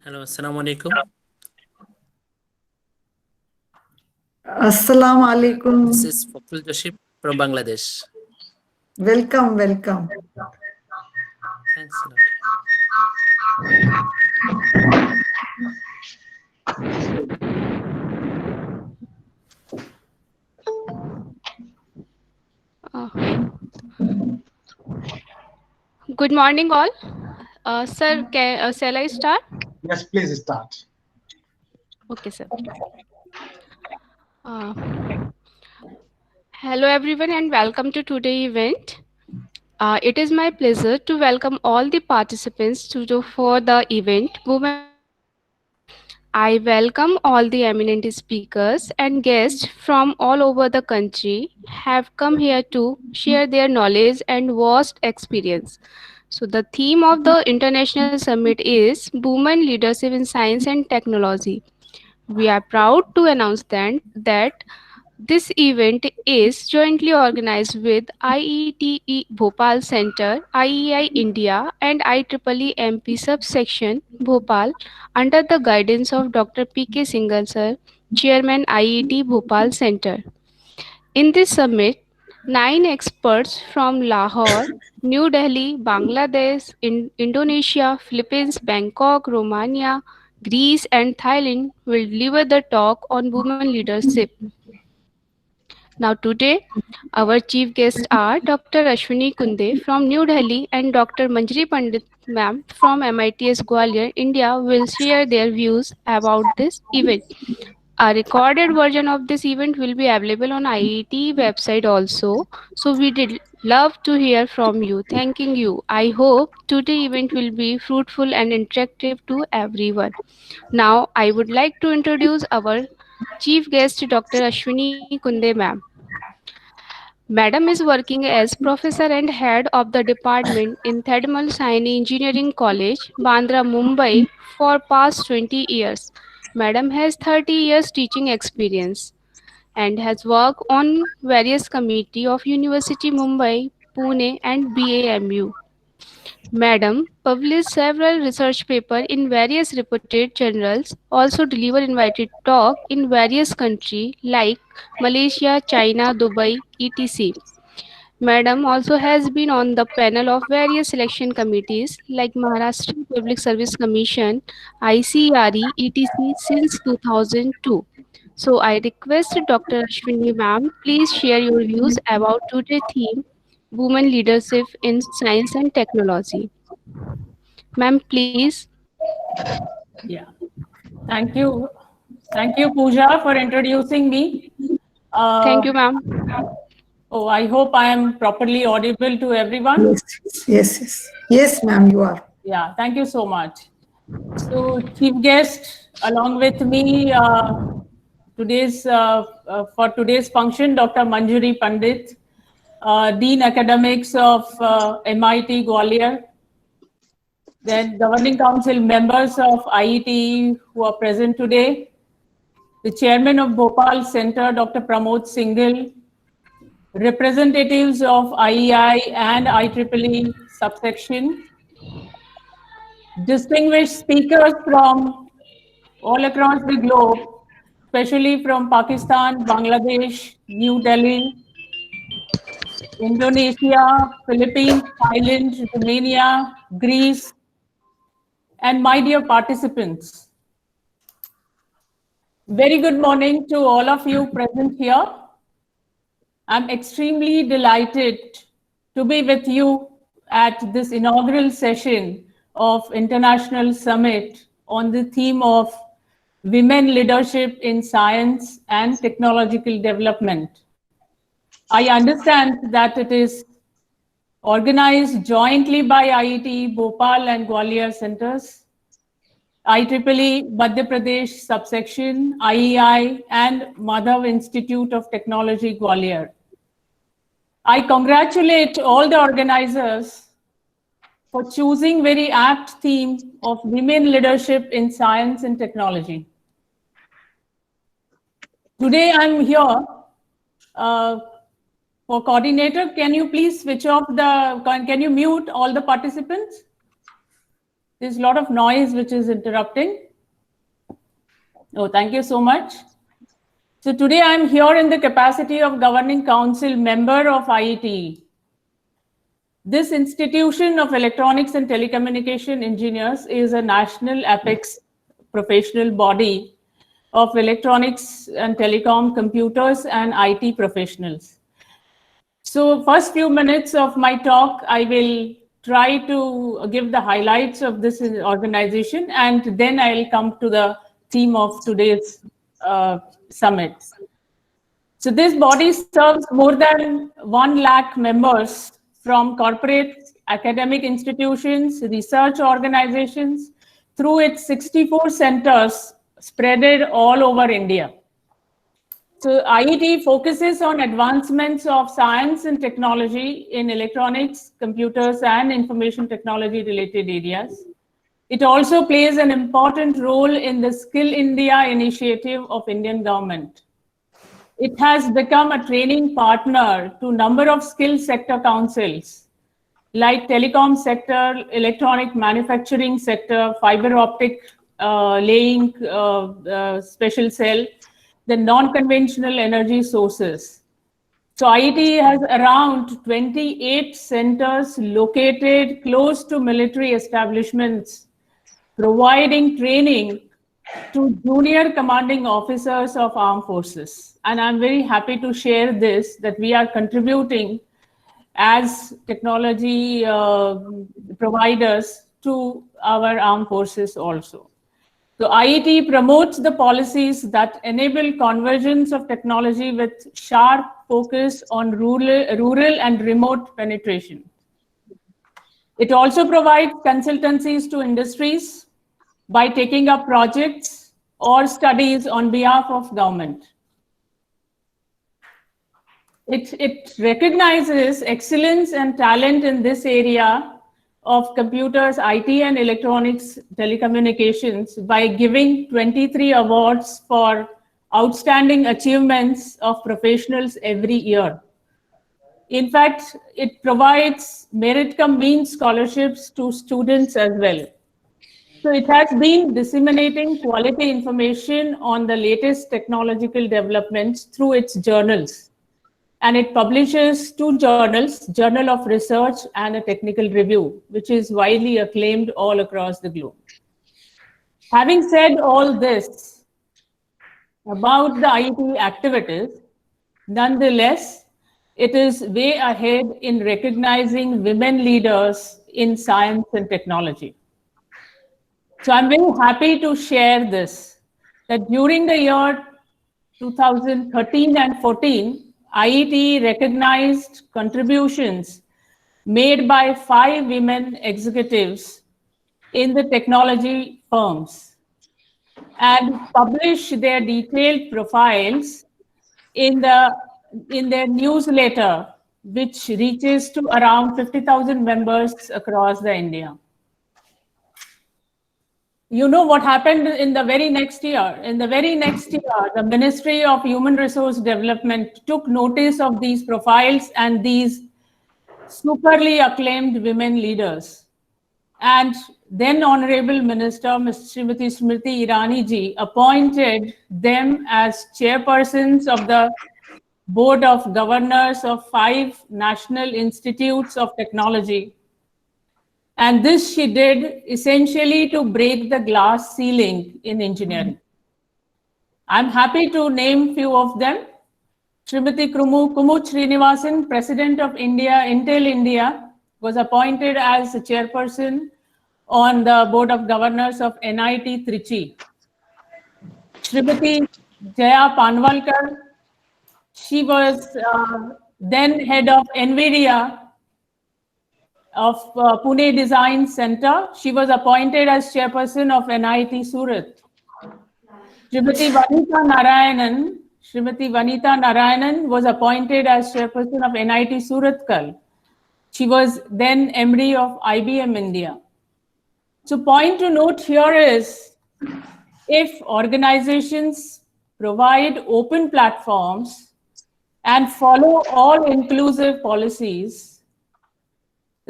Hello, Assalamu alaikum. Assalamu alaikum. This is Fakul Joshi from Bangladesh. Welcome, welcome. Thanks a lot. Good morning, all. Sir, shall I start? Yes, please start. Okay, sir. Uh, Hello, everyone, and welcome to today's event. It is my pleasure to welcome all the participants for the event. I welcome all the eminent speakers and guests from all over the country have come here to share their knowledge and vast experience. So the theme of the International Summit is Women Leadership in Science and Technology. We are proud to announce that this event is jointly organized with IETE Bhopal Center, IEI India, and IEEE MP subsection Bhopal under the guidance of Dr. P.K. Singhal sir, Chairman IET Bhopal Center. In this summit, 9 experts from Lahore, New Delhi, Bangladesh, Indonesia, Philippines, Bangkok, Romania, Greece, and Thailand will deliver the talk on women leadership. Now, today, our chief guests are Dr. Ashwini Kunde from New Delhi and Dr. Manjari Pandit ma'am from MITS Gwalior, India will share their views about this event. A recorded version of this event will be available on IET website also. So we did love to hear from you. Thanking you. I hope today event will be fruitful and interactive to everyone. Now I would like to introduce our chief guest Dr. Ashwini Kunde ma'am. Madam is working as professor and head of the department in Thermal Saini Engineering College, Bandra, Mumbai for past 20 years. Madam has 30 years teaching experience and has worked on various committee of University Mumbai, Pune and BAMU. Madam published several research papers in various reputed journals, also delivered invited talk in various countries like Malaysia, China, Dubai, etc. Madam also has been on the panel of various selection committees like Maharashtra Public Service Commission, ICRE, etc. since 2002. So I request Dr. Ashwini ma'am, please share your views about today's theme, Women Leadership in Science and Technology. Ma'am, please. Yeah, thank you. Thank you, Pooja, for introducing me. Thank you, ma'am. Oh, I hope I am properly audible to everyone. Yes, ma'am, you are. Yeah, thank you so much. So, chief guest, along with me, for today's function, Dr. Manjari Pandit, Dean Academics of MIT Gwalior, then Governing Council members of IET who are present today, the Chairman of Bhopal Center, Dr. Pramod Singhal, representatives of IEI and IEEE subsection, distinguished speakers from all across the globe, especially from Pakistan, Bangladesh, New Delhi, Indonesia, Philippines, Thailand, Romania, Greece, and my dear participants. Very good morning to all of you present here. I'm extremely delighted to be with you at this inaugural session of International Summit on the theme of Women Leadership in Science and Technological Development. I understand that it is organized jointly by IET, Bhopal and Gwalior centers, IEEE Madhya Pradesh subsection, IEI, and Madhav Institute of Technology, Gwalior. I congratulate all the organizers for choosing very apt theme of women leadership in science and technology. Today I'm here for coordinator. Can you please switch off can you mute all the participants? There's a lot of noise which is interrupting. Oh, thank you so much. So today I'm here in the capacity of Governing Council member of IET. This institution of electronics and telecommunication engineers is a national apex professional body of electronics and telecom computers and IT professionals. So first few minutes of my talk, I will try to give the highlights of this organization, and then I'll come to the theme of today's summit. So this body serves more than 1 lakh members from corporate, academic institutions, research organizations, through its 64 centers spread all over India. So IET focuses on advancements of science and technology in electronics, computers, and information technology related areas. It also plays an important role in the Skill India initiative of Indian government. It has become a training partner to a number of skill sector councils like telecom sector, electronic manufacturing sector, fiber optic laying special cell, the non-conventional energy sources. So IET has around 28 centers located close to military establishments, providing training to junior commanding officers of armed forces. And I'm very happy to share this, that we are contributing as technology providers to our armed forces also. So IET promotes the policies that enable convergence of technology with sharp focus on rural and remote penetration. It also provides consultancies to industries by taking up projects or studies on behalf of government. It recognizes excellence and talent in this area of computers, IT and electronics, telecommunications by giving 23 awards for outstanding achievements of professionals every year. In fact, it provides merit cum means scholarships to students as well. So it has been disseminating quality information on the latest technological developments through its journals. And it publishes 2 journals, Journal of Research and a Technical Review, which is widely acclaimed all across the globe. Having said all this about the IET activities, nonetheless, it is way ahead in recognizing women leaders in science and technology. So I'm very happy to share this, that during the year 2013 and 14, IET recognized contributions made by 5 women executives in the technology firms and published their detailed profiles in their newsletter, which reaches to around 50,000 members across the India. You know what happened in the very next year? In the very next year, the Ministry of Human Resource Development took notice of these profiles and these superly acclaimed women leaders. And then Honorable Minister, Ms. Srimati Smriti Irani ji, appointed them as chairpersons of the Board of Governors of 5 National Institutes of Technology. And this she did essentially to break the glass ceiling in engineering. I'm happy to name few of them. Srimati Kumud Srinivasan, President of Intel India, was appointed as the chairperson on the Board of Governors of NIT Trichy. Srimati Jaya Panwalkar, she was then head of NVIDIA of Pune Design Center. She was appointed as chairperson of NIT Surat. Srimati Vanita Narayanan was appointed as chairperson of NIT Surathkal. She was then MD of IBM India. So point to note here is, if organizations provide open platforms and follow all inclusive policies,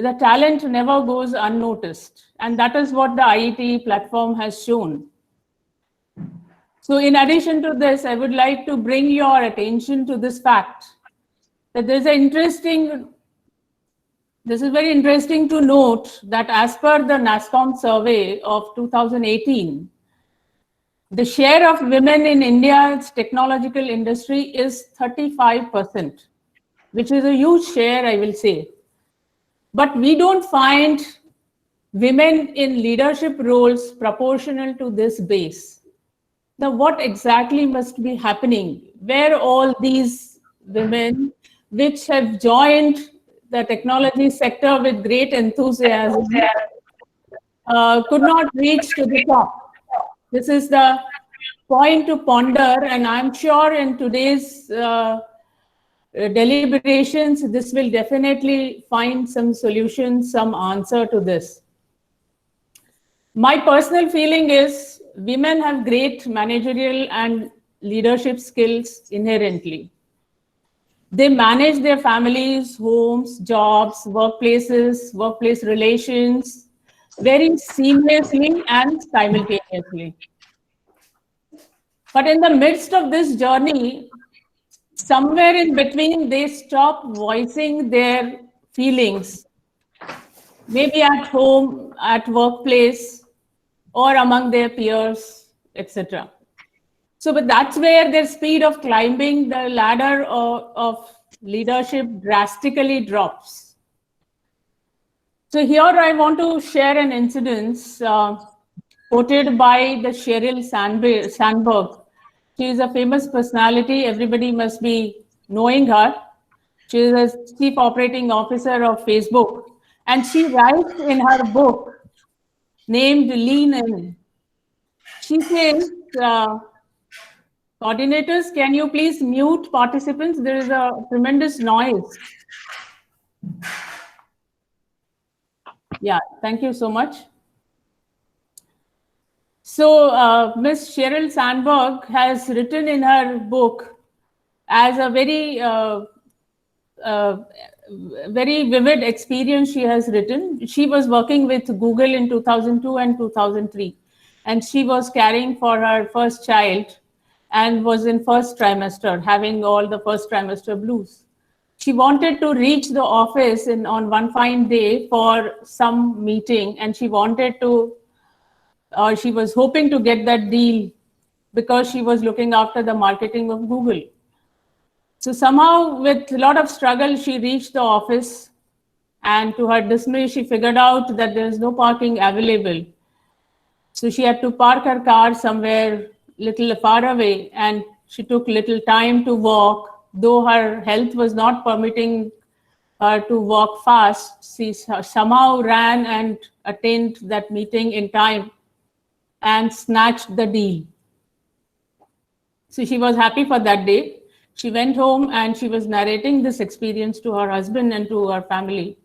the talent never goes unnoticed. And that is what the IET platform has shown. So in addition to this, I would like to bring your attention to this fact that this is very interesting to note that as per the NASSCOM survey of 2018, the share of women in India's technological industry is 35%, which is a huge share, I will say. But we don't find women in leadership roles proportional to this base. Now, what exactly must be happening? Where all these women which have joined the technology sector with great enthusiasm could not reach to the top? This is the point to ponder, and I'm sure in today's deliberations, this will definitely find some solution, some answer to this. My personal feeling is women have great managerial and leadership skills inherently. They manage their families, homes, jobs, workplaces, workplace relations very seamlessly and simultaneously. But in the midst of this journey, somewhere in between, they stop voicing their feelings, maybe at home, at workplace, or among their peers, etc. So, but that's where their speed of climbing the ladder of leadership drastically drops. So here I want to share an incident quoted by the Sheryl Sandberg. She is a famous personality. Everybody must be knowing her. She is a chief operating officer of Facebook. And she writes in her book named Lean In. She says, coordinators, can you please mute participants? There is a tremendous noise. Yeah, thank you so much. So Ms. Sheryl Sandberg has written in her book as a very vivid experience she has written. She was working with Google in 2002 and 2003, and she was caring for her first child and was in first trimester, having all the first trimester blues. She wanted to reach the office on one fine day for some meeting, and she wanted to, or she was hoping to get that deal because she was looking after the marketing of Google. So somehow, with a lot of struggle, she reached the office, and to her dismay, she figured out that there is no parking available. So she had to park her car somewhere little far away, and she took little time to walk. Though her health was not permitting her to walk fast, she somehow ran and attained that meeting in time and snatched the deal. So she was happy for that day. She went home and she was narrating this experience to her husband and to her family.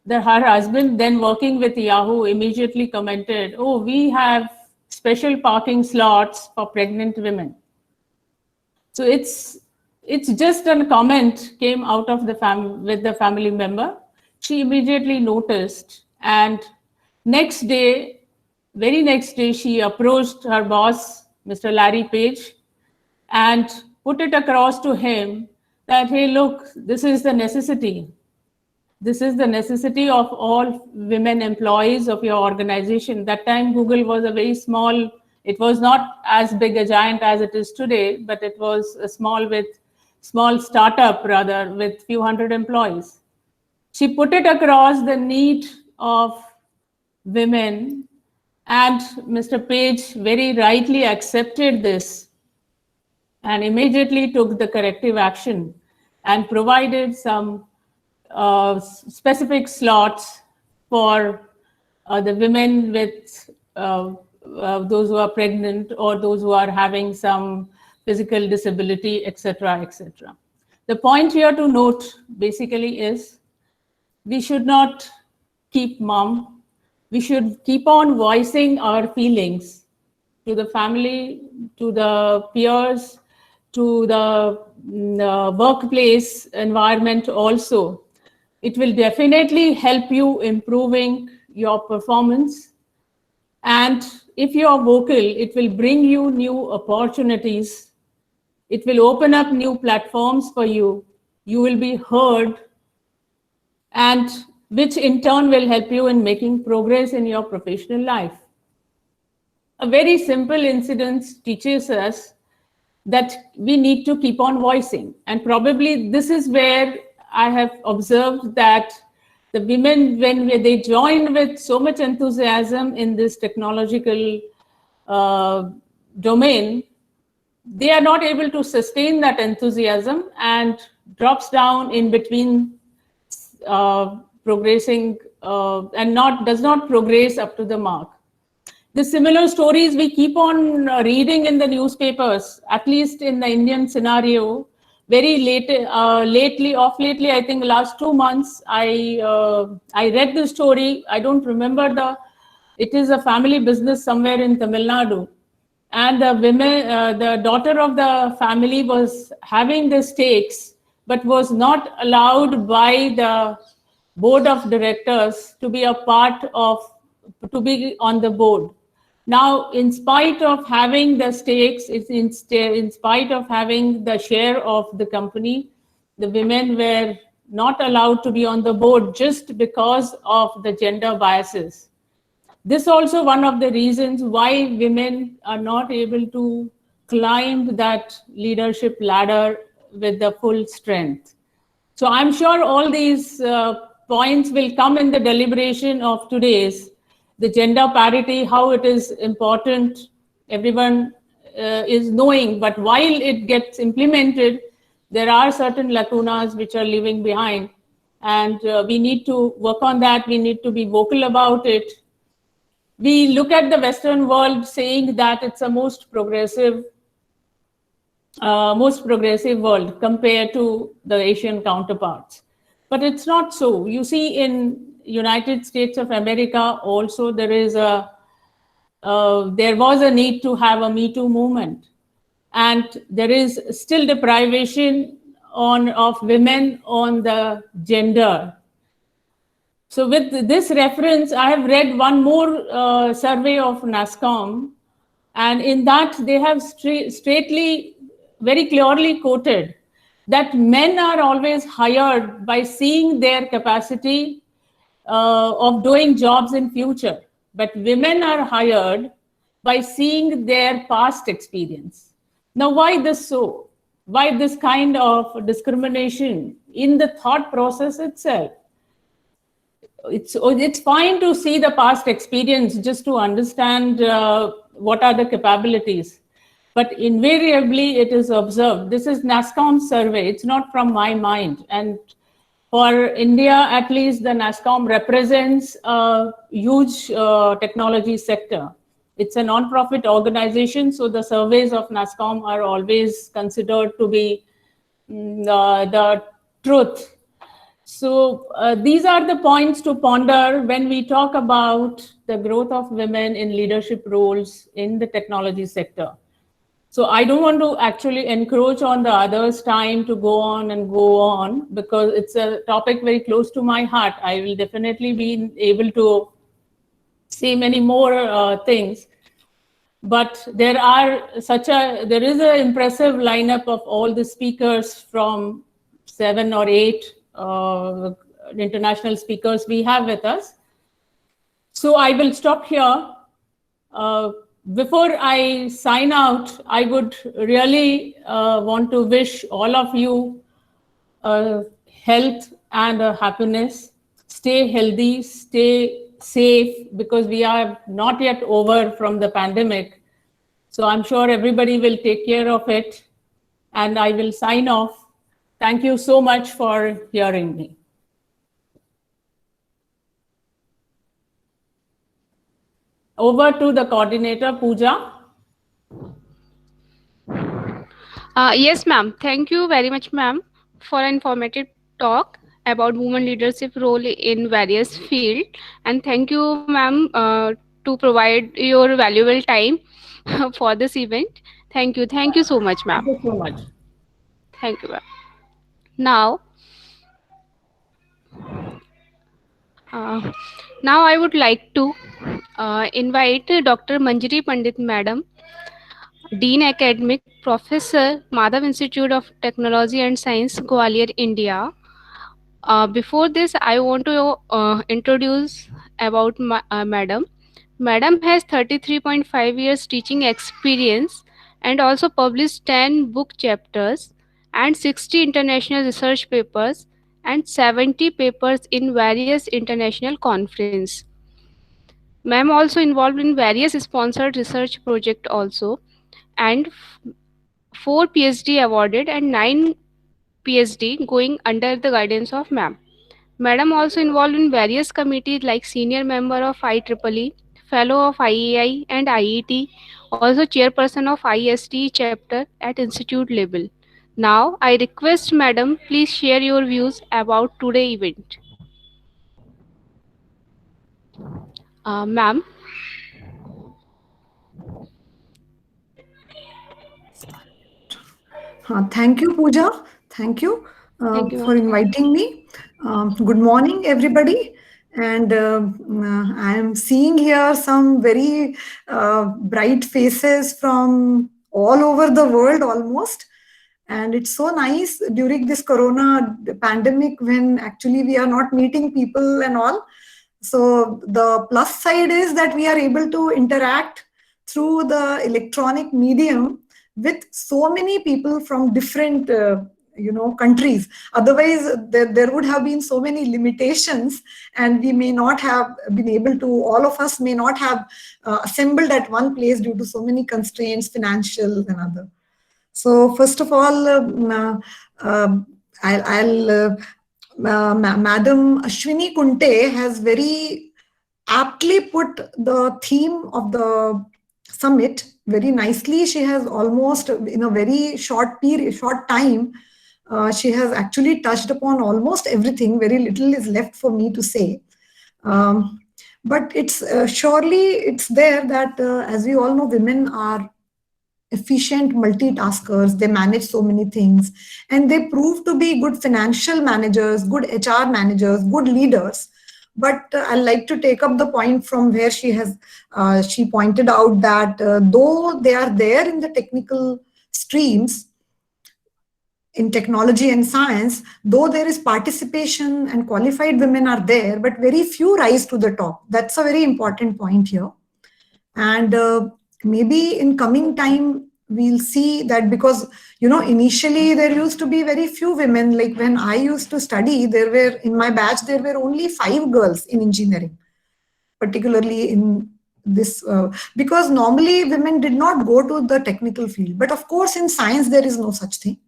Her husband, then working with Yahoo, immediately commented, "Oh, we have special parking slots for pregnant women." So it's just a comment came out of the family member. She immediately noticed, and very next day, she approached her boss, Mr. Larry Page, and put it across to him that, hey, look, this is the necessity. This is the necessity of all women employees of your organization. That time, Google was a very small, it was not as big a giant as it is today, but it was a small startup rather with few hundred employees. She put it across the need of women, and Mr. Page very rightly accepted this and immediately took the corrective action and provided some specific slots for the women with those who are pregnant or those who are having some physical disability, etc., etc. The point here to note basically is we should not keep mum. We should keep on voicing our feelings to the family, to the peers, to the workplace environment also, It will definitely help you improving your performance. And if you are vocal, it will bring you new opportunities. It will open up new platforms for you. You will be heard, and which in turn will help you in making progress in your professional life. A very simple incident teaches us that we need to keep on voicing. And probably this is where I have observed that the women, when they join with so much enthusiasm in this technological domain, they are not able to sustain that enthusiasm and drops down in between progressing and does not progress up to the mark. The similar stories we keep on reading in the newspapers, at least in the Indian scenario. Very lately, I think last 2 months, I read the story. I don't remember it is a family business somewhere in Tamil Nadu. And the daughter of the family was having the stakes, but was not allowed by the board of directors to be on the board. Now, in spite of having the stakes, in spite of having the share of the company, the women were not allowed to be on the board just because of the gender biases. This is also one of the reasons why women are not able to climb that leadership ladder with the full strength. So I'm sure all these points will come in the deliberation of today's. The gender parity, how it is important, everyone is knowing, but while it gets implemented, there are certain lacunas which are leaving behind, and we need to work on that. We need to be vocal about it. We look at the Western world saying that it's a most progressive world compared to the Asian counterparts, but it's not so. You see, in United States of America also there was a need to have a Me Too movement, and there is still deprivation of women on the gender. So with this reference, I have read one more survey of NASSCOM, and in that they have straightly, very clearly quoted that men are always hired by seeing their capacity of doing jobs in future, but women are hired by seeing their past experience. Now, why this so? Why this kind of discrimination in the thought process itself? It's fine to see the past experience just to understand what are the capabilities, but invariably it is observed. This is NASSCOM survey. It's not from my mind. And for India, at least, the NASSCOM represents a huge technology sector. It's a non-profit organization, so the surveys of NASSCOM are always considered to be the truth. So these are the points to ponder when we talk about the growth of women in leadership roles in the technology sector. So I don't want to actually encroach on the others' time to go on, because it's a topic very close to my heart. I will definitely be able to say many more things. But there is an impressive lineup of all the speakers from 7 or 8 international speakers we have with us. So I will stop here. Before I sign out, I would really want to wish all of you health and happiness. Stay healthy, stay safe, because we are not yet over from the pandemic. So I'm sure everybody will take care of it, and I will sign off. Thank you so much for hearing me. Over to the coordinator, Pooja. Yes, ma'am. Thank you very much, ma'am, for an informative talk about women leadership role in various fields. And thank you, ma'am, to provide your valuable time for this event. Thank you. Thank you so much, ma'am. Thank you so much. Thank you, ma'am. Now, Uh, Now I would like to invite Dr. Manjari Pandit Madam, Dean Academic, Professor, Madhav Institute of Technology and Science, Gwalior, India. Before this, I want to introduce about Madam. Madam has 33.5 years teaching experience and also published 10 book chapters and 60 international research papers and 70 papers in various international conferences. Ma'am also involved in various sponsored research project also, and 4 PhD awarded and 9 PhD going under the guidance of ma'am. Madam also involved in various committees like senior member of IEEE, fellow of IAI and IET, also chairperson of IST chapter at institute level. Now I request Madam please share your views about today event. Ma'am. Thank you, Pooja. Thank you Thank you, for ma'am. inviting me. Good morning, everybody. And I am seeing here some very bright faces from all over the world almost. And it's so nice during this corona pandemic when actually we are not meeting people and all. So the plus side is that we are able to interact through the electronic medium with so many people from different countries. Otherwise there would have been so many limitations, and we may not have been able to, all of us may not have assembled at one place due to so many constraints, financial and other. So first of all, Madam Ashwini Kunte has very aptly put the theme of the summit very nicely. She has almost, in a very short time, she has actually touched upon almost everything. Very little is left for me to say. But it's surely it's there that, as we all know, women are efficient multitaskers. They manage so many things, and they prove to be good financial managers, good HR managers, good leaders. But I'd like to take up the point from where she pointed out that though they are there in the technical streams, in technology and science, though there is participation and qualified women are there, but very few rise to the top. That's a very important point here. And maybe in coming time, we'll see that, because, initially there used to be very few women. Like when I used to study, in my batch, there were only 5 girls in engineering, particularly in this, because normally women did not go to the technical field. But of course, in science, there is no such thing.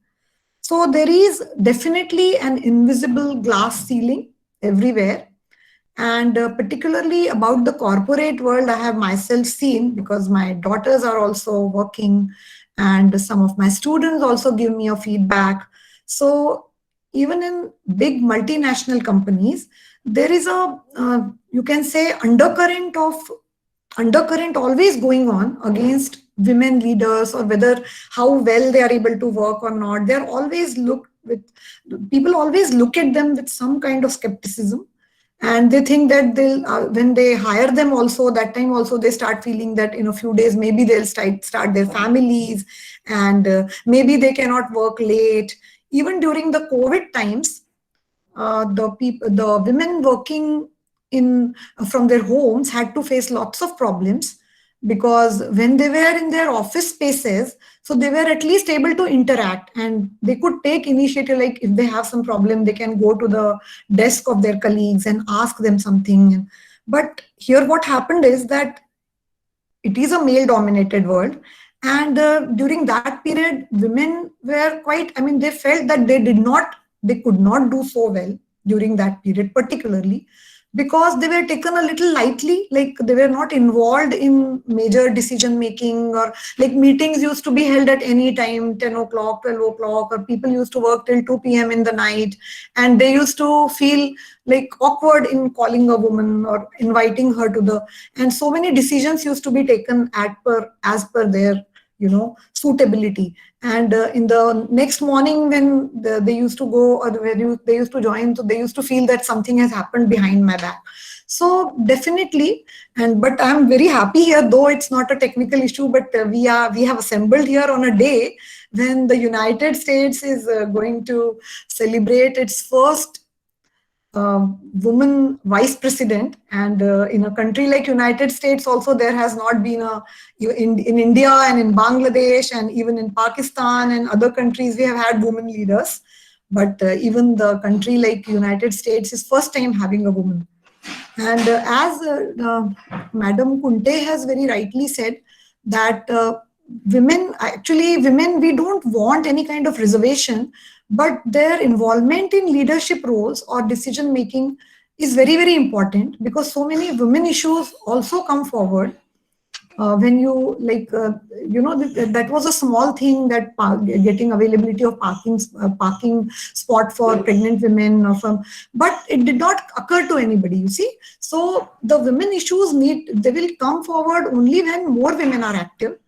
So there is definitely an invisible glass ceiling everywhere. And particularly about the corporate world, I have myself seen, because my daughters are also working and some of my students also give me a feedback. So even in big multinational companies, there is a, you can say, undercurrent always going on against women leaders, or whether how well they are able to work or not. They're always people always look at them with some kind of skepticism. And they think that when they hire them also, that time also they start feeling that in a few days, maybe they'll start their families, and maybe they cannot work late. Even during the COVID times, the women working from their homes had to face lots of problems, because when they were in their office spaces, so they were at least able to interact and they could take initiative. Like if they have some problem, they can go to the desk of their colleagues and ask them something. But here what happened is that it is a male dominated world. And during that period, women were quite, they felt that they could not do so well during that period, particularly because they were taken a little lightly. Like they were not involved in major decision making, or like meetings used to be held at any time, 10 o'clock, 12 o'clock, or people used to work till 2 p.m. in the night, and they used to feel like awkward in calling a woman or inviting her to and so many decisions used to be taken as per their suitability. And in the next morning when they used to go, or when they used to join, so they used to feel that something has happened behind my back. So definitely, but I'm very happy here, though it's not a technical issue, but we have assembled here on a day when the United States is going to celebrate its first woman vice president. And in a country like United States also, there has not been in India and in Bangladesh and even in Pakistan and other countries, we have had women leaders. But even the country like United States is first time having a woman. And as Madam Kunte has very rightly said, that women, we don't want any kind of reservation, but their involvement in leadership roles or decision making is very, very important, because so many women issues also come forward. When you that was a small thing, that getting availability of parking spot for pregnant women, but it did not occur to anybody, you see. So the women issues they will come forward only when more women are active.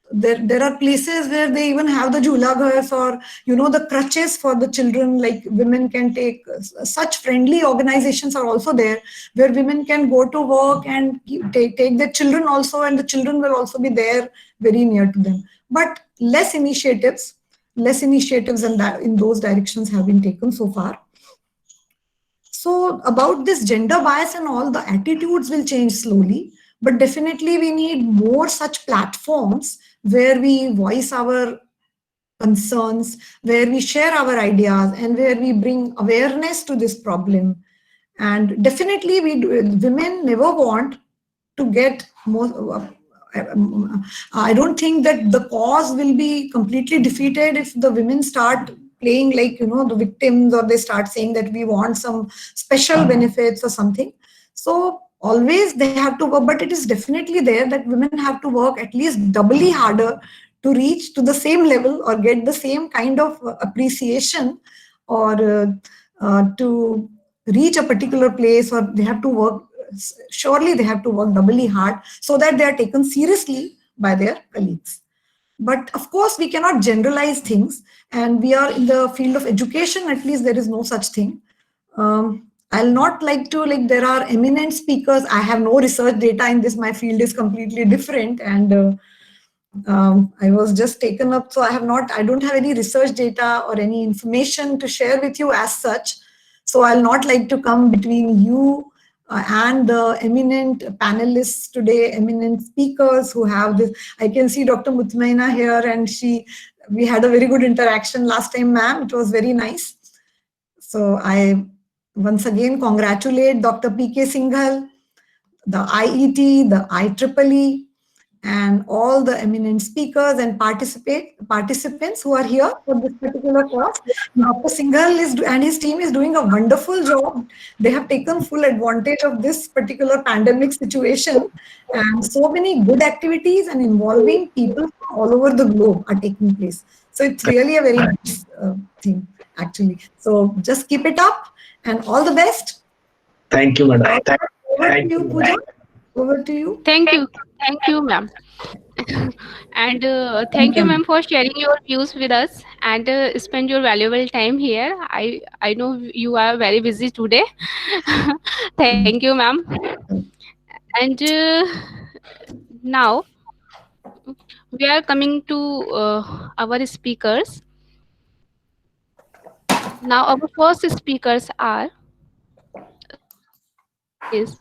There are places where they even have the jhula ghars, or the crutches for the children, like women can take. Such friendly organizations are also there, where women can go to work and take their children also, and the children will also be there very near to them. But less initiatives in those directions have been taken so far. So about this gender bias and all, the attitudes will change slowly, but definitely we need more such platforms where we voice our concerns, where we share our ideas, and where we bring awareness to this problem. And definitely women never want to get more. I don't think that the cause will be completely defeated if the women start playing like, the victims, or they start saying that we want some special benefits or something. So always they have to work, but it is definitely there that women have to work at least doubly harder to reach to the same level or get the same kind of appreciation, or to reach a particular place, or they have to work, surely they have to work doubly hard so that they are taken seriously by their colleagues. But of course, we cannot generalize things, and we are in the field of education, at least there is no such thing. I'll not like to, there are eminent speakers. I have no research data in this. My field is completely different. And I was just taken up. So I don't have any research data or any information to share with you as such. So I'll not like to come between you and the eminent panelists today, eminent speakers who have this. I can see Dr. Mutmaina here, and we had a very good interaction last time, ma'am. It was very nice. So I once again congratulate Dr. P.K. Singhal, the IET, the IEEE, and all the eminent speakers and participants who are here for this particular course. Dr. Singhal and his team is doing a wonderful job. They have taken full advantage of this particular pandemic situation, and so many good activities and involving people from all over the globe are taking place. So it's really a very nice thing, actually. So just keep it up and all the best. Thank you, madam. Over to you, Pooja. Over to you. Thank you, ma'am. And thank you, ma'am, for sharing your views with us and spend your valuable time here. I know you are very busy today. Thank you, ma'am. And now we are coming to our speakers. Now our first speakers is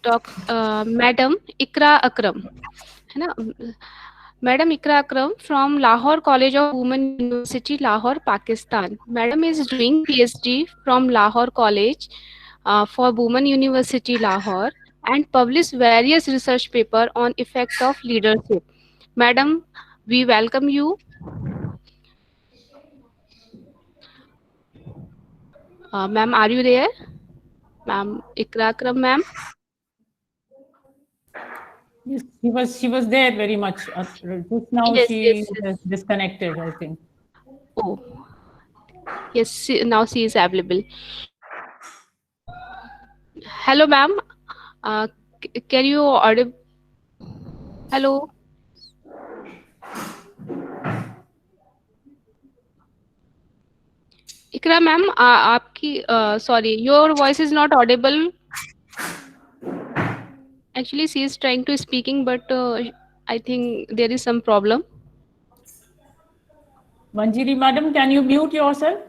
Madam Ikra Akram. Madam Ikra Akram from Lahore College of Women University, Lahore, Pakistan. Madam is doing PhD from Lahore College for Women University, Lahore, and published various research papers on effect of leadership. Madam, we welcome you. Ma'am, are you there? Ma'am Ikra Akram, ma'am. Yes, she was there very much. Just now Yes, she has disconnected, I think. Oh, yes, now she is available. Hello, ma'am. Can you order? Hello. Ikra ma'am, आपकी sorry, your voice is not audible. Actually, she is trying to speaking, but I think there is some problem. Manjiri madam, can you mute yourself?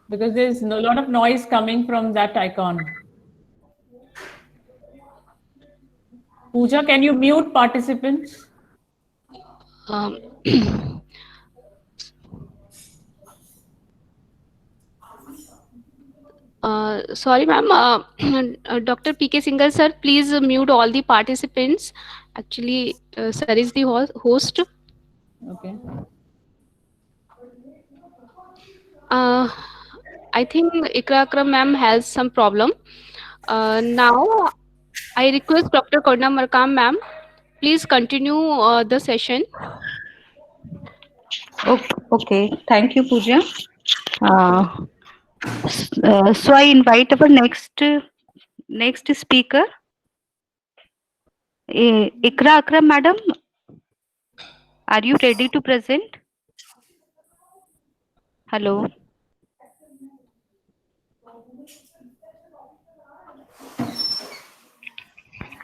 Because there's a lot of noise coming from that icon. Pooja, can you mute participants? Um, sorry, ma'am. Dr. PK Singhal, sir, please mute all the participants. Actually, sir is the host. Okay. I think Ikra Akram ma'am has some problem. Now, I request Dr. Korna Markam ma'am, please continue the session. Okay. Thank you, Pooja. So I invite our next speaker, Ikra Akram madam. Are you ready to present? Hello.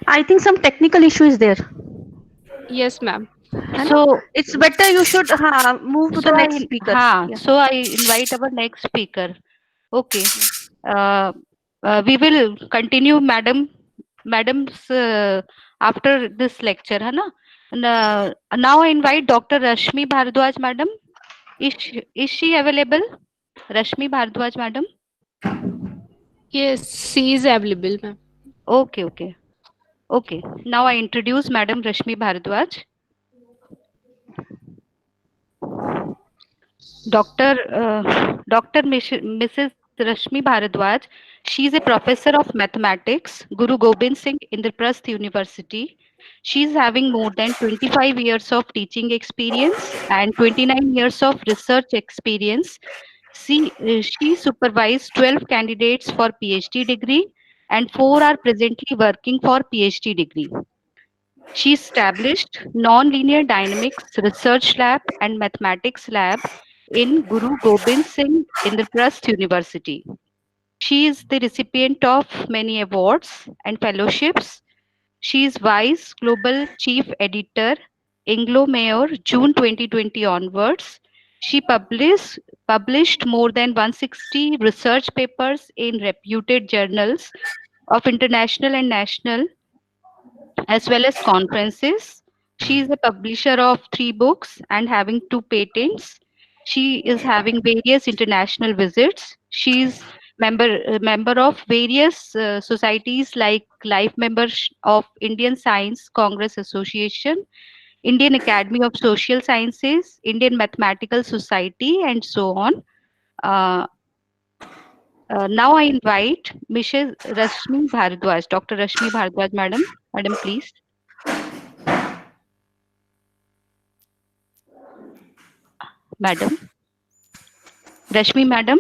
I think some technical issue is there. Yes, ma'am. So It's better you should move to the next speaker. Yeah. So I invite our next speaker. Okay. We will continue, madam's after this lecture, है ना? Now I invite Dr. Rashmi Bhardwaj, madam. Is she available? Rashmi Bhardwaj, madam. Yes, she is available, ma'am. Okay. Now I introduce Madam Rashmi Bhardwaj. Dr. Mrs. Rashmi Bhardwaj. She is a professor of mathematics, Guru Gobind Singh Indraprasth University. She is having more than 25 years of teaching experience and 29 years of research experience. She supervised 12 candidates for PhD degree and 4 are presently working for PhD degree. She established Nonlinear Dynamics Research Lab and Mathematics Lab in Guru Gobind Singh Indraprasth University. She is the recipient of many awards and fellowships. She is Vice Global Chief Editor, Anglo Mayor, June 2020 onwards. She published more than 160 research papers in reputed journals of international and national, as well as conferences. She is a publisher of 3 books and having 2 patents. She is having various international visits. She is member of various societies like life member of Indian Science Congress Association, Indian Academy of Social Sciences, Indian Mathematical Society, and so on. Now I invite Mrs. Rashmi Bhardwaj, Dr. Rashmi Bhardwaj, madam. Madam, please. Madam. Rashmi, madam.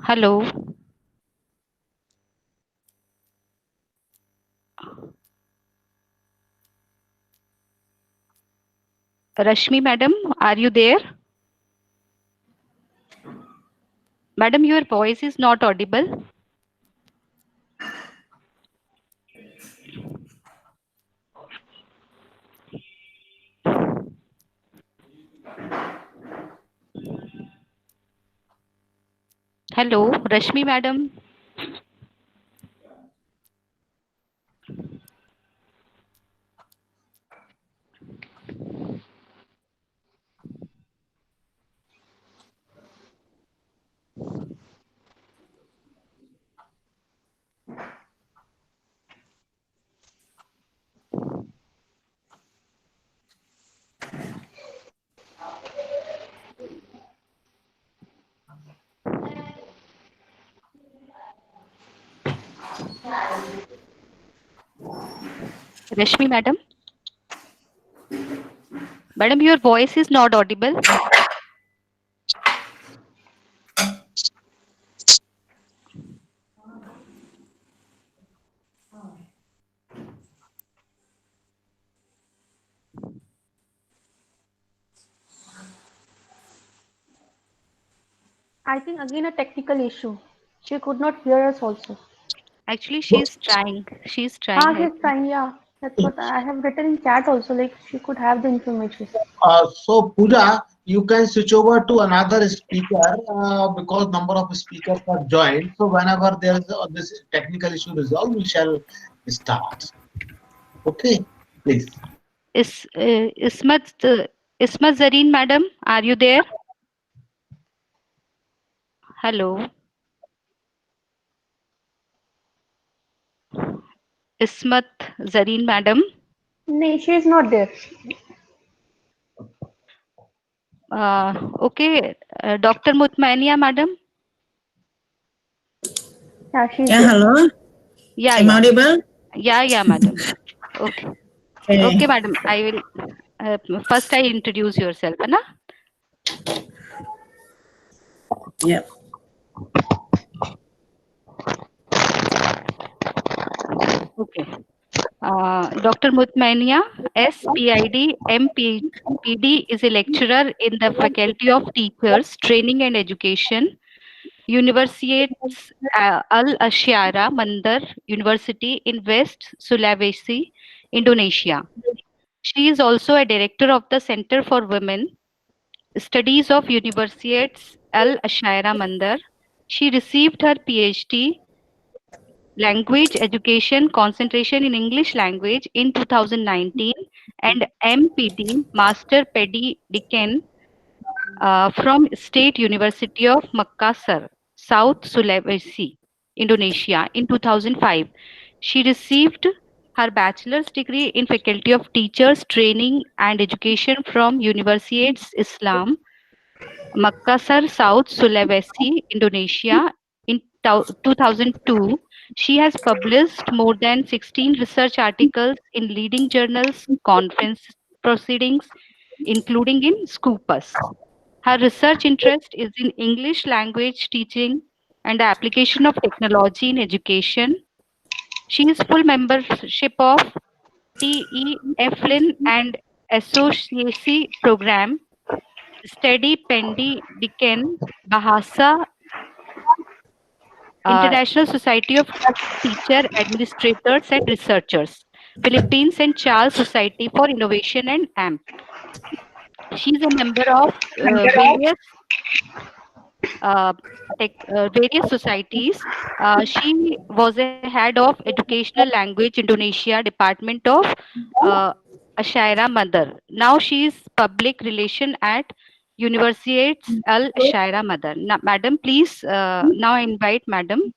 Hello. Rashmi, madam, are you there? Madam, your voice is not audible. Hello, Rashmi, madam. Rashmi, madam. Madam, your voice is not audible. I think again a technical issue. She could not hear us also. Actually, she's trying. She's trying. She's trying, yeah. That's what I have written in chat also, like she could have the information. So Pooja, you can switch over to another speaker because number of speakers are joined. So whenever there is this technical issue resolved, we shall start. Okay, please. Ismat Zareen, madam, are you there? Hello. Ismat Zareen, madam. No, she is not there. Okay. Dr. Mutmania, madam. Yeah, she's Yeah, there. hello. Yeah, Am I audible? yeah, madam. Okay. Okay, madam. I will first I introduce yourself, Anna. Yep. Okay. Dr. Mutmania, SPID, MPD is a lecturer in the Faculty of Teachers, Training and Education, Universitas Al Asyara Mandar University in West Sulawesi, Indonesia. She is also a director of the Center for Women Studies of Universitas Al Asyara Mandar. She received her PhD Language Education Concentration in English Language in 2019 and MPD Master Pedi Decan from State University of Makassar, South Sulawesi, Indonesia in 2005. She received her bachelor's degree in Faculty of Teachers Training and Education from Universitas Islam, Makassar, South Sulawesi, Indonesia in 2002. She has published more than 16 research articles in leading journals, conference proceedings, including in Scopus. Her research interest is in English language teaching and the application of technology in education. She is full membership of TEFLIN and Associacy Program, Steady Pendi Decan Bahasa, International Society of Teacher Administrators and Researchers, Philippines and Charles Society for Innovation and AMP. She is a member of various societies. She was a head of Educational Language Indonesia Department of Asyara Mandar. Now she is public relation at Universitas Al Asyara Mandar. Madam, please. Now I invite Madam.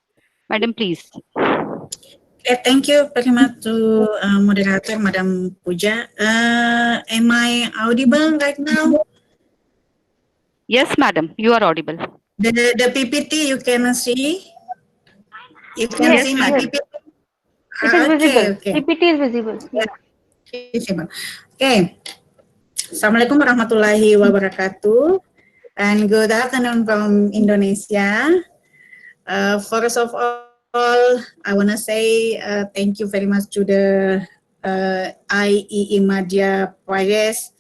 Madam, please. Okay, thank you very much to moderator, Madam Pooja. Am I audible right now? Yes, madam, you are audible. The PPT you can see? You can see my PPT? It is visible. Okay. PPT is visible. Yeah. Visible. Okay. Assalamualaikum warahmatullahi wabarakatuh. And good afternoon from Indonesia. First of all, I want to say thank you very much to the IEE Madhya Pradesh,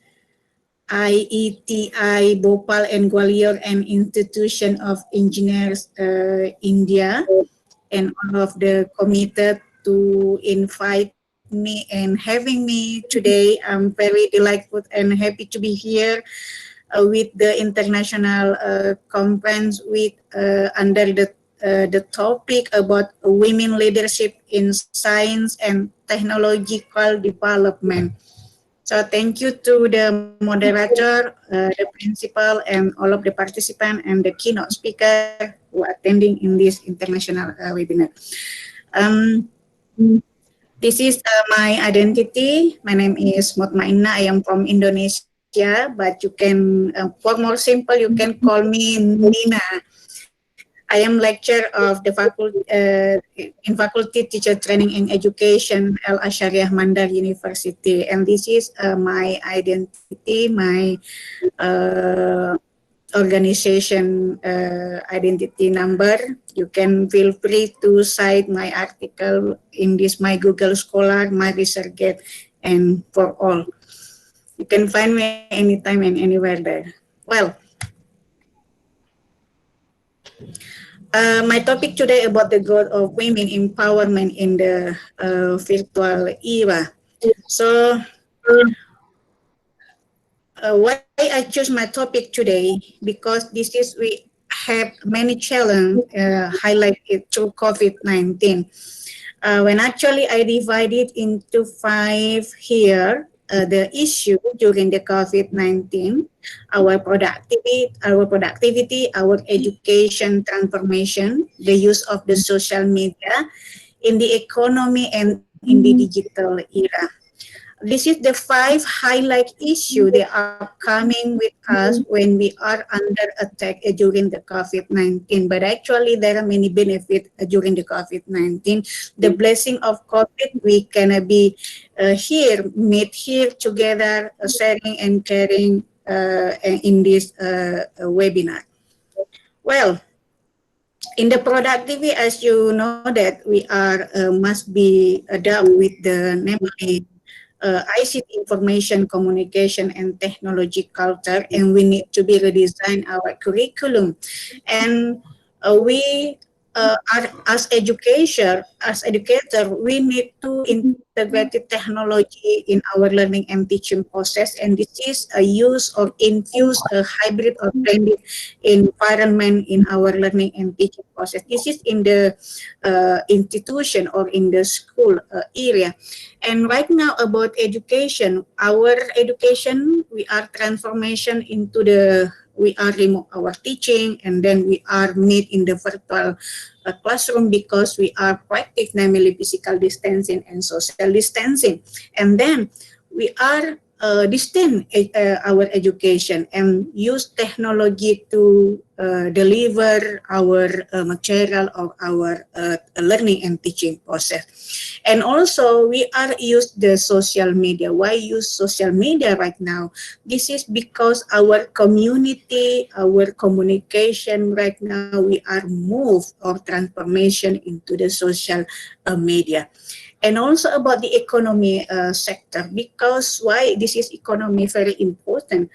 IETI Bhopal and Gwalior and Institution of Engineers India and all of the committed to invite me and having me today. I'm very delighted and happy to be here with the international conference with under the topic about women leadership in science and technological development. So thank you to the moderator, the principal, and all of the participants and the keynote speaker who are attending in this international webinar. This is my identity. My name is Mutmainah. I am from Indonesia, but you can, for more simple, you can call me Nina. I am lecturer of the in Faculty Teacher Training and Education Al Asyariah Mandar University, and this is my identity, my organization identity number. You can feel free to cite my article in this my Google Scholar, my ResearchGate, and for all. You can find me anytime and anywhere there. Well, My topic today about the growth of women empowerment in the virtual era. So, why I choose my topic today? Because this is we have many challenges highlighted through COVID-19. When actually I divided into 5 here, the issue during the COVID-19, our productivity, our education transformation, the use of the social media in the economy and in the digital era. This is the 5 highlight issue that are coming with us when we are under attack during the COVID-19. But actually, there are many benefits during the COVID-19. The blessing of COVID, we can be meet here together, sharing and caring in this webinar. Well, in the productivity, as you know that we are must be adapt with the namely ICT, information, communication, and technology culture, and we need to be redesign our curriculum. And we are as educator, we need to integrate technology in our learning and teaching process. And this is a use or infuse a hybrid or blended environment in our learning and teaching process. This is in the institution or in the school area. And right now about education, our education, we are transformation into the, we are remote our teaching, and then we are meet in the virtual classroom because we are practice namely physical distancing and social distancing. And then we are distance our education and use technology to deliver our material or our learning and teaching process. And also we are use the social media. Why use social media right now? This is because our community, our communication right now, we are moved or transformation into the social media. And also about the economy sector, because why this is economy very important?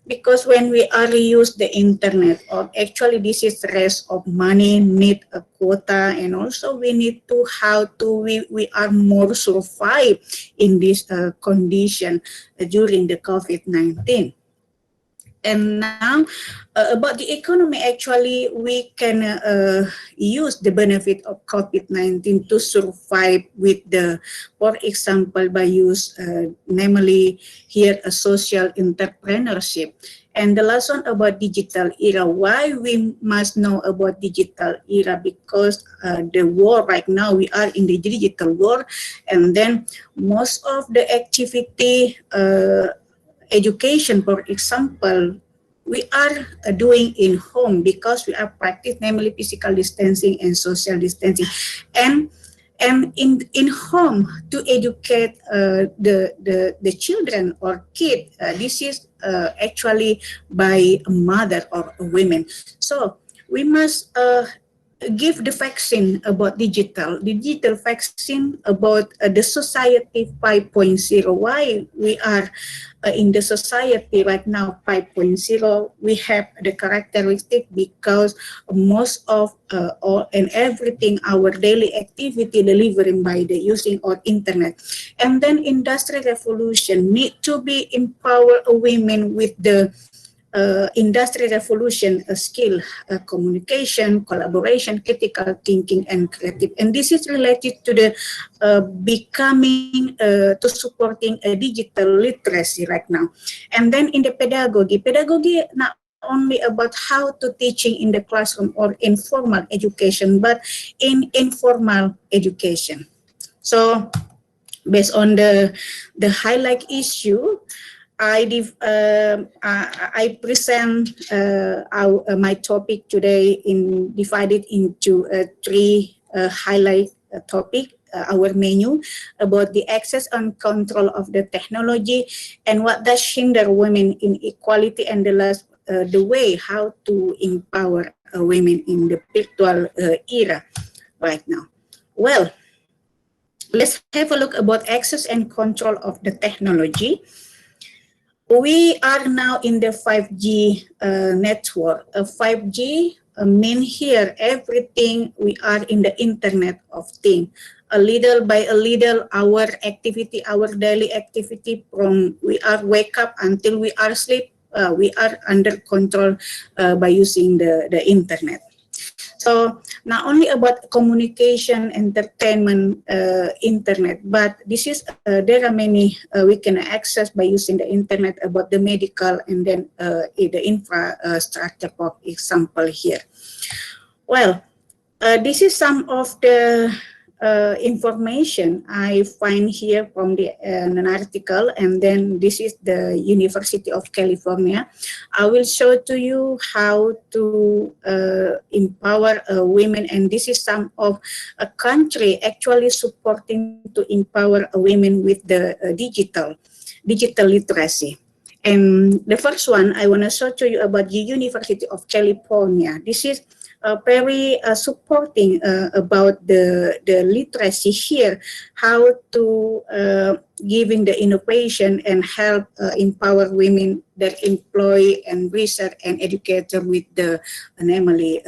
Because when we are use the internet, or actually this is rest of money, need a quota, and also we need to how to we are more survive in this condition during the COVID-19. And now about the economy, actually we can use the benefit of COVID-19 to survive with the, for example, by use namely here a social entrepreneurship. And the last one about digital era. Why we must know about digital era? Because the war right now, we are in the digital war, and then most of the activity education, for example, we are doing in home because we are practice namely physical distancing and social distancing, and in home to educate the children or kid. This is actually by a mother or a women. So we must give the vaccine about digital vaccine about the society 5.0. Why we are in the society right now 5.0, we have the characteristic because most of all and everything, our daily activity delivering by the using our internet. And then industrial revolution need to be empower women with the industrial revolution skill, communication, collaboration, critical thinking, and creative. And this is related to the becoming to supporting a digital literacy right now. And then in the pedagogy not only about how to teaching in the classroom or informal education, but in informal education. So based on the highlight issue, I present my topic today divided into 3 highlight topic. Our menu about the access and control of the technology and what does hinder women in equality, and the last the way how to empower women in the virtual era right now. Well, let's have a look about access and control of the technology. We are now in the 5G network. 5G mean here everything we are in the Internet of Things. A little by a little, our activity, our daily activity from we are wake up until we are sleep, we are under control by using the Internet. So not only about communication, entertainment, Internet, but this is there are many we can access by using the Internet about the medical and then the infrastructure, for example here. Well, this is some of the information I find here from an article, and then this is the University of California. I will show to you how to empower women, and this is some of a country actually supporting to empower women with the digital literacy. And the first one I want to show to you about the University of California. This is very supporting about the literacy here, how to giving the innovation and help empower women that employ and research and educator with the namely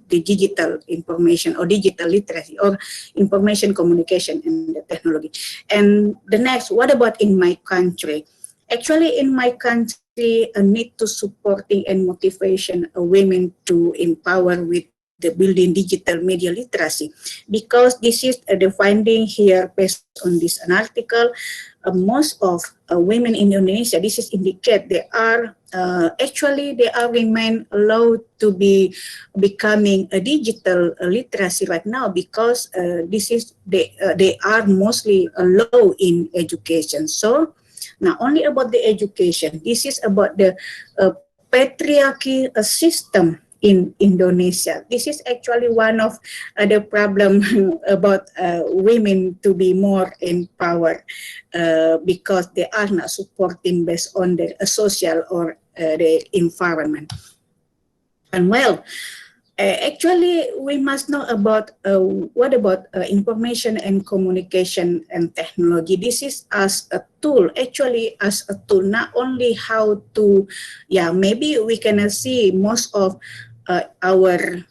the digital information or digital literacy or information communication and the technology. And the next, what about in my country? Actually, in my country, a need to supporting and motivation women to empower with the building digital media literacy, because this is the finding here based on this an article. Most of women in Indonesia, this is indicate they are actually they are remain low to be becoming a digital literacy right now, because this is they are mostly low in education. So not only about the education, this is about the patriarchy system in Indonesia. This is actually one of the problem about women to be more empowered because they are not supporting based on the social or the environment. And well, actually, we must know about what about information and communication and technology. This is as a tool, actually as a tool, not only how to, maybe we can see most of our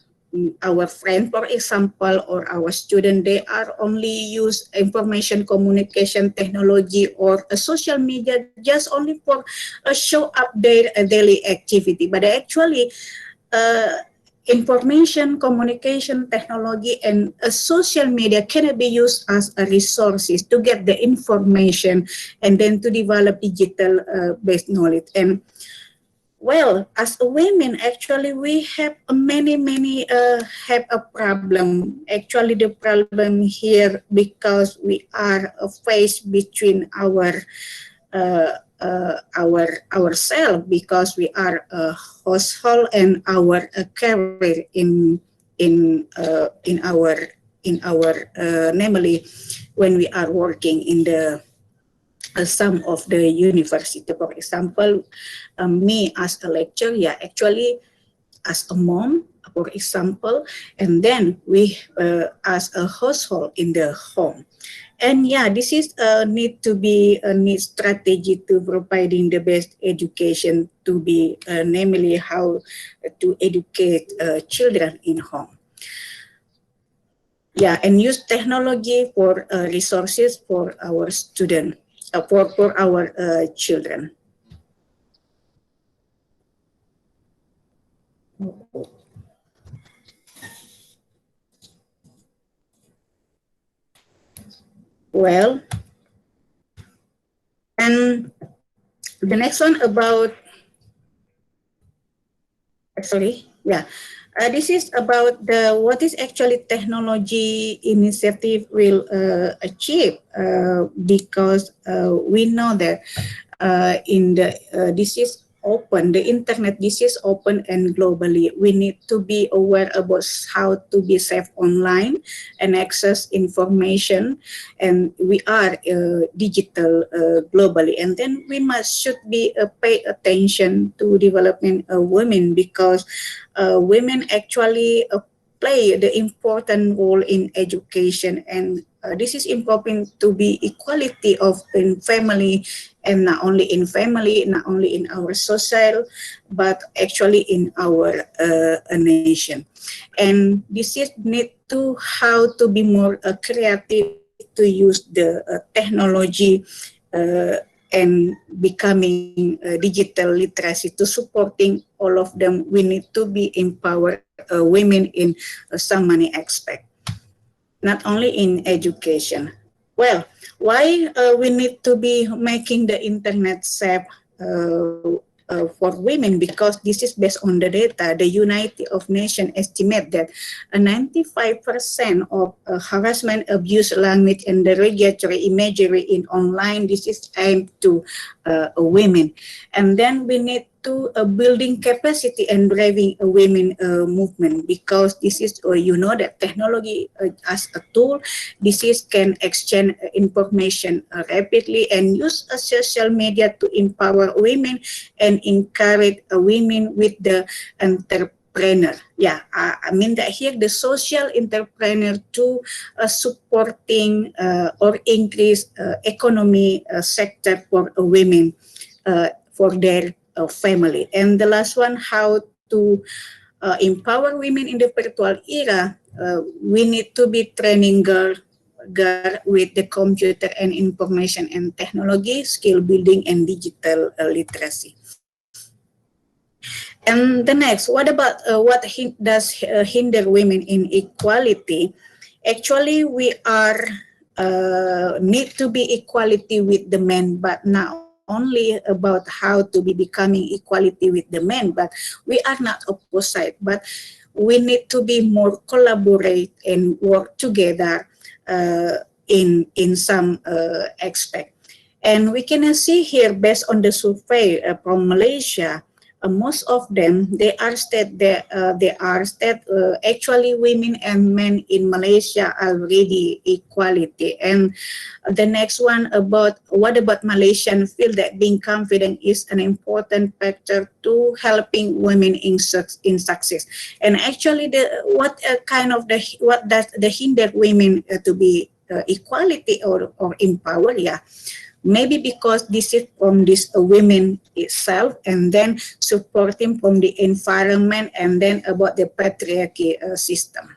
friend, for example, or our student, they are only use information communication technology or a social media just only for show up their daily activity. But actually, information communication technology and social media can be used as a resources to get the information and then to develop digital based knowledge. And well, as a women, actually we have many have a problem. Actually, the problem here because we are faced between ourselves, because we are a household and our career in our namely when we are working in the some of the university. For example, me as a lecturer, actually as a mom, for example, and then we as a household in the home. And this is need to be a need strategy to providing the best education to be namely how to educate children in home. And use technology for resources for our students, for our children. Well, and the next one about, this is about the what is actually technology initiative will achieve, because we know that in the this is open, the internet, this is open and globally. We need to be aware about how to be safe online and access information, and we are digital globally. And then we should be pay attention to development of women, because women actually play the important role in education and this is important to be equality of in family, and not only in family, not only in our social, but actually in our nation. And this is need to how to be more creative to use the technology and becoming digital literacy to supporting all of them. We need to be empower women in so many aspects, not only in education. Well, why we need to be making the internet safe for women? Because this is based on the data. The United Nations estimate that 95% of harassment, abuse, language, and derogatory imagery in online, this is aimed to women. And then we need to building capacity and driving a women movement, because this is, you know, that technology as a tool, this is can exchange information rapidly and use social media to empower women and encourage women with the entrepreneur. Yeah, I mean that here the social entrepreneur to supporting or increase economy sector for women for their family. And the last one, how to empower women in the virtual era. We need to be training girl with the computer and information and technology, skill building, and digital literacy. And the next, what about what does hinder women in equality? Actually, we are need to be equality with the men, but now only about how to be becoming equality with the men, but we are not opposite, but we need to be more collaborate and work together in some aspect. And we can see here, based on the survey from Malaysia, most of them, they are actually women and men in Malaysia are already equality. And the next one, about what about Malaysian feel that being confident is an important factor to helping women in success. And actually, what does the hinder women to be equality or empower? Yeah. Maybe because this is from this women itself, and then supporting from the environment, and then about the patriarchy system.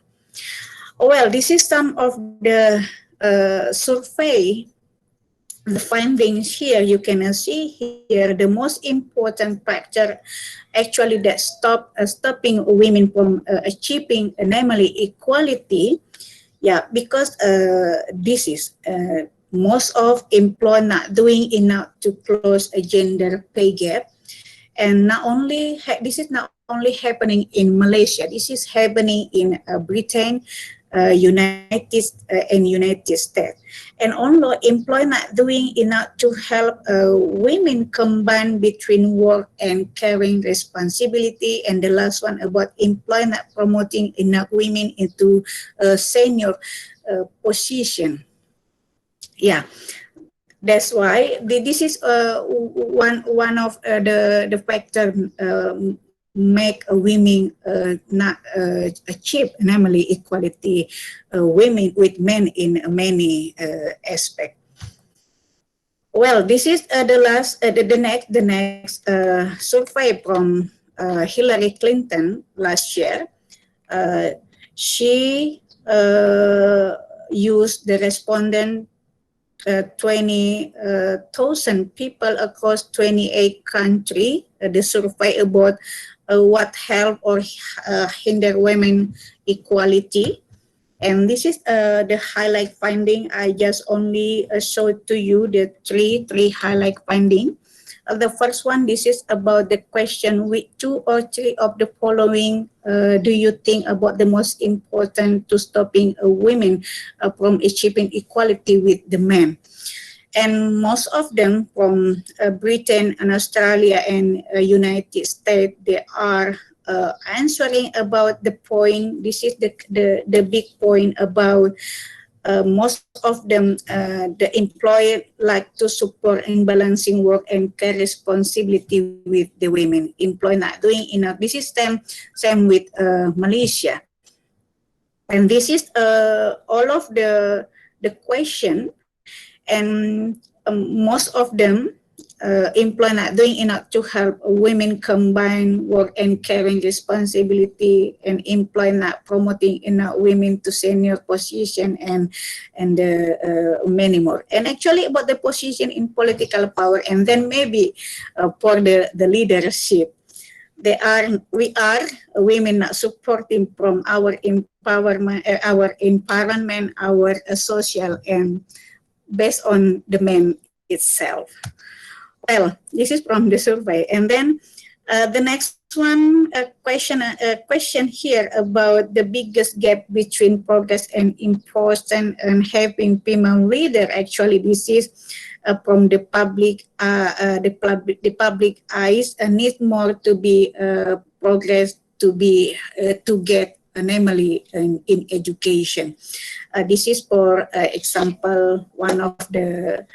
Well, this is some of the survey. The findings here, you can see here the most important factor actually that stopping women from achieving, namely equality. Yeah, because this is most of employers not doing enough to close a gender pay gap. And not only this is not only happening in Malaysia, this is happening in Britain, United States. And also employers not doing enough to help women combine between work and caring responsibility. And the last one, about employers not promoting enough women into senior position. Yeah, that's why this is one of the factor make women not achieve, namely equality, women with men in many aspects. Well, this is the next survey from Hillary Clinton last year. She used the respondent 20,000 people across 28 countries. The survey about what help or hinder women equality. And this is the highlight finding. I just only showed to you the three highlight finding. The first one, this is about the question, which 2 or 3 of the following do you think about the most important to stopping women from achieving equality with the men? And most of them from Britain and Australia and United States, they are answering about the point. This is the big point about most of them, the employer like to support in balancing work and care responsibility with the women. Employer not doing enough. This is same with Malaysia. And this is all of the the question, and most of them employ not doing enough to help women combine work and caring responsibility, and employ not promoting enough women to senior position, and many more. And actually about the position in political power, and then maybe for the leadership, we are women not supporting from our empowerment, our environment, our social, and based on the men itself. Well, this is from the survey. And then the next one, a question here about the biggest gap between progress and importance and having female leader. Actually, this is from the public eyes, need more to be progress to be to get namely in education. This is for example, one of the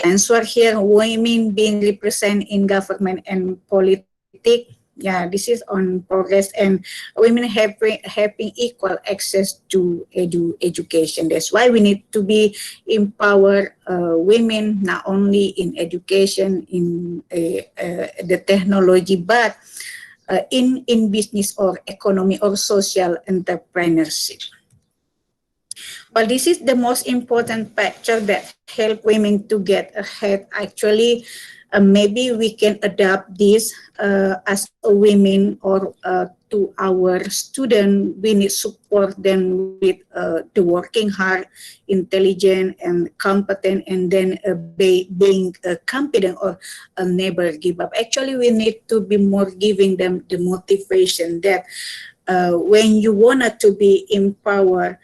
answer here, women being represented in government and politics. Yeah, this is on progress, and women having equal access to education. That's why we need to be empower women not only in education, in the technology, but in business or economy or social entrepreneurship. Well, this is the most important factor that help women to get ahead. Actually, maybe we can adapt this as a women, or to our student. We need support them with the working hard, intelligent and competent, and then being confident or never give up. Actually, we need to be more giving them the motivation that when you wanted to be empowered,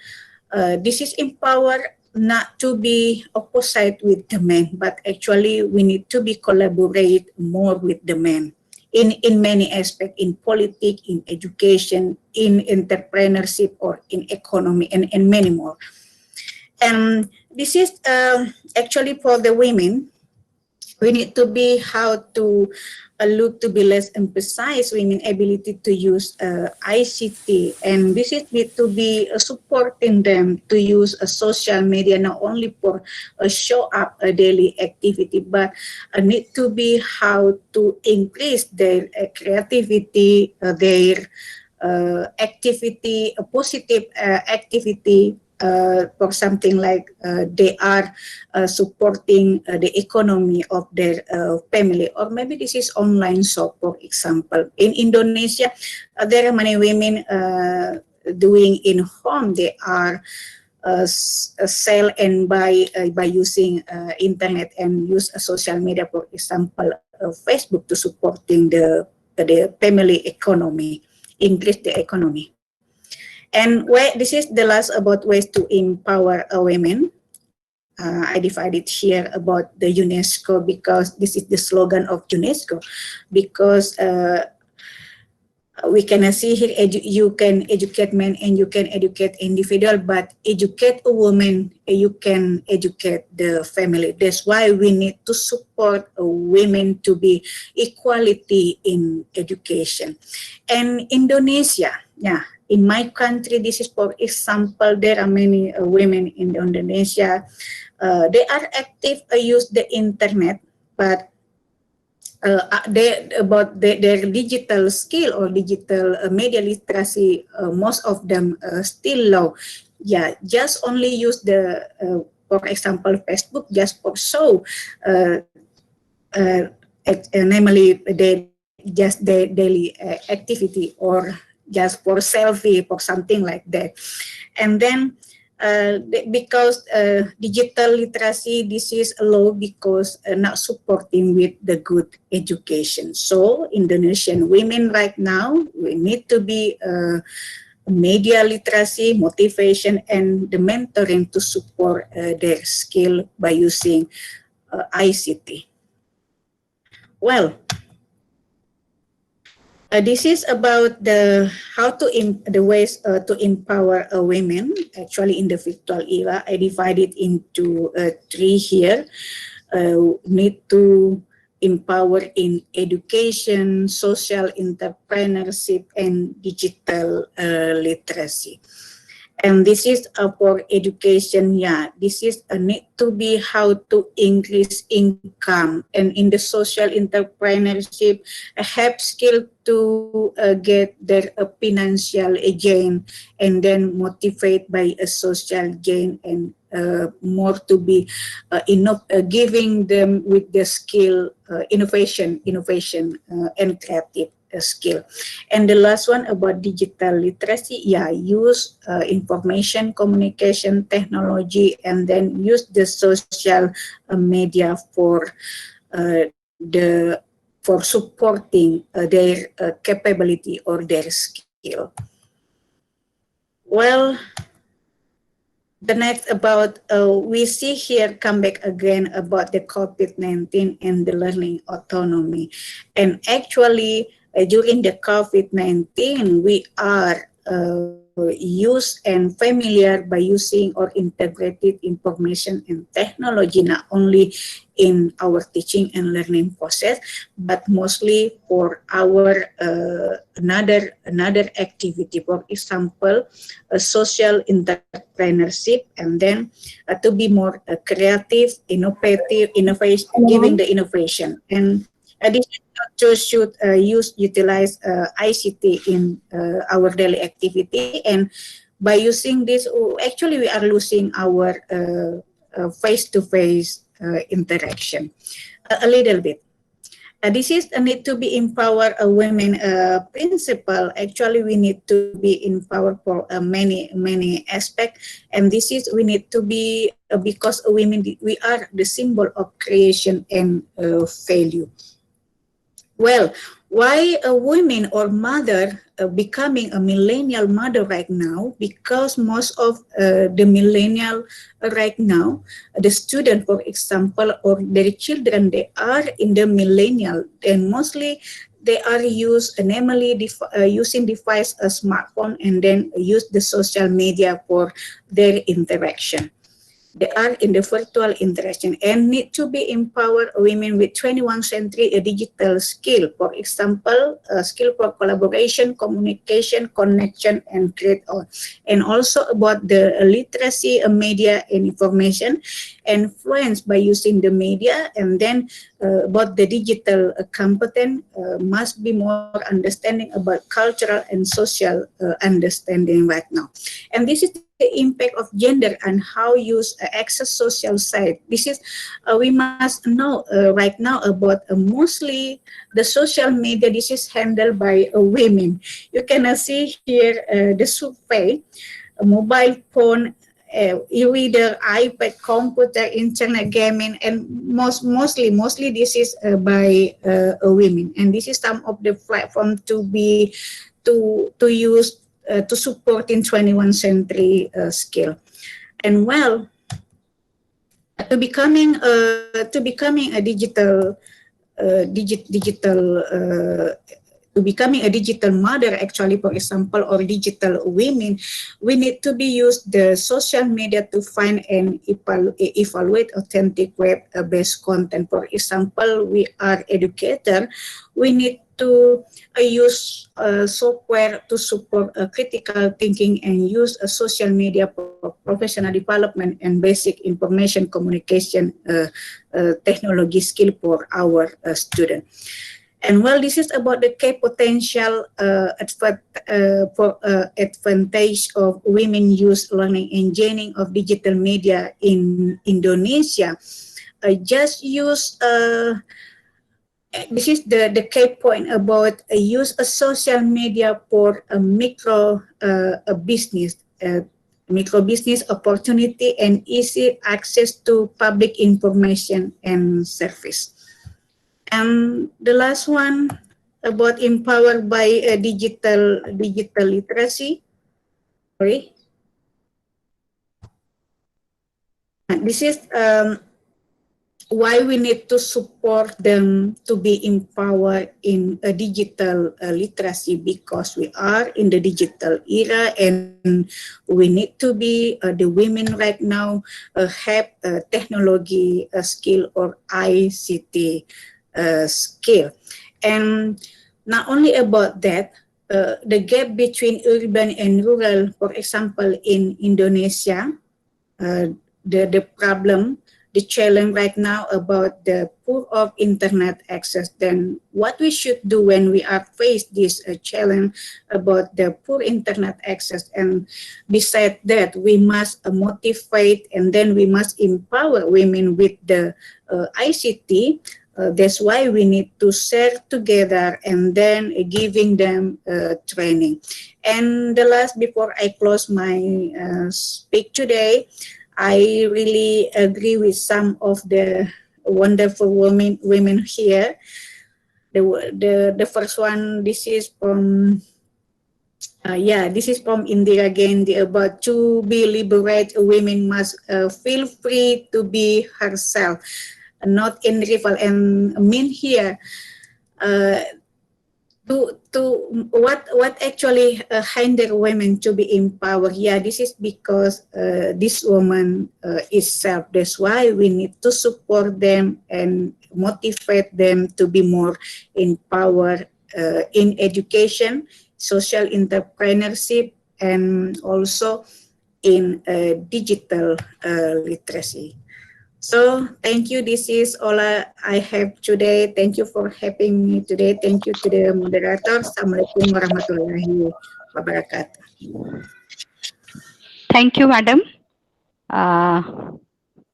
this is empower not to be opposite with the men, but actually we need to be collaborate more with the men in many aspects, in politics, in education, in entrepreneurship, or in economy, and many more. And this is actually for the women. We need to be how to look to be less emphasize women ability to use ICT, and this is need to be supporting them to use social media not only for show up a daily activity, but need to be how to increase their creativity, their activity, a positive activity. For something like they are supporting the economy of their family, or maybe this is online shop, for example. In Indonesia, there are many women doing in home. They are sell and buy by using internet and use social media, for example, Facebook, to supporting the family economy, increase the economy. And this is the last about ways to empower women. I divided here about the UNESCO, because this is the slogan of UNESCO, because we can see here, you can educate men and you can educate individual, but educate a woman, you can educate the family. That's why we need to support women to be equality in education. And Indonesia, yeah, in my country, this is for example, there are many women in Indonesia. They are active, use the internet, but about their digital skill or digital media literacy, most of them still low. Yeah, just only use the, for example, Facebook just for show, namely they just their daily activity, or just for selfie, for something like that. And then because digital literacy, this is low because not supporting with the good education. So Indonesian women right now, we need to be media literacy, motivation, and the mentoring to support their skill by using ICT. Well, this is about the ways to empower women. Actually, in the virtual era, I divided into three here. Need to empower in education, social entrepreneurship, and digital literacy. And this is for education. Yeah, this is a need to be how to increase income, and in the social entrepreneurship, have skill to get their financial gain, and then motivate by a social gain, and more to be giving them with the skill, innovation, and creative skill. And the last one about digital literacy, yeah, use information communication technology, and then use the social media for the for supporting their capability or their skill. Well, the next about we see here come back again about the COVID-19 and the learning autonomy, and actually during the COVID-19 we are used and familiar by using or integrated information and technology, not only in our teaching and learning process, but mostly for our another activity. For example, social entrepreneurship, and then to be more creative, innovative, innovation, giving the innovation. And this should utilize ICT in our daily activity. And by using this, actually we are losing our face-to-face interaction a little bit. This is a need to be empower a women principle. Actually, we need to be empowered for many aspects, and this is we need to be because women, we are the symbol of creation and value. Well, why a woman or mother becoming a millennial mother right now? Because most of the millennial right now, the student, for example, or their children, they are in the millennial, and mostly they are namely using device a smartphone, and then use the social media for their interaction. They are in the virtual interaction and need to be empowered women with 21st century digital skill. For example, skill for collaboration, communication, connection, and create. And also about the literacy of media and information, influenced by using the media, and then about the digital competence must be more understanding about cultural and social understanding right now. And this is the impact of gender and how use access social site. This is we must know right now about mostly the social media. This is handled by women. You can see here the survey, mobile phone, e-reader, iPad, computer, internet gaming, and mostly this is by women. And this is some of the platform to use to support in 21st century skill. And well, to becoming a digital to becoming a digital mother, actually, for example, or digital women, we need to be used the social media to find and evaluate authentic web-based content. For example, we are educator, we need to use software to support critical thinking and use social media for professional development and basic information communication technology skill for our student. And well, this is about the key potential advantage of women use learning and gaining of digital media in Indonesia. Just use this is the key point about use a social media for a micro business opportunity and easy access to public information and service. And the last one about empowered by digital literacy. Sorry. And this is why we need to support them to be empowered in a digital literacy, because we are in the digital era and we need to be the women right now have technology skill or ICT skill. And not only about that, the gap between urban and rural, for example, in Indonesia, the problem, the challenge right now about the poor of internet access, then what we should do when we are faced this challenge about the poor internet access. And besides that, we must motivate and then we must empower women with the ICT. That's why we need to share together and then giving them training. And the last, before I close my speak today, I really agree with some of the wonderful women here. The first one, this is from this is from Indira Gandhi about to be liberated. Women must feel free to be herself, not in rival. And mean here, to what actually hinder women to be empowered? Yeah, this is because this woman is self. That's why we need to support them and motivate them to be more empowered in education, social entrepreneurship, and also in digital literacy. So thank you. This is all I have today. Thank you for having me today. Thank you to the moderator. Assalamualaikum warahmatullahi wabarakatuh. Thank you, madam.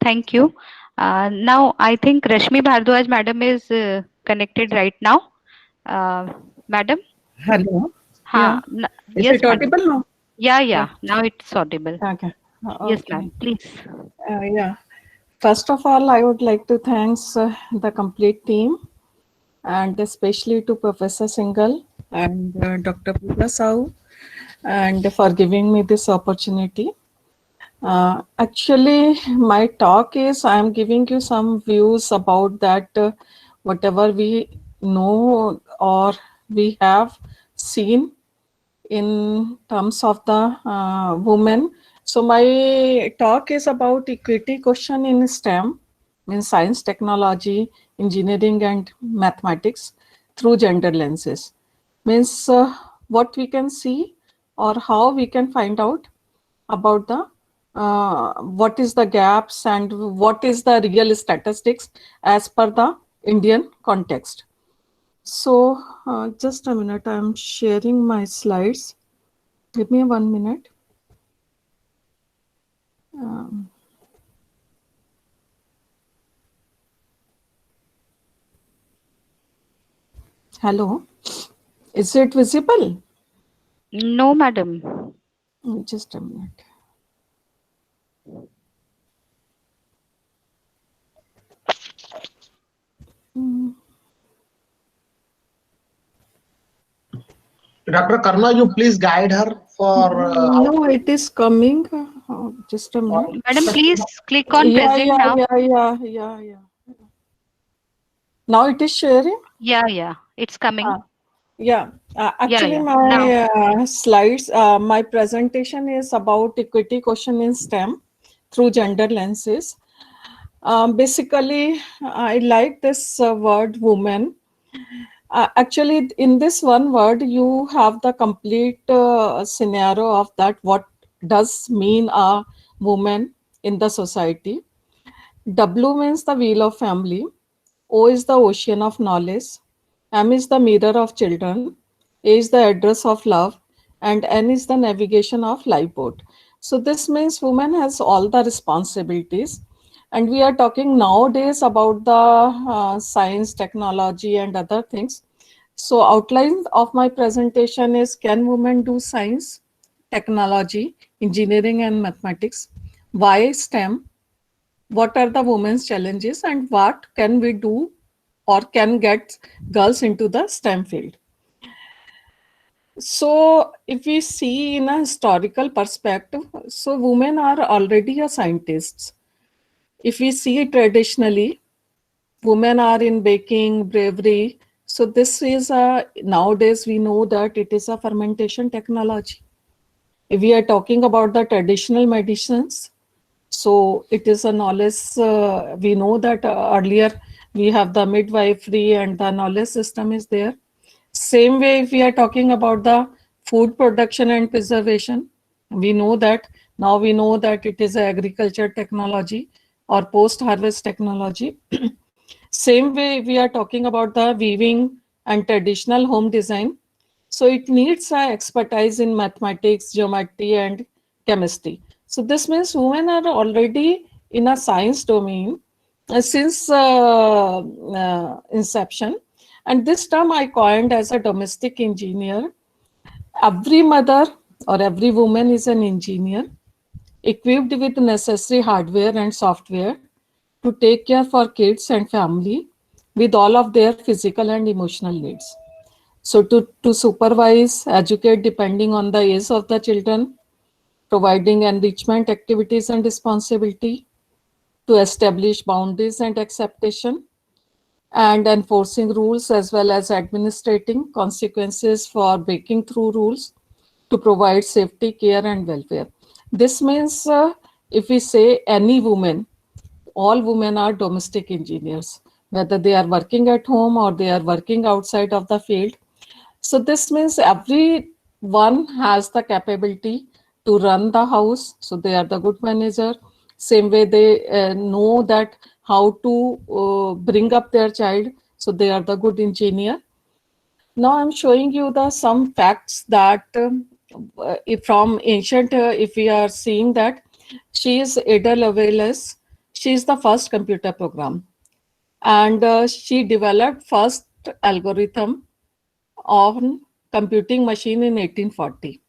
Thank you. Now, I think Rashmi Bhardwaj madam is connected right now. Madam? Hello. Ha, Is yes, it audible now? Yeah. Now it's audible. Okay. Yes, ma'am. Please. Yeah. First of all, I would like to thank the complete team and especially to Professor Singhal and Dr. Pooja Sahu and for giving me this opportunity. Actually, my talk is I am giving you some views about that whatever we know or we have seen in terms of the women. So my talk is about equity question in STEM, means science, technology, engineering, and mathematics through gender lenses. Means what we can see or how we can find out about the what is the gaps and what is the real statistics as per the Indian context. So just a minute, I'm sharing my slides. Give me 1 minute. Hello, is it visible? No, madam. Just a minute. Dr. Karna, you please guide her for. No, it is coming. Just a minute. Madam, please click on present now. Yeah. Now it is sharing? Yeah. It's coming. Actually, Yeah. my slides, my presentation is about equity question in STEM through gender lenses. Basically, I like this word woman. Actually, in this one word, you have the complete scenario of that what does mean a woman in the society. W means the wheel of family. O is the ocean of knowledge. M is the mirror of children. A is the address of love. And N is the navigation of lifeboat. So this means woman has all the responsibilities. And we are talking nowadays about the science, technology, and other things. So outline of my presentation is, can women do science, technology, engineering, and mathematics? Why STEM? What are the women's challenges and what can we do or can get girls into the STEM field? So if we see in a historical perspective, so women are already a scientists. If we see traditionally, women are in baking, bravery. So this is nowadays we know that it is a fermentation technology. If we are talking about the traditional medicines, so it is a knowledge, we know that earlier we have the midwifery and the knowledge system is there. Same way, if we are talking about the food production and preservation, we know that now we know that it is agriculture technology or post-harvest technology. Same way, we are talking about the weaving and traditional home design. So it needs expertise in mathematics, geometry, and chemistry. So this means women are already in a science domain since inception. And this term I coined as a domestic engineer. Every mother or every woman is an engineer equipped with necessary hardware and software to take care for kids and family with all of their physical and emotional needs. So to supervise, educate depending on the age of the children, providing enrichment activities and responsibility, to establish boundaries and acceptation, and enforcing rules as well as administrating consequences for breaking through rules to provide safety, care, and welfare. This means if we say any woman, all women are domestic engineers, whether they are working at home or they are working outside of the field. So this means everyone has the capability to run the house. So they are the good manager. Same way they know that how to bring up their child. So they are the good engineer. Now I'm showing you the some facts that if from ancient, if we are seeing that she is Ada Lovelace, she is the first computer program, and she developed first algorithm on computing machine in 1840.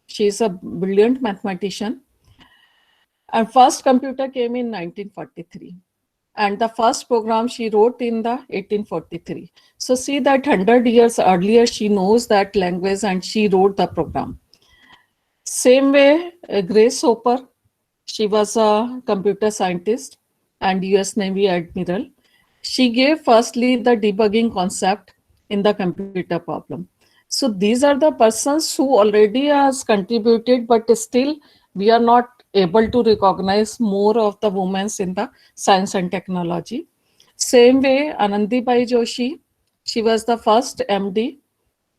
She is a brilliant mathematician, and first computer came in 1943. And the first program she wrote in the 1843. So see that 100 years earlier, she knows that language and she wrote the program. Same way, Grace Hopper, she was a computer scientist and US Navy Admiral. She gave firstly the debugging concept in the computer problem. So these are the persons who already has contributed, but still we are not able to recognize more of the women in the science and technology. Same way, Anandibai Joshi, she was the first MD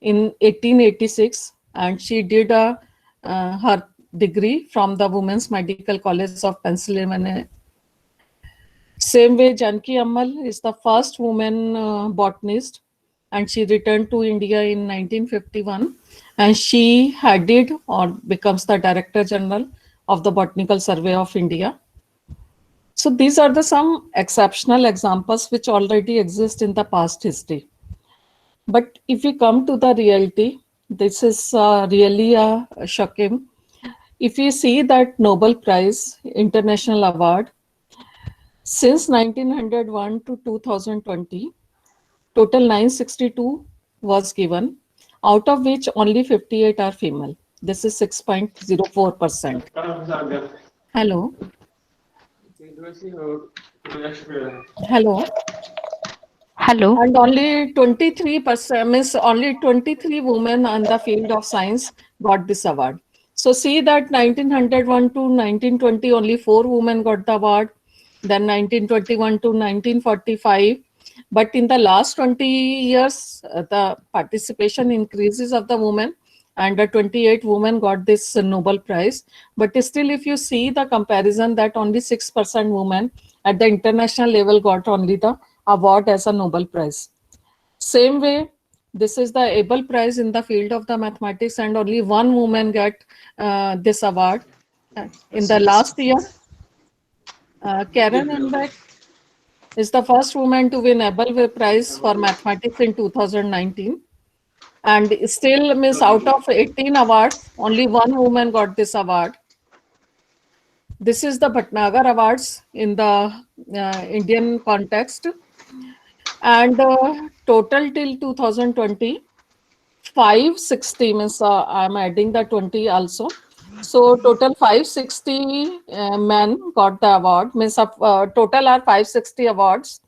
in 1886, and she did her degree from the Women's Medical College of Pennsylvania. Same way, Janki Ammal is the first woman botanist, and she returned to India in 1951, and she headed or becomes the Director General of the Botanical Survey of India. So these are the some exceptional examples which already exist in the past history. But if we come to the reality, this is really shocking. If you see that Nobel Prize International Award, since 1901 to 2020, total 962 was given, out of which only 58 are female. This is 6.04%. Hello. Hello. Hello. And only 23%, means only 23 women in the field of science got this award. So see that 1901 to 1920, only 4 women got the award. Then 1921 to 1945. But in the last 20 years, the participation increases of the women, and 28 women got this Nobel Prize. But still, if you see the comparison, that only 6% women at the international level got only the award as a Nobel Prize. Same way, this is the Abel Prize in the field of the mathematics, and only 1 woman got this award. In the last year, Karen Enbeck is the first woman to win Abel Prize for mathematics in 2019. And still, miss, out of 18 awards, only 1 woman got this award. This is the Bhatnagar Awards in the Indian context. And total till 2020, 560, means I'm adding the 20 also. So total 560 men got the award, means total are 560 awards,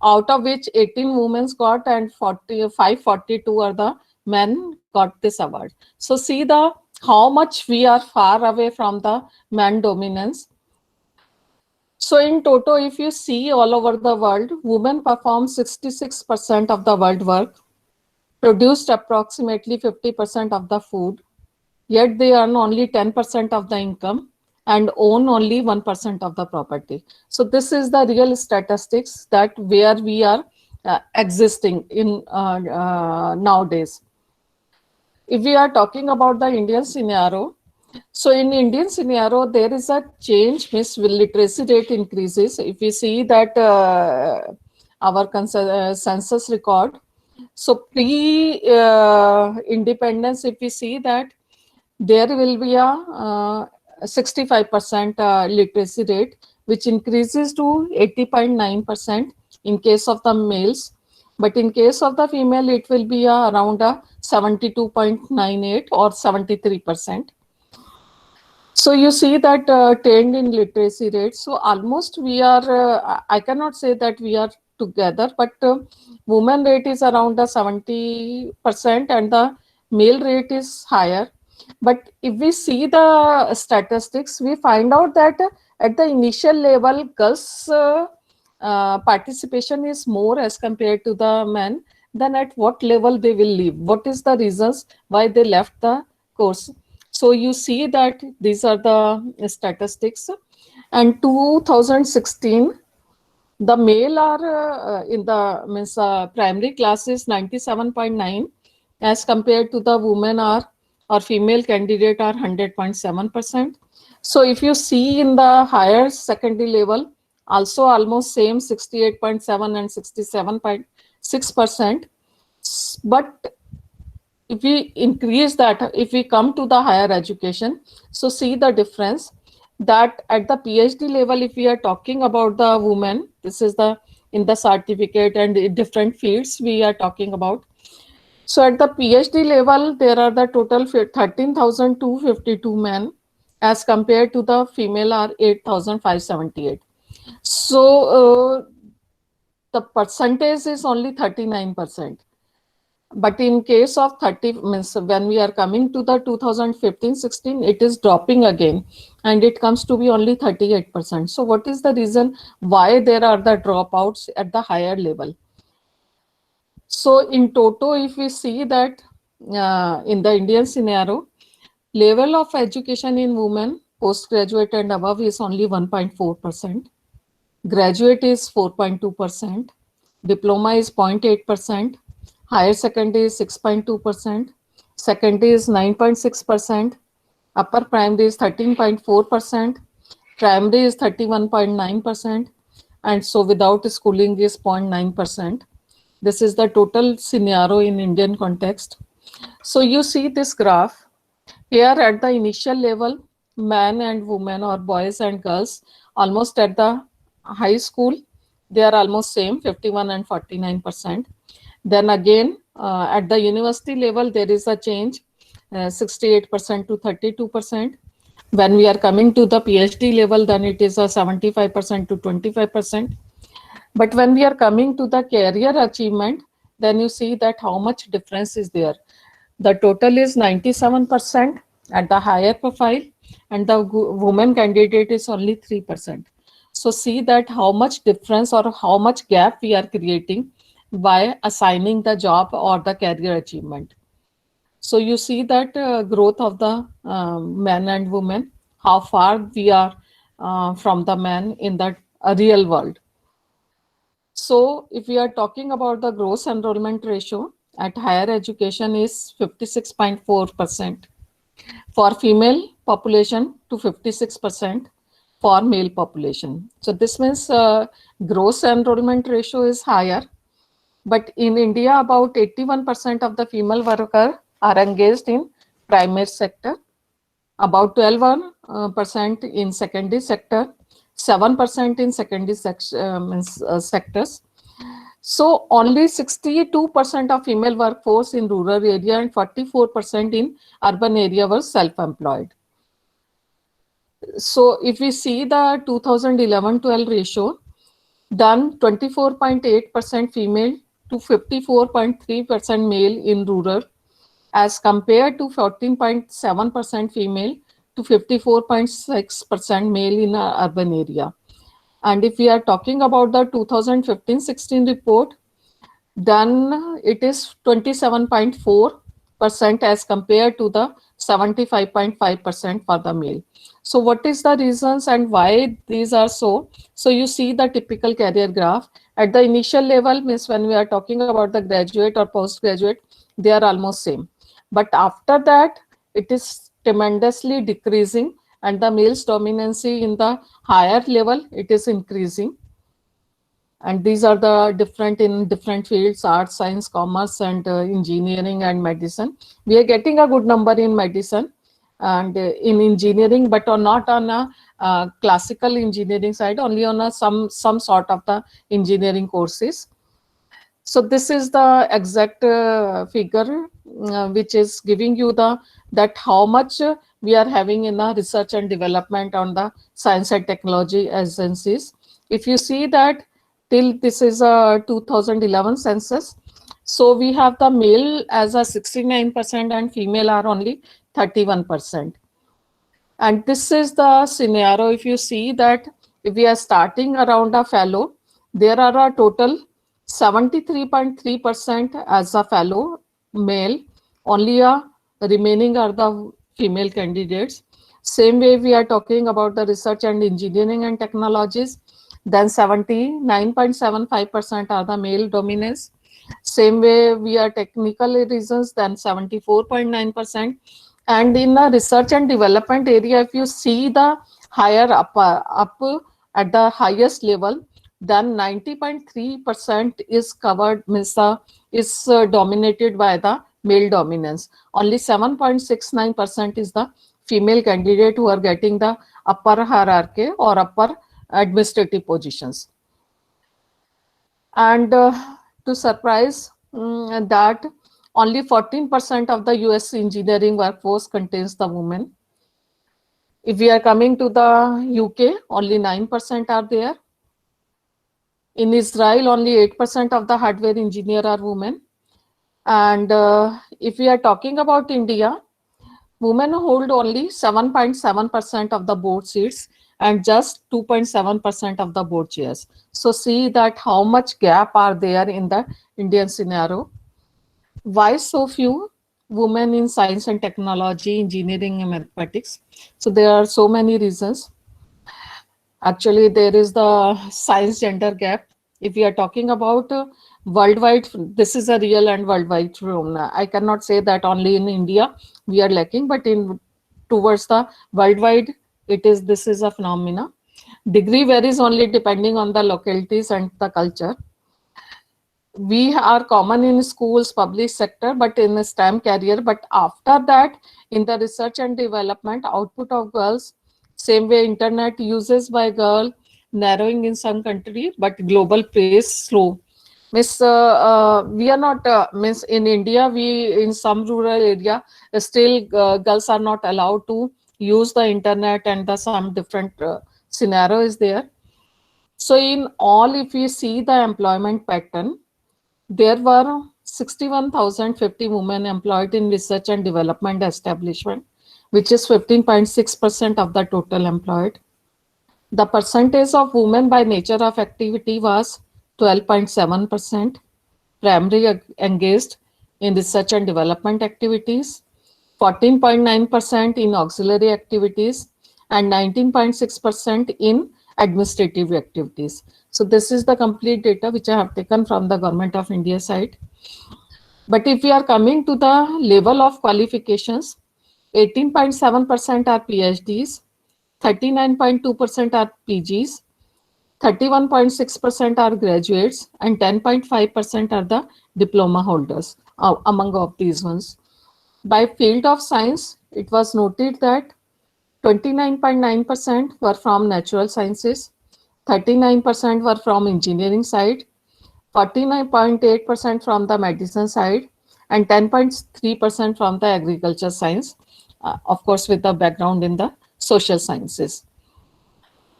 out of which 18 women got and 542 are the men got this award. So see the how much we are far away from the man dominance. So in total, if you see all over the world, women perform 66% of the world work. produced approximately 50% of the food, yet they earn only 10% of the income and own only 1% of the property. So this is the real statistics that where we are existing in nowadays. If we are talking about the Indian scenario, so in Indian scenario, there is a change, means literacy rate increases. If we see that our census record, so pre-independence, if we see that there will be a 65% literacy rate, which increases to 80.9% in case of the males. But in case of the female, it will be around 72.98 or 73%. So you see that trend in literacy rate. So almost we are, I cannot say that we are together, but women rate is around 70% and the male rate is higher. But if we see the statistics, we find out that at the initial level, girls' participation is more as compared to the men. Then at what level they will leave? What is the reasons why they left the course? So you see that these are the statistics. And 2016, the male are in the primary classes 97.9 as compared to the women are or female candidate are 100.7%. So if you see in the higher secondary level, also almost same 68.7 and 67.6%. But if we increase that, if we come to the higher education, so see the difference that at the PhD level, if we are talking about the women, this is the in the certificate and in different fields we are talking about. So at the PhD level, there are the total 13,252 men as compared to the female are 8,578. So the percentage is only 39%. But in case of 30, means when we are coming to the 2015-16, it is dropping again and it comes to be only 38%. So what is the reason why there are the dropouts at the higher level? So in total, if we see that in the Indian scenario, level of education in women, postgraduate and above is only 1.4%. Graduate is 4.2%. Diploma is 0.8%. Higher secondary is 6.2%. Secondary is 9.6%. Upper primary is 13.4%. Primary is 31.9%. And so without schooling is 0.9%. This is the total scenario in Indian context. So you see this graph here at the initial level, men and women or boys and girls, almost at the high school, they are almost same, 51 and 49%. Then again, at the university level, there is a change, 68% to 32%. When we are coming to the PhD level, then it is a 75% to 25%. But when we are coming to the career achievement, then you see that how much difference is there. The total is 97% at the higher profile and the woman candidate is only 3%. So see that how much difference or how much gap we are creating by assigning the job or the career achievement. So you see that growth of the men and women, how far we are from the men in the real world. So if we are talking about the gross enrollment ratio at higher education is 56.4% for female population to 56% for male population. So this means gross enrollment ratio is higher. But in India, about 81% of the female workers are engaged in primary sector, about 12% in secondary sector, 7% in secondary sectors. So only 62% of female workforce in rural area and 44% in urban area were self-employed. So if we see the 2011-12 ratio, then 24.8% female to 54.3% male in rural as compared to 14.7% female to 54.6% male in urban area. And if we are talking about the 2015-16 report, then it is 27.4% as compared to the 75.5% for the male. So what is the reasons and why these are so? So you see the typical career graph. At the initial level, means when we are talking about the graduate or postgraduate, they are almost same. But after that, it is tremendously decreasing, and the male's dominancy in the higher level, it is increasing. And these are the different in different fields: arts, science, commerce, and engineering and medicine. We are getting a good number in medicine and in engineering, but not on a classical engineering side, only on a some sort of the engineering courses. So this is the exact figure which is giving you the that how much we are having in the research and development on the science and technology agencies. If you see that till this is a 2011 census, so we have the male as a 69% and female are only 31%. And this is the scenario. If you see that if we are starting around a fellow, there are a total 73.3% as a fellow male, only a remaining are the female candidates. Same way we are talking about the research and engineering and technologies, then 79.75% are the male dominance. Same way we are technical reasons, then 74.9%. And in the research and development area, if you see the higher up at the highest level, then 90.3% is covered, means is dominated by the male dominance. Only 7.69% is the female candidate who are getting the upper hierarchy or upper administrative positions. And to surprise that only 14% of the US engineering workforce contains the women. If we are coming to the UK, only 9% are there. In Israel, only 8% of the hardware engineer are women. And if we are talking about India, women hold only 7.7% of the board seats and just 2.7% of the board chairs. So see that how much gap are there in the Indian scenario. Why so few women in science and technology, engineering and mathematics? So there are so many reasons. Actually, there is the science gender gap. If we are talking about worldwide, this is a real and worldwide phenomena. I cannot say that only in India we are lacking, but in towards the worldwide, this is a phenomena. Degree varies only depending on the localities and the culture. We are common in schools, public sector, but in the STEM career. But after that, in the research and development, output of girls, same way internet uses by girl, narrowing in some country, but global pace slow. Miss, we are not, means in India, we in some rural area, still girls are not allowed to use the internet and the some different scenario is there. So in all, if we see the employment pattern, there were 61,050 women employed in research and development establishment, which is 15.6% of the total employed. The percentage of women by nature of activity was 12.7%, primarily engaged in research and development activities, 14.9% in auxiliary activities, and 19.6% in administrative activities. So this is the complete data which I have taken from the Government of India side. But if we are coming to the level of qualifications, 18.7% are PhDs, 39.2% are PGs, 31.6% are graduates, and 10.5% are the diploma holders among of these ones. By field of science, it was noted that 29.9% were from natural sciences, 39% were from engineering side, 49.8% from the medicine side, and 10.3% from the agriculture science, of course with the background in the social sciences.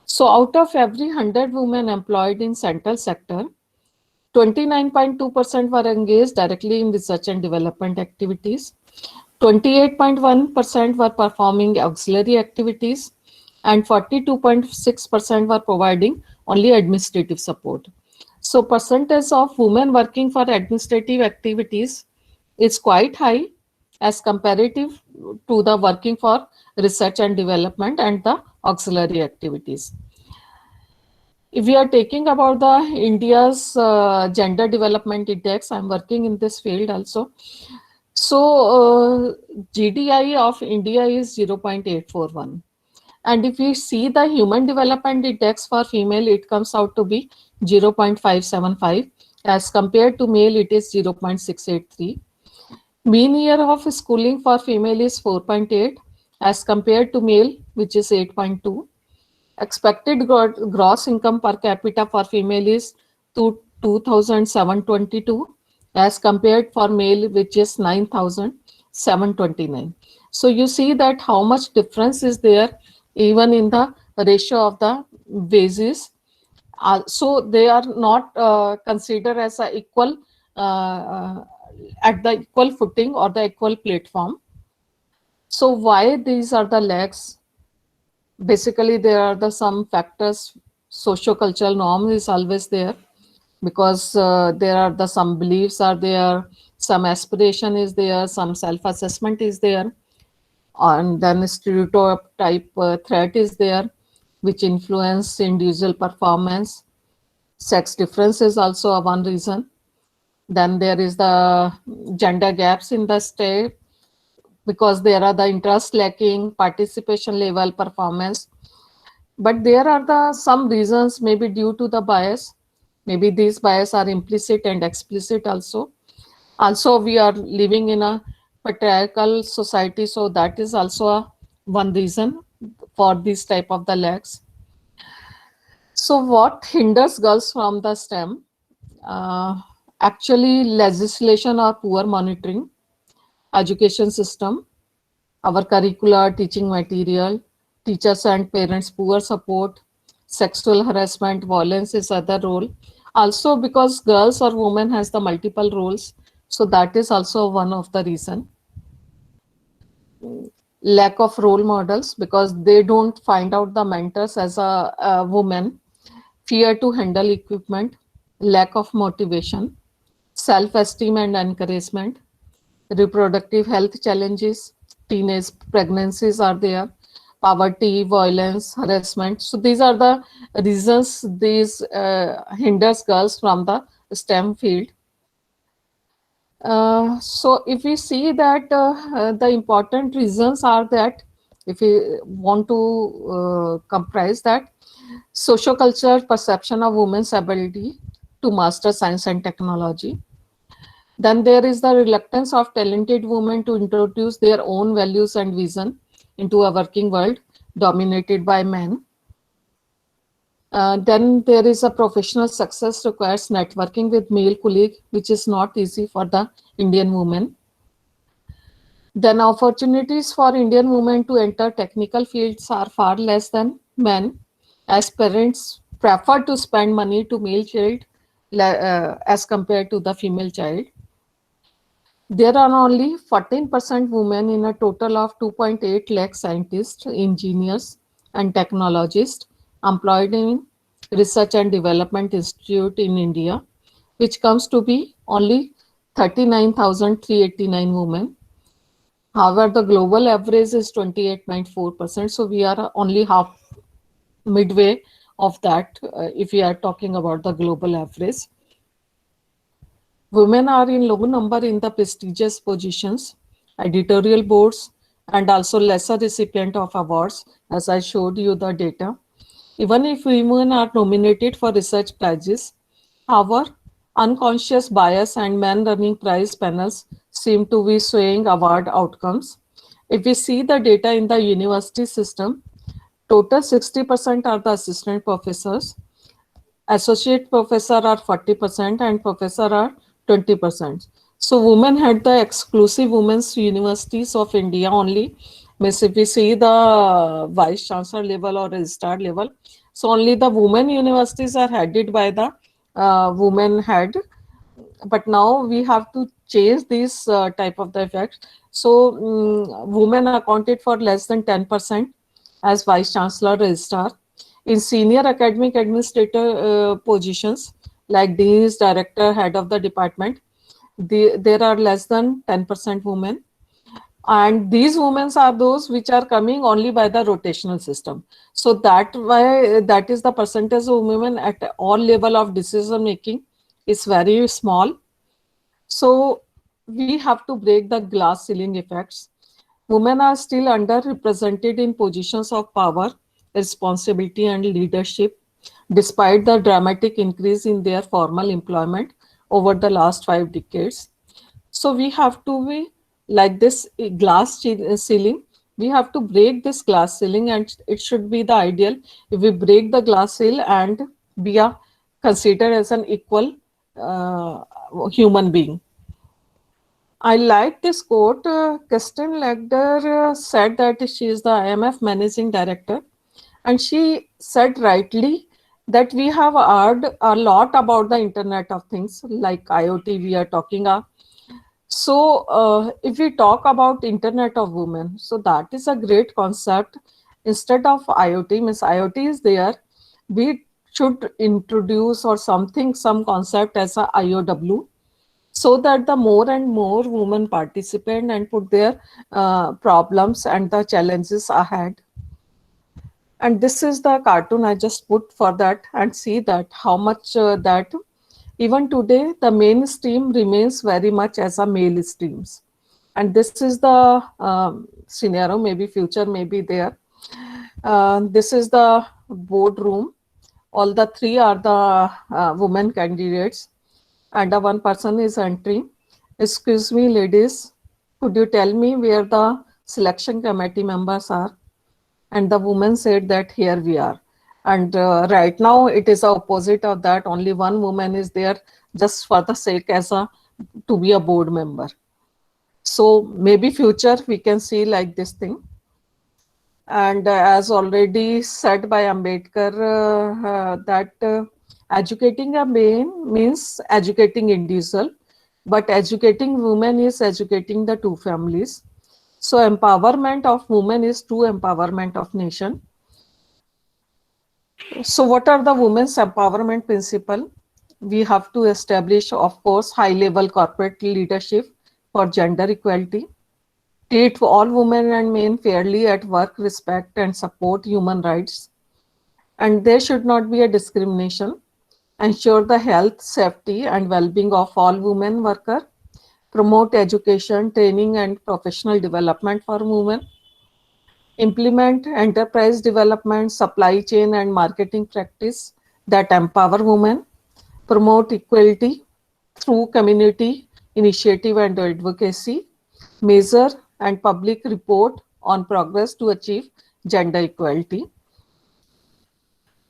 So out of every 100 women employed in central sector, 29.2% were engaged directly in research and development activities, 28.1% were performing auxiliary activities, and 42.6% were providing only administrative support. So percentage of women working for administrative activities is quite high as comparative to the working for research and development and the auxiliary activities. If we are taking about the India's gender development index, I'm working in this field also. So GDI of India is 0.841. And if we see the human development index for female, it comes out to be 0.575. As compared to male, it is 0.683. Mean year of schooling for female is 4.8 as compared to male, which is 8.2. Expected gross income per capita for female is 2,722 as compared for male, which is 9,729. So you see that how much difference is there even in the ratio of the wages. So they are not considered as a equal at the equal footing or the equal platform. So why these are the lags? Basically, there are some factors. Socio-cultural norm is always there because there are some beliefs are there, some aspiration is there, some self-assessment is there, and then stereotype threat is there, which influence individual performance. Sex difference is also one reason. Then there is the gender gaps in the state because there are the interest lacking, participation level, performance. But there are some reasons maybe due to the bias. Maybe these bias are implicit and explicit also. Also, we are living in a patriarchal society, so that is also one reason for this type of the lags. So what hinders girls from the STEM? Actually, legislation or poor monitoring, education system, our curricular, teaching material, teachers and parents, poor support, sexual harassment, violence is other role. Also because girls or women has the multiple roles, so that is also one of the reason. Lack of role models because they don't find out the mentors as a woman, fear to handle equipment, lack of motivation, self-esteem and encouragement, reproductive health challenges, teenage pregnancies are there, poverty, violence, harassment. So these are the reasons these hinders girls from the STEM field. So if we see that the important reasons are that if we want to comprise that socio-cultural perception of women's ability to master science and technology. Then there is the reluctance of talented women to introduce their own values and vision into a working world dominated by men. Then there is a professional success requires networking with male colleagues, which is not easy for the Indian women. Then opportunities for Indian women to enter technical fields are far less than men, as parents prefer to spend money to male child as compared to the female child. There are only 14% women in a total of 2.8 lakh scientists, engineers, and technologists employed in Research and Development Institute in India, which comes to be only 39,389 women. However, the global average is 28.4%, so we are only half midway of that if we are talking about the global average. Women are in low number in the prestigious positions, editorial boards, and also lesser recipient of awards, as I showed you the data. Even if women are nominated for research prizes, however, unconscious bias and men running prize panels seem to be swaying award outcomes. If we see the data in the university system, total 60% are the assistant professors, associate professor are 40%, and professor are 20%. So women had the exclusive women's universities of India only. Means if we see the vice chancellor level or registrar level, so only the women universities are headed by the women head. But now we have to change this type of the effect. So women accounted for less than 10% as vice chancellor registrar. In senior academic administrator positions, like deans, director, head of the department, there are less than 10% women. And these women are those which are coming only by the rotational system. So that is the percentage of women at all level of decision making is very small. So we have to break the glass ceiling effects. Women are still underrepresented in positions of power, responsibility, and leadership, despite the dramatic increase in their formal employment over the last 5 decades. So we have to be like this glass ceiling. We have to break this glass ceiling, and it should be the ideal if we break the glass ceiling and be considered as an equal human being. I like this quote. Kirsten Legder said that she is the IMF managing director, and she said rightly that we have heard a lot about the Internet of Things, like IoT we are talking about. So if we talk about Internet of Women, so that is a great concept. Instead of IoT, means IoT is there, we should introduce or some concept as a IOW, so that the more and more women participate and put their problems and the challenges ahead. And this is the cartoon I just put for that, and see that how much that even today the mainstream remains very much as a male streams. And this is the scenario, maybe future may be there. This is the boardroom. All the three are the women candidates, and one person is entering. Excuse me, ladies, could you tell me where the selection committee members are? And the woman said that here we are. And right now it is the opposite of that. Only one woman is there just for the sake to be a board member. So maybe future we can see like this thing. And as already said by Ambedkar, that educating a man means educating individual, but educating women is educating the two families. So empowerment of women is true empowerment of nation. So what are the women's empowerment principle? We have to establish, of course, high-level corporate leadership for gender equality, treat all women and men fairly at work, respect and support human rights, and there should not be a discrimination, ensure the health, safety and well-being of all women workers, promote education, training and professional development for women, implement enterprise development, supply chain and marketing practice that empower women, promote equality through community initiative and advocacy, measure and public report on progress to achieve gender equality.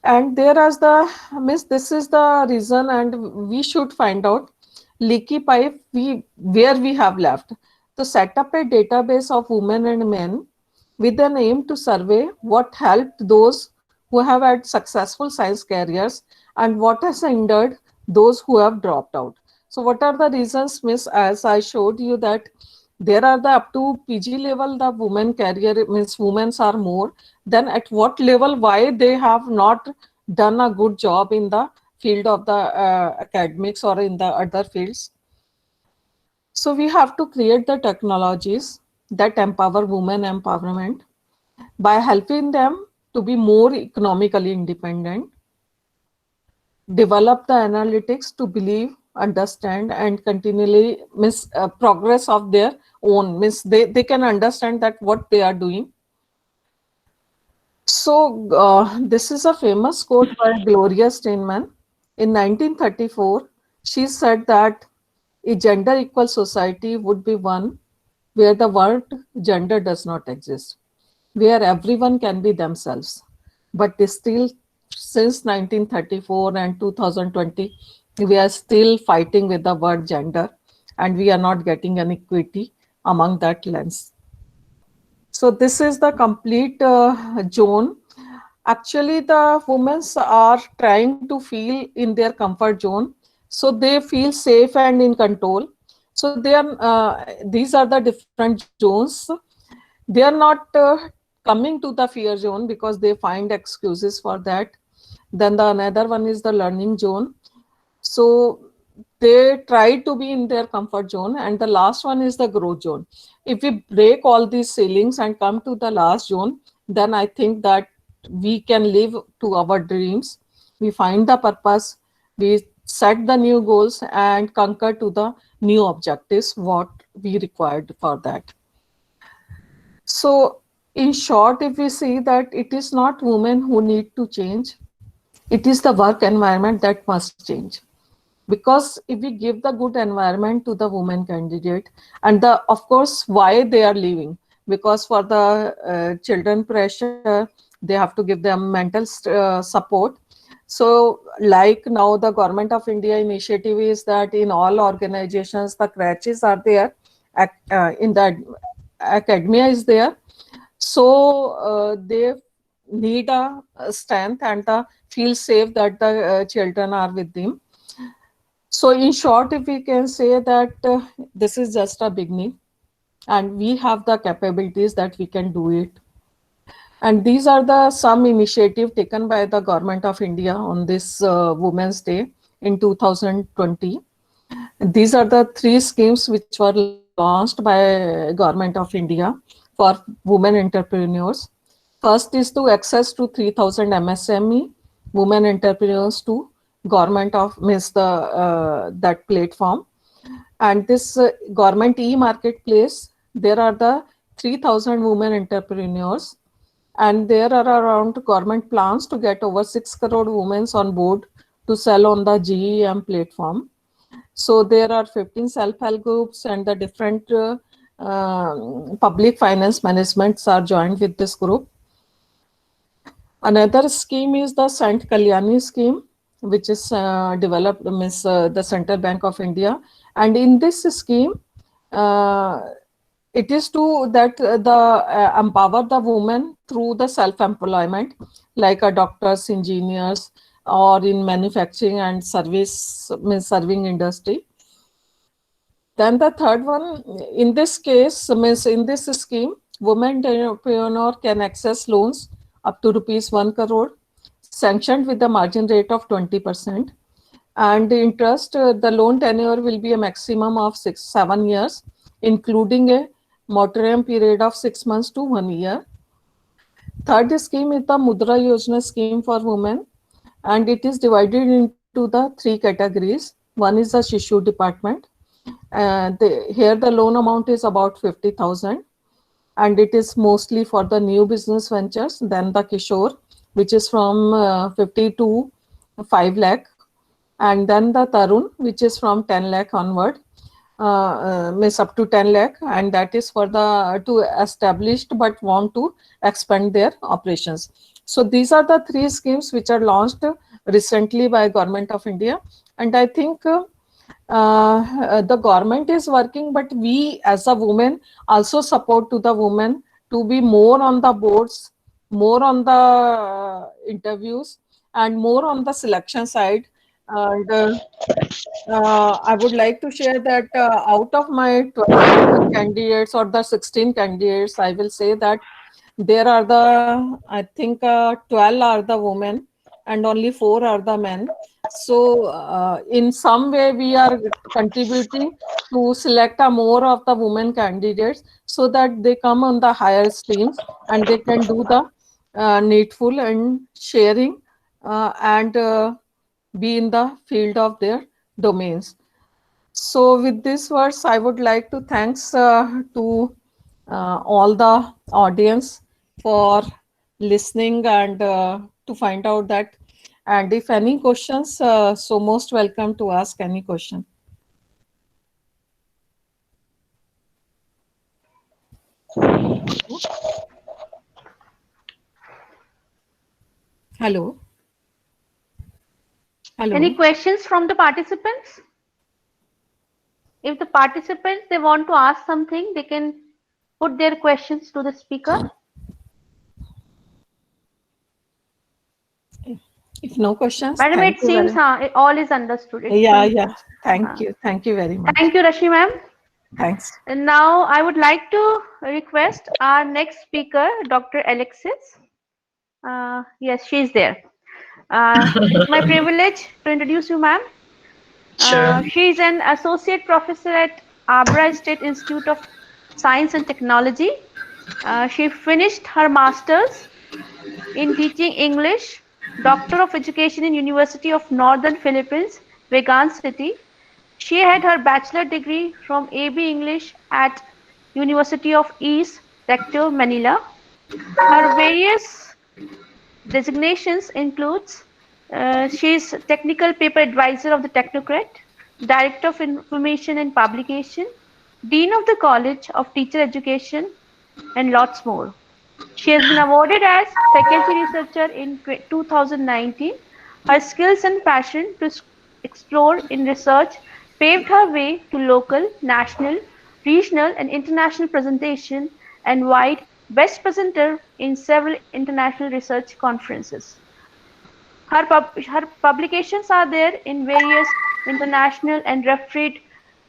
And this is the reason, and we should find out leaky pipe where we have left. To set up a database of women and men with an aim to survey what helped those who have had successful science careers and what has hindered those who have dropped out. So what are the reasons, Miss? As I showed you that there are the up to PG level, the women career means women are more. Then at what level, why they have not done a good job in the field of the academics or in the other fields. So we have to create the technologies that empower women empowerment by helping them to be more economically independent, develop the analytics to believe, understand and continually progress of their own, they can understand that what they are doing. So this is a famous quote by Gloria Steinman. In 1934, she said that a gender equal society would be one where the word gender does not exist, where everyone can be themselves. But still, since 1934 and 2020, we are still fighting with the word gender, and we are not getting an equity among that lens. So this is the complete zone. Actually, the women are trying to feel in their comfort zone, so they feel safe and in control. So they are these are the different zones. They are not coming to the fear zone because they find excuses for that. Then the another one is the learning zone. So they try to be in their comfort zone, and the last one is the growth zone. If we break all these ceilings and come to the last zone, then I think that we can live to our dreams. We find the purpose, we set the new goals and conquer to the new objectives what we required for that. So in short, if we see that it is not women who need to change, it is the work environment that must change. Because if we give the good environment to the women candidate, and the of course why they are leaving, because for the children pressure, they have to give them mental support. So like now the Government of India initiative is that in all organizations the crutches are there, in the academia is there, so they need a strength and feel safe that the children are with them. So in short, if we can say that this is just a beginning and we have the capabilities that we can do it. And these are the some initiative taken by the Government of India on this Women's Day in 2020. These are the 3 schemes which were launched by Government of India for women entrepreneurs. First is to access to 3,000 MSME women entrepreneurs to government of that platform. And this government e-marketplace, there are the 3,000 women entrepreneurs, and there are around government plans to get over 6 crore women on board to sell on the GEM platform. So there are 15 self-help groups, and the different public finance managements are joined with this group. Another scheme is the Sant Kalyani scheme, which is developed the Central Bank of India. And in this scheme, it is to that empower the women through the self-employment, like doctors, engineers, or in manufacturing and serving industry. Then the third one, in this case, in this scheme, women entrepreneur can access loans up to ₹1 crore, sanctioned with the margin rate of 20%. And the interest, the loan tenure will be a maximum of 7 years, including a moratorium period of 6 months to 1 year. Third scheme is the Mudra Yojana scheme for women, and it is divided into the 3 categories. One is the Shishu department. Here the loan amount is about 50,000, and it is mostly for the new business ventures. Then the Kishore, which is from 50 to 5 lakh, and then the Tarun, which is from 10 lakh onward, up to 10 lakh, and that is for the to established but want to expand their operations. So these are the 3 schemes which are launched recently by Government of India, and I think the government is working, but we as a woman also support to the women to be more on the boards, more on the interviews, and more on the selection side. And I would like to share that out of my 12 candidates or the 16 candidates, I will say that there are the, I think 12 are the women and only 4 are the men. So in some way we are contributing to select more of the women candidates so that they come on the higher streams and they can do the needful and sharing and be in the field of their domains. So with these words, I would like to thanks to all the audience for listening and to find out that. And if any questions, so most welcome to ask any question. Hello. Hello. Any questions from the participants? If the participants, they want to ask something, they can put their questions to the speaker. If no questions, Madam, it seems all is understood. Yeah. Thank you. Thank you very much. Thank you, Rashmi ma'am. Thanks. And now I would like to request our next speaker, Dr. Alexis. Yes, she's there. It's my privilege to introduce you, ma'am. Sure. She is an associate professor at Abra State Institute of Science and Technology. She finished her master's in teaching English, Doctor of Education in University of Northern Philippines, Vegan City. She had her bachelor degree from AB English at University of East Recto, Manila. Her various designations includes she is technical paper advisor of the Technocrat, director of information and publication, dean of the College of Teacher Education, and lots more. She has been awarded as faculty researcher in 2019. Her skills and passion to explore in research paved her way to local, national, regional, and international presentation and wide best presenter in several international research conferences. Her publications are there in various international and refereed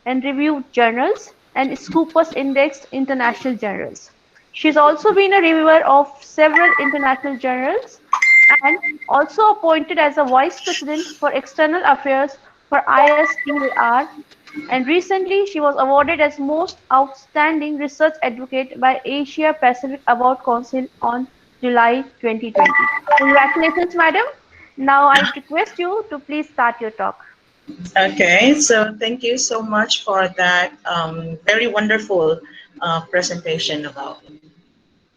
and reviewed journals and Scopus indexed international journals. She's also been a reviewer of several international journals and also appointed as a vice president for external affairs for ISTAR. And recently, she was awarded as most outstanding research advocate by Asia Pacific Award Council on July 2020. Congratulations, madam. Now I request you to please start your talk. Okay, so thank you so much for that very wonderful presentation about.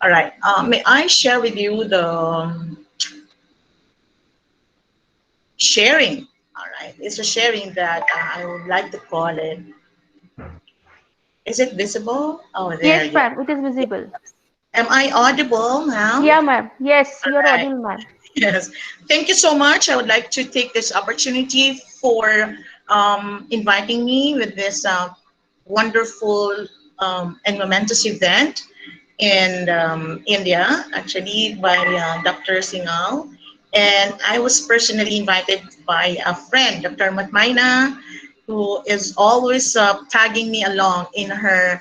All right, may I share with you the sharing? All right, it's a sharing that I would like to call it. Is it visible? Oh, there. Yes, ma'am, it is visible. Am I audible now? Yeah, ma'am. Yes, you're Right. audible, ma'am. Yes. Thank you so much. I would like to take this opportunity for inviting me with this wonderful and momentous event in India, actually by Dr. Singhal. And I was personally invited by a friend, Dr. Matmaina, who is always tagging me along in her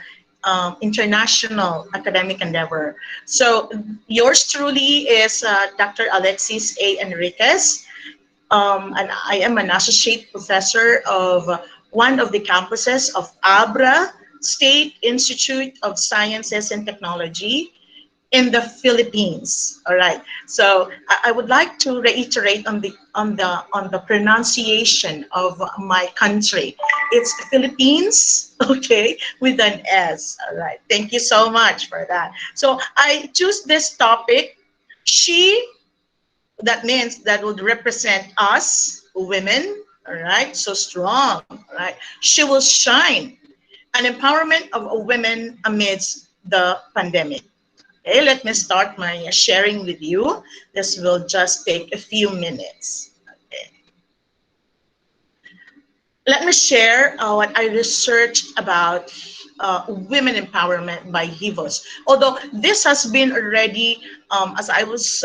international academic endeavor. So yours truly is Dr. Alexis A. Enriquez, and I am an associate professor of one of the campuses of Abra State Institute of Sciences and Technology in the Philippines. All right. So I would like to reiterate on the pronunciation of my country. It's Philippines, okay, with an S. All right. Thank you so much for that. So I choose this topic. She, that means that would represent us women. All right. So strong. All right. She will shine. An empowerment of women amidst the pandemic. Okay, let me start my sharing with you. This will just take a few minutes. Okay. Let me share what I researched about women empowerment by HIVOS. Although this has been already, as I was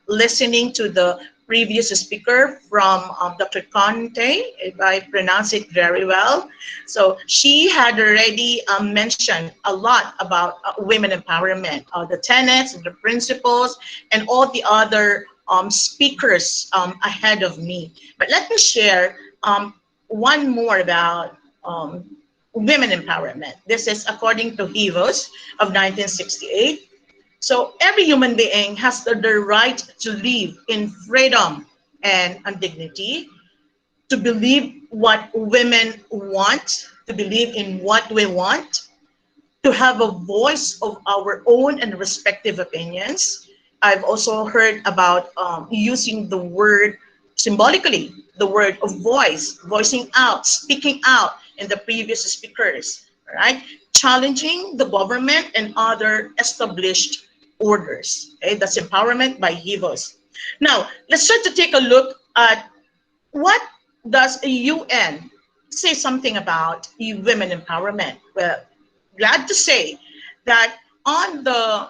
listening to the previous speaker from Dr. Conte, if I pronounce it very well. So she had already mentioned a lot about women empowerment, the tenets, the principles, and all the other speakers ahead of me. But let me share one more about women empowerment. This is according to HIVOS of 1968. So every human being has the right to live in freedom and dignity, to believe what women want, to believe in what we want, to have a voice of our own and respective opinions. I've also heard about using the word symbolically, the word of voice, voicing out, speaking out in the previous speakers, right? Challenging the government and other established orders. Okay, that's empowerment by HIVOS. Now, let's start to take a look at what does a UN say something about women empowerment. Well, glad to say that on the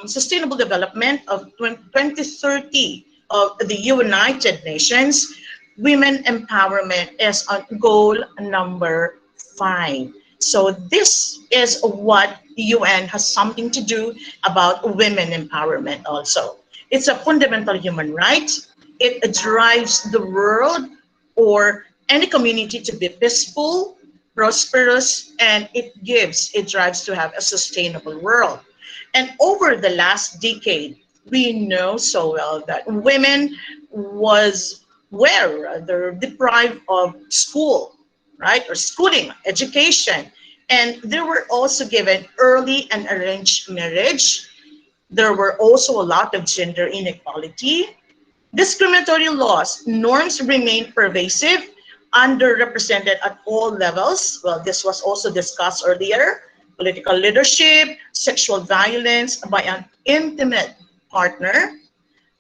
Sustainable Development of 2030 of the United Nations, women empowerment is on goal number 5. So this is what UN has something to do about women empowerment also. It's a fundamental human right. It drives the world or any community to be peaceful, prosperous, and it drives to have a sustainable world. And over the last decade, we know so well that women were rather deprived of school, right, or schooling, education, and they were also given early and arranged marriage. There were also a lot of gender inequality, discriminatory laws, norms remain pervasive, underrepresented at all levels. Well, this was also discussed earlier. Political leadership, sexual violence by an intimate partner.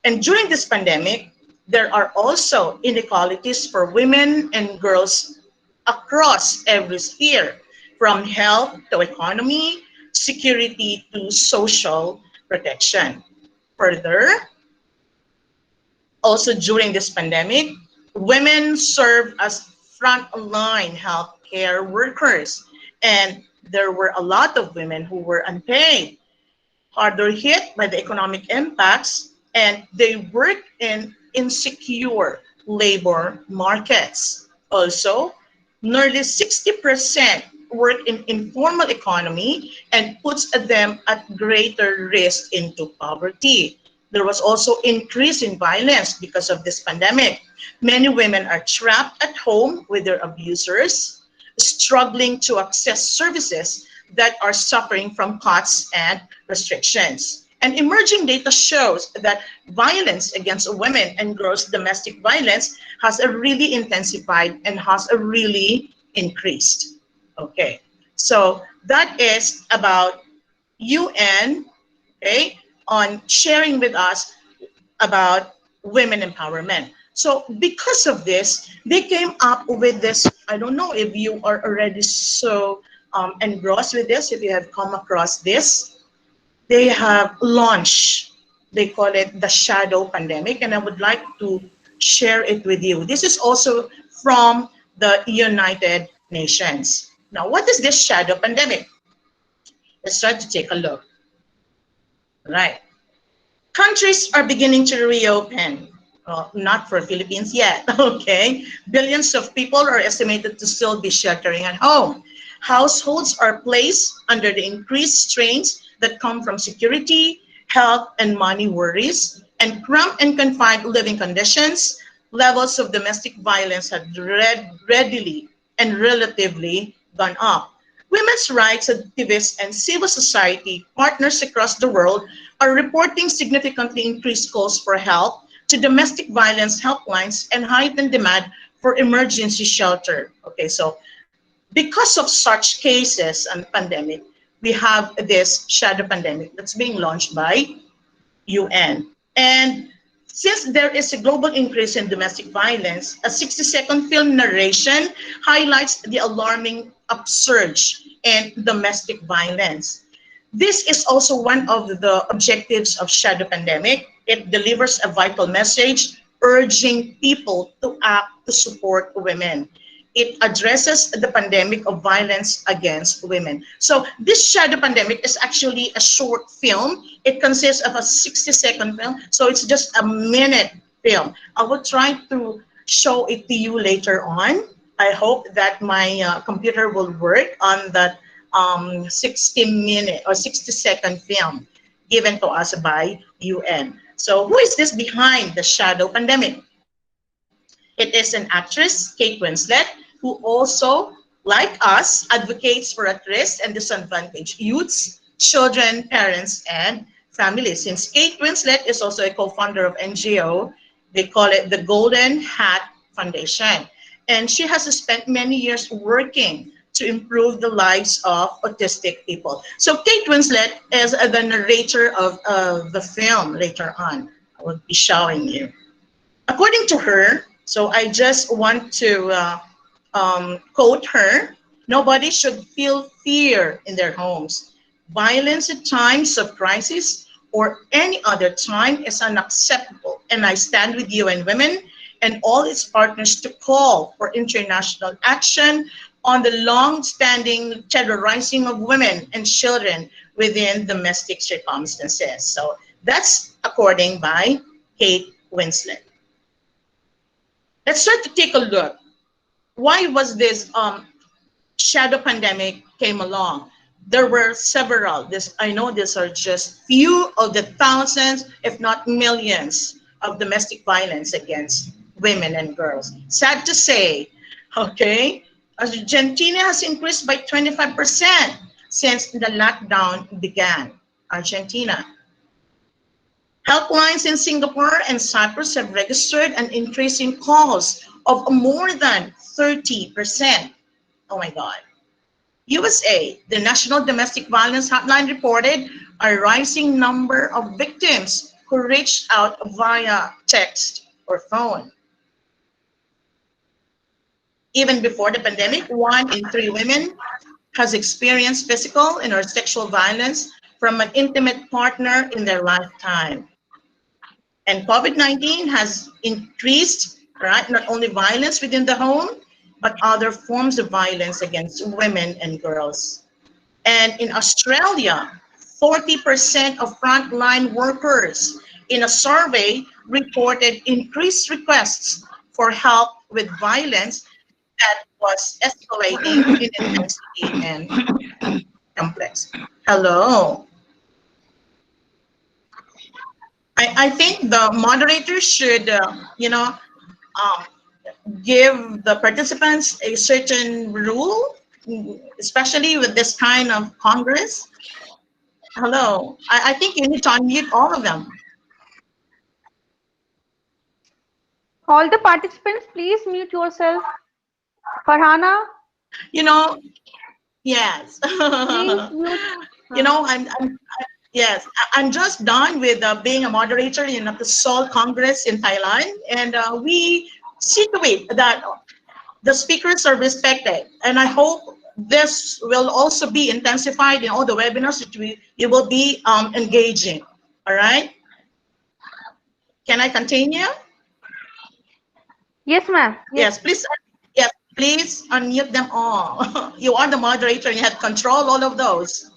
And during this pandemic, there are also inequalities for women and girls across every sphere, from health to economy, security to social protection. Further, also during this pandemic, women serve as frontline healthcare workers, and there were a lot of women who were unpaid, harder hit by the economic impacts, and they work in insecure labor markets. Also, nearly 60% work in informal economy and puts them at greater risk into poverty. There was also increase in violence because of this pandemic. Many women are trapped at home with their abusers, struggling to access services that are suffering from cuts and restrictions. And emerging data shows that violence against women and girls, domestic violence, has really intensified and has really increased. Okay, so that is about UN, okay, on sharing with us about women empowerment. So because of this, they came up with this. I don't know if you are already so engrossed with this, if you have come across this. They have launched, they call it the shadow pandemic, and I would like to share it with you. This is also from the United Nations. Now, what is this shadow pandemic? Let's try to take a look. Right. Countries are beginning to reopen. Well, not for Philippines yet, okay? Billions of people are estimated to still be sheltering at home. Households are placed under the increased strains that come from security, health, and money worries, and cramped and confined living conditions. Levels of domestic violence have readily and relatively gone up. Women's rights activists and civil society partners across the world are reporting significantly increased calls for help to domestic violence helplines and heightened demand for emergency shelter. Okay, so because of such cases and pandemic, we have this shadow pandemic that's being launched by UN. And since there is a global increase in domestic violence, a 60-second film narration highlights the alarming upsurge in domestic violence. This is also one of the objectives of shadow pandemic. It delivers a vital message urging people to act to support women. It addresses the pandemic of violence against women. So this shadow pandemic is actually a short film. It consists of a 60-second film, so it's just a minute film. I will try to show it to you later on. I hope that my computer will work on that 60-minute or 60-second film given to us by UN. So who is this behind the shadow pandemic? It is an actress, Kate Winslet, who also, like us, advocates for at-risk and disadvantaged youths, children, parents, and families. Since Kate Winslet is also a co-founder of NGO, they call it the Golden Hat Foundation. And she has spent many years working to improve the lives of autistic people. So Kate Winslet is the narrator of the film later on. I will be showing you. According to her, so I just want to quote her, nobody should feel fear in their homes. Violence at times of crisis or any other time is unacceptable. And I stand with UN Women and all its partners to call for international action on the long-standing terrorizing of women and children within domestic circumstances. So that's according by Kate Winslet. Let's start to take a look why was this shadow pandemic came along? There were several. I know these are just few of the thousands, if not millions, of domestic violence against women and girls. Sad to say, okay, Argentina has increased by 25% since the lockdown began. Argentina. Helplines in Singapore and Cyprus have registered an increase in calls of more than 30%. Oh my God. USA, the National Domestic Violence Hotline reported a rising number of victims who reached out via text or phone. Even before the pandemic, 1 in 3 women has experienced physical and or sexual violence from an intimate partner in their lifetime. And COVID-19 has increased, right, not only violence within the home, but other forms of violence against women and girls. And in Australia, 40% of frontline workers in a survey reported increased requests for help with violence that was escalating in intensity and complex. Hello. I think the moderator should, give the participants a certain rule, especially with this kind of Congress. Hello. I think you need to unmute all of them. All the participants, please mute yourself. Farhana, Yes. please mute. Yes, I'm just done with being a moderator in the Seoul Congress in Thailand, and we see to it that the speakers are respected. And I hope this will also be intensified in all the webinars that you will be engaging. All right? Can I continue? Yes, ma'am. Yes, please. Yes, please unmute them all. You are the moderator, and you have control all of those.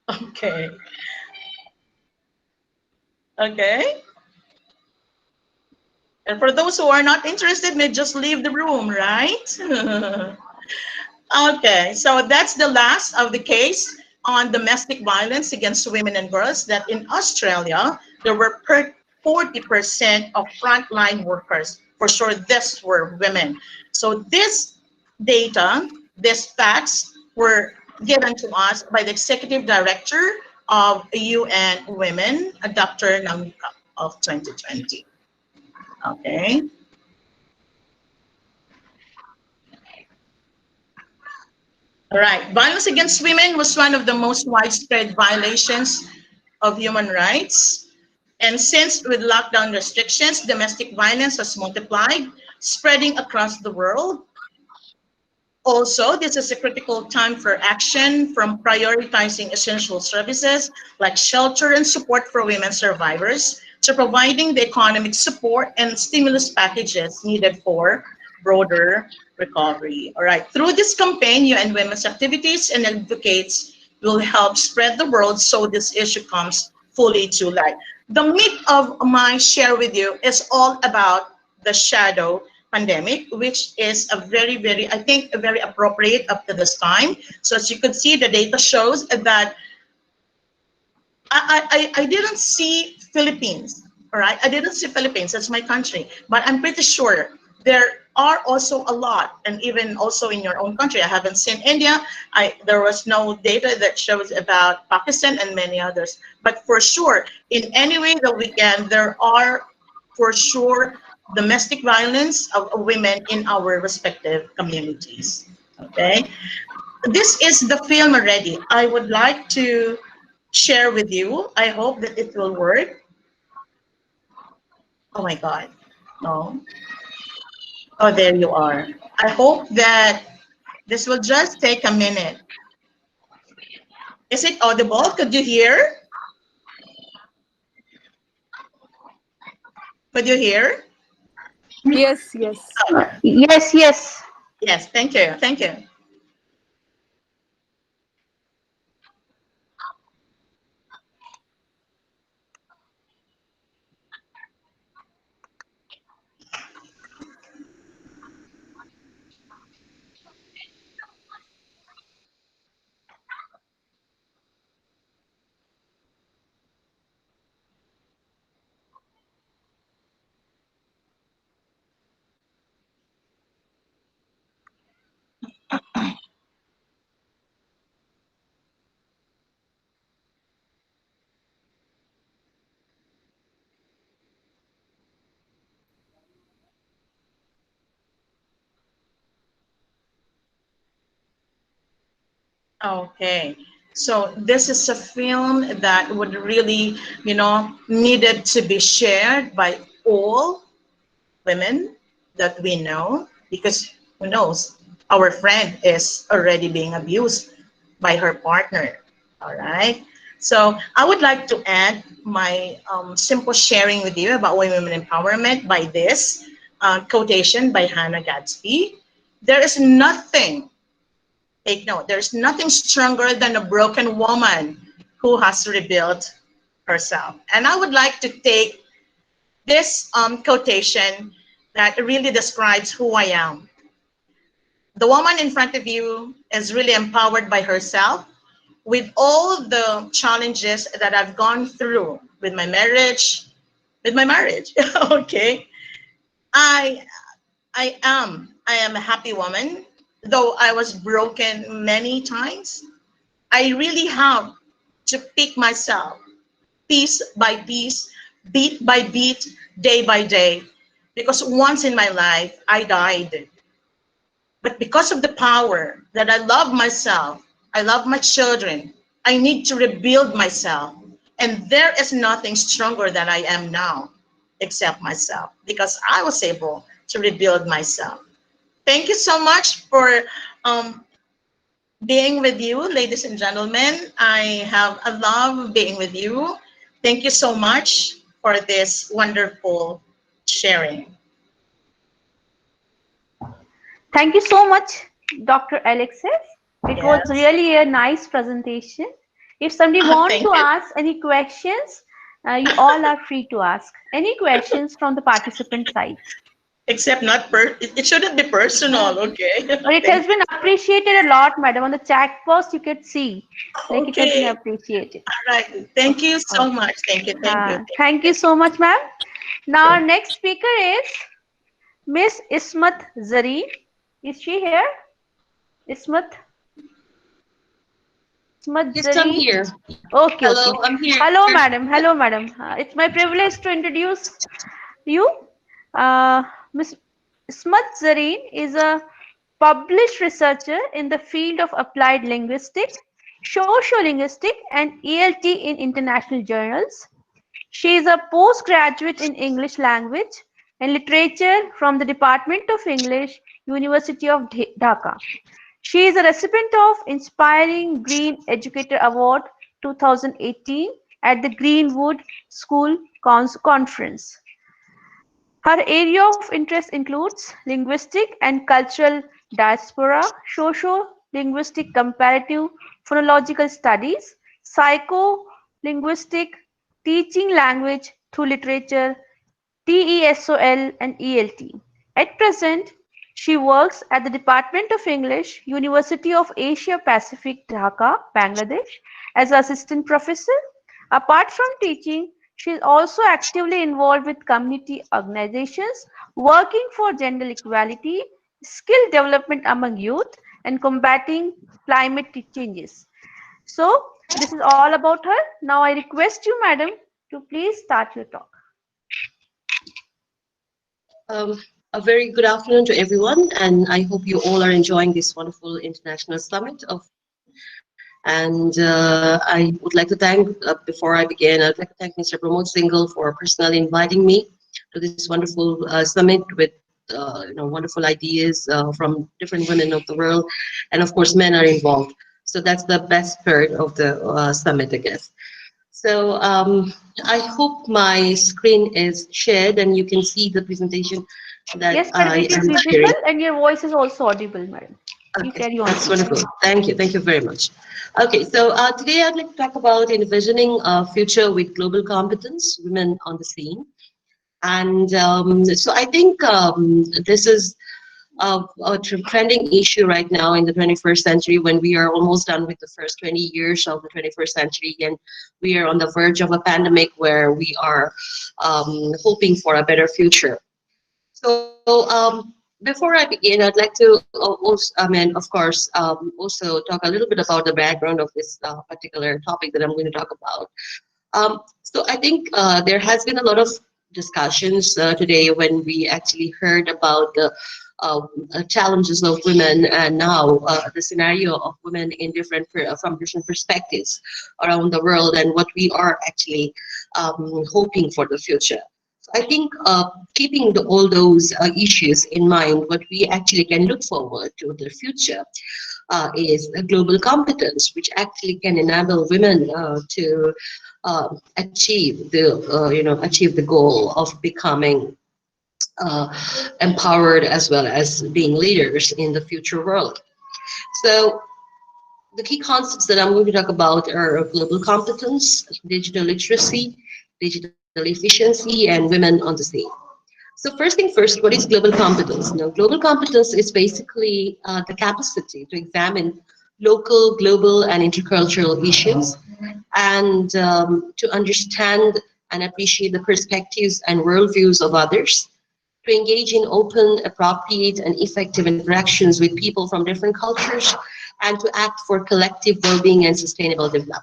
Okay. Okay. And for those who are not interested, may just leave the room, right? Okay, so that's the last of the case on domestic violence against women and girls, that in Australia, there were 40% of frontline workers. For sure, this were women. So this data, these facts were given to us by the Executive Director of UN Women, Dr. Namika of 2020. Okay. All right. Violence against women was one of the most widespread violations of human rights. And since with lockdown restrictions, domestic violence has multiplied, spreading across the world. Also, this is a critical time for action, from prioritizing essential services like shelter and support for women survivors to providing the economic support and stimulus packages needed for broader recovery. All right, through this campaign, UN Women's activities and advocates will help spread the word so this issue comes fully to light. The meat of my share with you is all about the shadow pandemic, which is a very, very, I think, very appropriate up to this time. So as you could see, the data shows that I didn't see Philippines, all right? I didn't see Philippines, that's my country, but I'm pretty sure there are also a lot, and even also in your own country. I haven't seen India. There was no data that shows about Pakistan and many others, but for sure, in any way that we can, there are for sure domestic violence of women in our respective communities, okay? This is the film already. I would like to share with you. I hope that it will work. Oh my God, no. Oh, there you are. I hope that this will just take a minute. Is it audible? Could you hear? Could you hear? Yes, yes. Oh. Yes, yes. Yes, thank you, thank you. Okay. So this is a film that would really, needed to be shared by all women that we know, because who knows, our friend is already being abused by her partner. All right. So I would like to add my simple sharing with you about women empowerment by this quotation by Hannah Gadsby. There is nothing, take note, there's nothing stronger than a broken woman who has rebuilt herself. And I would like to take this quotation that really describes who I am. The woman in front of you is really empowered by herself with all the challenges that I've gone through with my marriage, okay? I am a happy woman, though I was broken many times. I really have to pick myself piece by piece, beat by beat, day by day, because once in my life I died. But because of the power that I love myself, I love my children, I need to rebuild myself. And there is nothing stronger than I am now except myself, because I was able to rebuild myself. Thank you so much for being with you, ladies and gentlemen. I have a love being with you. Thank you so much for this wonderful sharing. Thank you so much, Dr. Alexis. It was Yes. really a nice presentation. If somebody wants Thank to you. ask any questions, you all are free to ask any questions from the participant side. Except not it shouldn't be personal, okay? But it has been appreciated a lot, madam. On the chat post, you could see like it has been Okay. appreciated. All right. Thank you so much. Thank you. Thank you. Thank you so much, ma'am. Now, our next speaker is Miss Ismat Zareen. Is she here? Ismat? Ismat Yes, I'm Zareen? here. Okay, Hello, okay. I'm here. Hello, madam. Hello, madam. It's my privilege to introduce you. Miss Ismat Zareen is a published researcher in the field of applied linguistics, sociolinguistics, and ELT in international journals. She is a postgraduate in English language and literature from the Department of English, University of Dhaka. She is a recipient of Inspiring Green Educator Award 2018 at the Greenwood School Conference. Her area of interest includes linguistic and cultural diaspora, socio-linguistic comparative phonological studies, psycho-linguistic, teaching language through literature, TESOL and ELT. At present, she works at the Department of English, University of Asia Pacific, Dhaka, Bangladesh, as assistant professor. Apart from teaching, she is also actively involved with community organizations working for gender equality, skill development among youth, and combating climate changes. So, this is all about her. Now, I request you, madam, to please start your talk. A very good afternoon to everyone, and I hope you all are enjoying this wonderful international summit and I would like to thank, before I begin, I'd like to thank Mr. Pramod Singhal for personally inviting me to this wonderful summit with wonderful ideas from different women of the world, and of course men are involved. So that's the best part of the summit, I guess. So I hope my screen is shared and you can see the presentation that yes, madam, I it is am visible sharing. And your voice is also audible, madam. You Okay, carry on. that's wonderful. Thank you very much. Okay, so today I'd like to talk about envisioning a future with global competence, women on the scene. And so I think this is a trending issue right now in the 21st century, when we are almost done with the first 20 years of the 21st century, and we are on the verge of a pandemic where we are hoping for a better future. So before I begin, I'd like to also, of course, also talk a little bit about the background of this particular topic that I'm going to talk about. So I think there has been a lot of discussions today when we actually heard about the challenges of women, and now the scenario of women in from different perspectives around the world, and what we are actually hoping for the future. So I think keeping all those issues in mind, what we actually can look forward to the future is a global competence, which actually can enable women to achieve the goal of becoming empowered as well as being leaders in the future world. So the key concepts that I'm going to talk about are global competence, digital literacy, digital efficiency, and women on the scene. So first thing first, what is global competence? Now, global competence is basically the capacity to examine local, global, and intercultural issues, and to understand and appreciate the perspectives and worldviews of others, to engage in open, appropriate, and effective interactions with people from different cultures, and to act for collective well-being and sustainable development.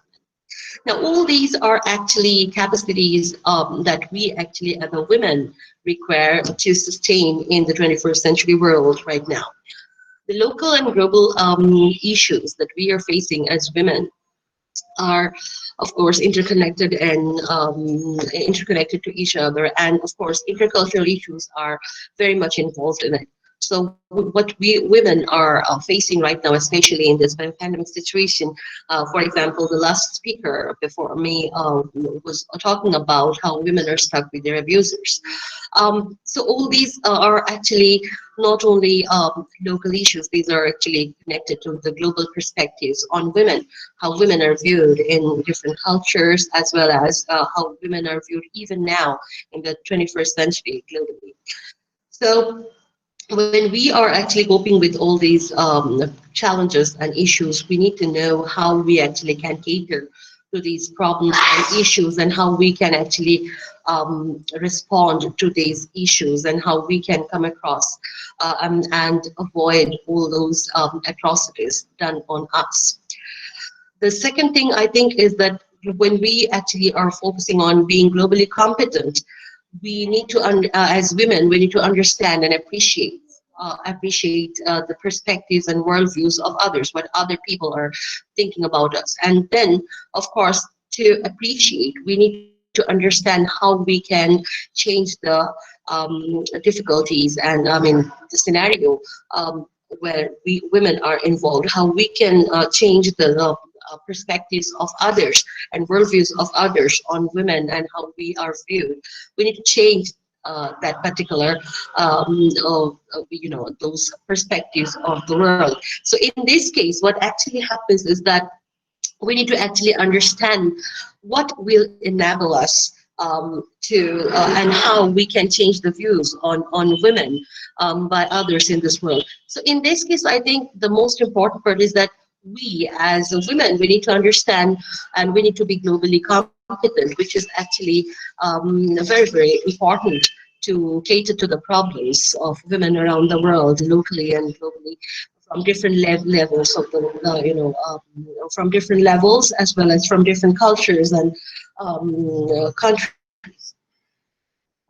Now, all these are actually capacities that we actually, as a women, require to sustain in the 21st century world right now. The local and global issues that we are facing as women are, of course, interconnected and interconnected to each other, and of course intercultural issues are very much involved in it. So what we women are facing right now, especially in this pandemic situation, for example, the last speaker before me was talking about how women are stuck with their abusers. So all these are actually not only local issues, these are actually connected to the global perspectives on women, how women are viewed in different cultures, as well as how women are viewed even now in the 21st century globally. So when we are actually coping with all these challenges and issues, we need to know how we actually can cater to these problems and issues, and how we can actually respond to these issues, and how we can come across and avoid all those atrocities done on us. The second thing I think is that when we actually are focusing on being globally competent, we need to, as women, we need to understand and appreciate the perspectives and worldviews of others, what other people are thinking about us. And then, of course, to appreciate, we need to understand how we can change the difficulties and, the scenario where we women are involved, how we can change the perspectives of others and worldviews of others on women and how we are viewed. We need to change that particular, those perspectives of the world. So in this case, what actually happens is that we need to actually understand what will enable us to and how we can change the views on women by others in this world. So in this case, I think the most important part is that we as women, we need to understand and we need to be globally competent, which is actually very, very important to cater to the problems of women around the world, locally and globally, from different levels of the, from different levels, as well as from different cultures and countries.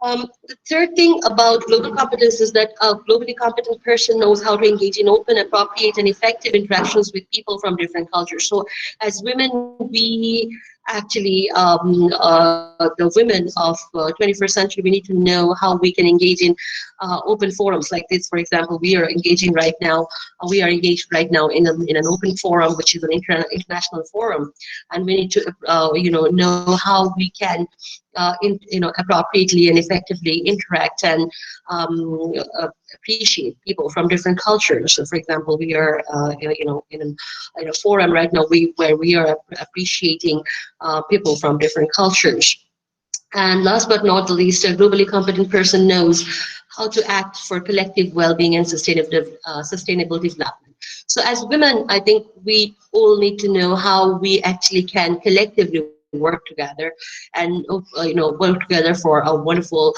The third thing about global competence is that a globally competent person knows how to engage in open, appropriate, and effective interactions with people from different cultures. So as women, we actually, the women of 21st century, we need to know how we can engage in open forums like this. For example, we are engaging right now, in an open forum, which is an international forum, and we need to, know how we can appropriately and effectively interact and appreciate people from different cultures. So, for example, we are, in a forum right now where we are appreciating people from different cultures. And last but not the least, a globally competent person knows how to act for collective well-being and sustainable development. So, as women, I think we all need to know how we actually can collectively work together and work together for a wonderful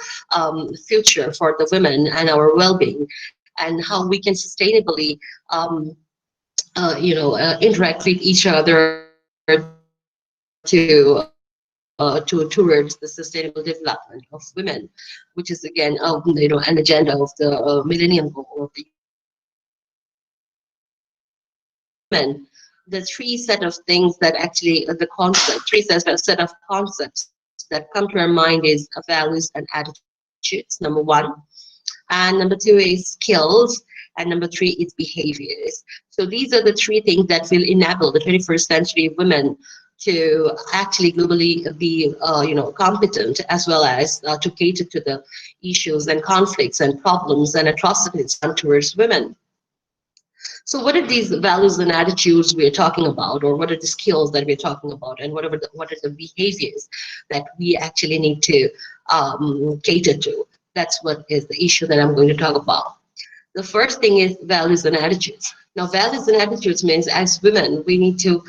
future for the women and our well-being, and how we can sustainably interact with each other to towards the sustainable development of women, which is again an agenda of the Millennium Goal of the women. The three set of things that actually three set of concepts that come to our mind is values and attitudes, number one, and number two is skills, and number three is behaviors. So these are the three things that will enable the 21st century women to actually globally be competent, as well as to cater to the issues and conflicts and problems and atrocities done towards women. So what are these values and attitudes we're talking about, or what are the skills that we're talking about, and what are the behaviors that we actually need to cater to? That's what is the issue that I'm going to talk about. The first thing is values and attitudes. Now, values and attitudes means as women, we need to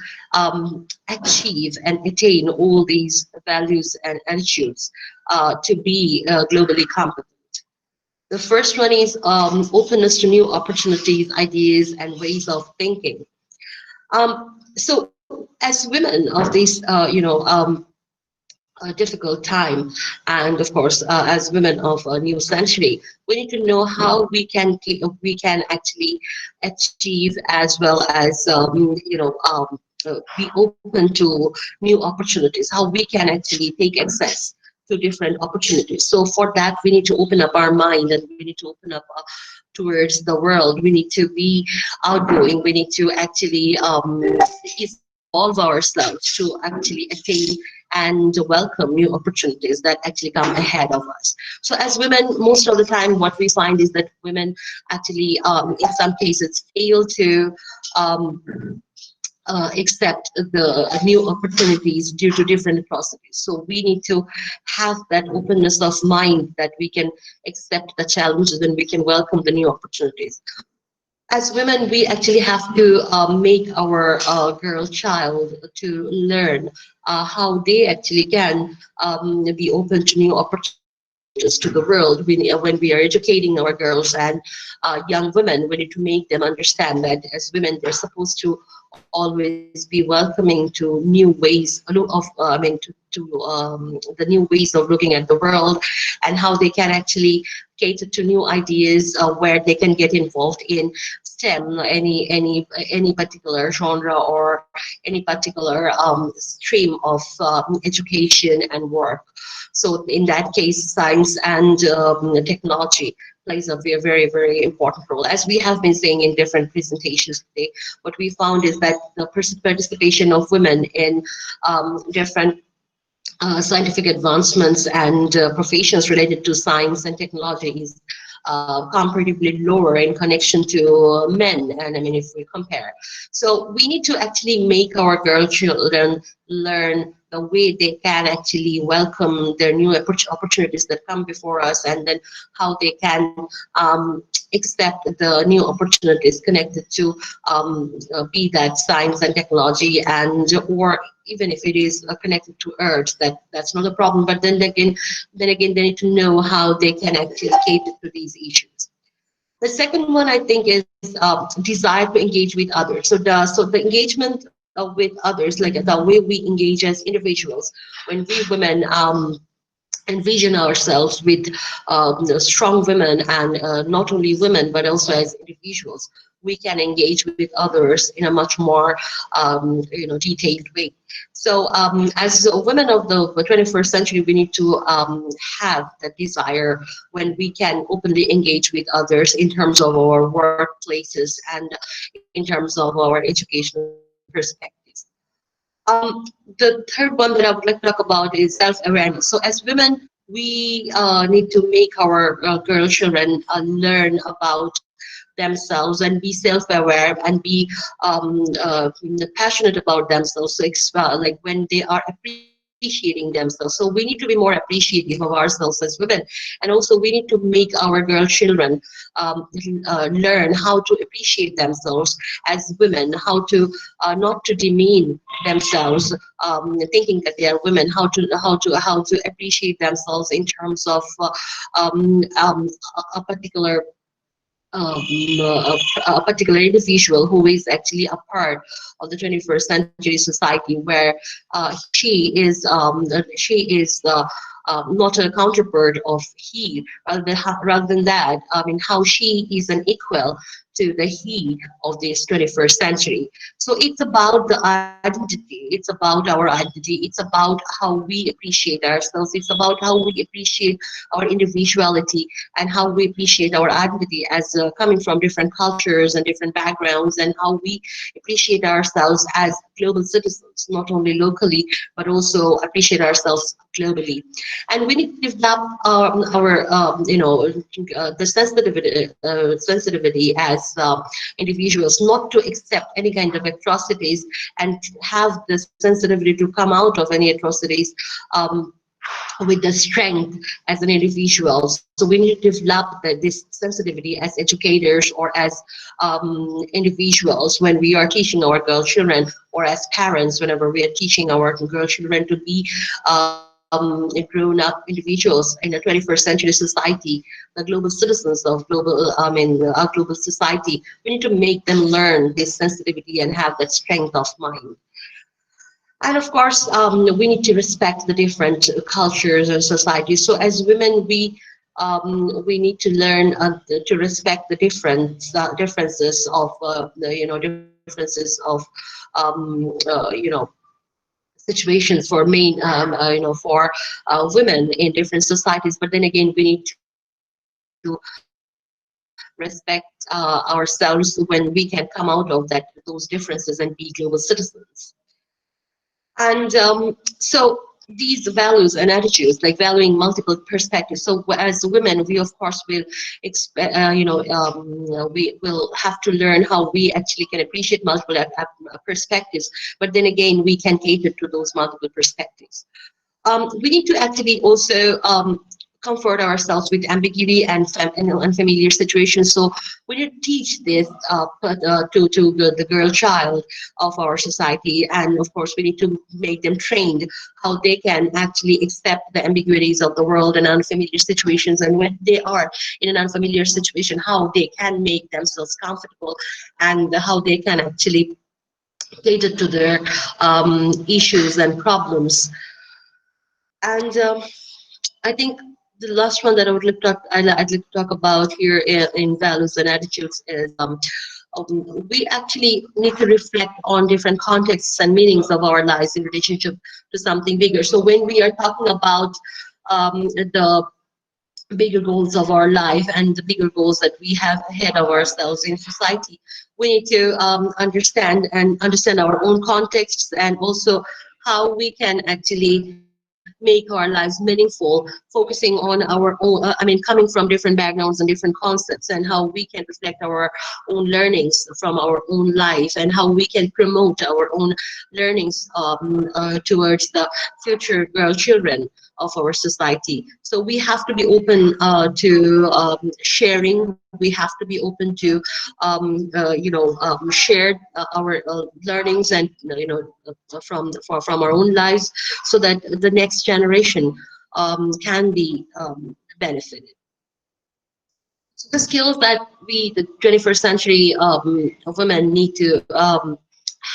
achieve and attain all these values and attitudes to be globally competent. The first one is openness to new opportunities, ideas, and ways of thinking. So as women of this, a difficult time, and of course, as women of a new century, we need to know how we can actually achieve, as well as be open to new opportunities, how we can actually take access to different opportunities. So for that, we need to open up our mind, and we need to open up towards the world. We need to be outgoing. We need to actually evolve ourselves to actually attain and welcome new opportunities that actually come ahead of us. So as women, most of the time, what we find is that women actually, in some cases, fail to accept the new opportunities due to different processes. So we need to have that openness of mind that we can accept the challenges and we can welcome the new opportunities. As women, we actually have to make our girl child to learn how they actually can be open to new opportunities to the world. When we are educating our girls and young women, we need to make them understand that as women, they're supposed to always be welcoming to new ways of the new ways of looking at the world, and how they can actually cater to new ideas where they can get involved in STEM, any particular genre or any particular stream of education and work. So in that case, science and technology plays a very, very important role. As we have been saying in different presentations today, what we found is that the participation of women in different scientific advancements and professions related to science and technology is comparatively lower in connection to men, and I mean, if we compare. So we need to actually make our girl children learn the way they can actually welcome their new opportunities that come before us, and then how they can accept the new opportunities connected to be that science and technology, and or even if it is connected to earth, that's not a problem. But then again, they need to know how they can actually cater to these issues. The second one, I think, is desire to engage with others. So the engagement with others, like the way we engage as individuals, when we women envision ourselves with strong women, and not only women but also as individuals, we can engage with others in a much more detailed way. So as women of the 21st century, we need to have that desire when we can openly engage with others in terms of our workplaces and in terms of our educational perspectives. The third one that I would like to talk about is self-awareness. So as women, we need to make our girl children learn about themselves and be self-aware and be passionate about themselves. So like when they are appreciating themselves. So we need to be more appreciative of ourselves as women, and also we need to make our girl children learn how to appreciate themselves as women, how to not to demean themselves, thinking that they are women, how to appreciate themselves in terms of a particular a particular individual who is actually a part of the 21st century society, where she is not a counterpart of he, rather than that, I mean, how she is an equal to the he of this 21st century. So it's about the identity, it's about our identity, it's about how we appreciate ourselves, it's about how we appreciate our individuality, and how we appreciate our identity as coming from different cultures and different backgrounds, and how we appreciate ourselves as global citizens, not only locally, but also appreciate ourselves globally. And we need to develop the sensitivity as individuals, not to accept any kind of atrocities, and have the sensitivity to come out of any atrocities with the strength as an individual. So we need to develop this sensitivity as educators or as individuals when we are teaching our girl children, or as parents whenever we are teaching our girl children to be grown-up individuals in a 21st century society, the global citizens of our global society. We need to make them learn this sensitivity and have that strength of mind. And of course, we need to respect the different cultures and societies. So as women, we need to learn to respect the differences of situations for men, for women in different societies. But then again, we need to respect ourselves when we can come out of those differences and be global citizens. And so these values and attitudes, like valuing multiple perspectives. So as women, we of course will we will have to learn how we actually can appreciate multiple perspectives, but then again, we can cater to those multiple perspectives. We need to actually also comfort ourselves with ambiguity and unfamiliar situations. So we need to teach this to the girl child of our society, and of course we need to make them trained how they can actually accept the ambiguities of the world and unfamiliar situations, and when they are in an unfamiliar situation, how they can make themselves comfortable, and how they can actually cater to their issues and problems. And I think the last one that I'd like to talk about here in values and attitudes is we actually need to reflect on different contexts and meanings of our lives in relationship to something bigger. So when we are talking about the bigger goals of our life and the bigger goals that we have ahead of ourselves in society, we need to understand our own contexts, and also how we can actually make our lives meaningful, focusing on our own, coming from different backgrounds and different concepts, and how we can reflect our own learnings from our own life, and how we can promote our own learnings towards the future girl children of our society. So we have to be open to sharing. We have to be open to share our learnings and from our own lives, so that the next generation can be benefited. So the skills that we, the 21st century women, need to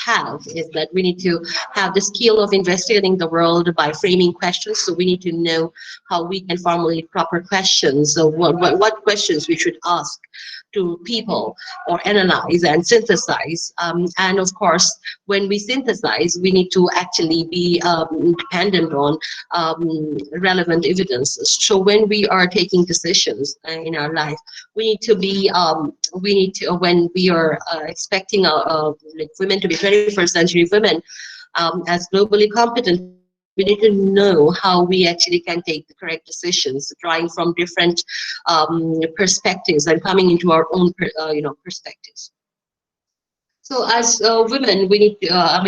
have is that we need to have the skill of investigating the world by framing questions. So we need to know how we can formulate proper questions. So what questions we should ask to people, or analyze and synthesize. And of course, when we synthesize, we need to actually be dependent on relevant evidence. So when we are taking decisions in our life, we need to be, when we are expecting like women to be 21st century women as globally competent, we need to know how we actually can take the correct decisions, drawing from different perspectives and coming into our own, perspectives. So as women, we need to, a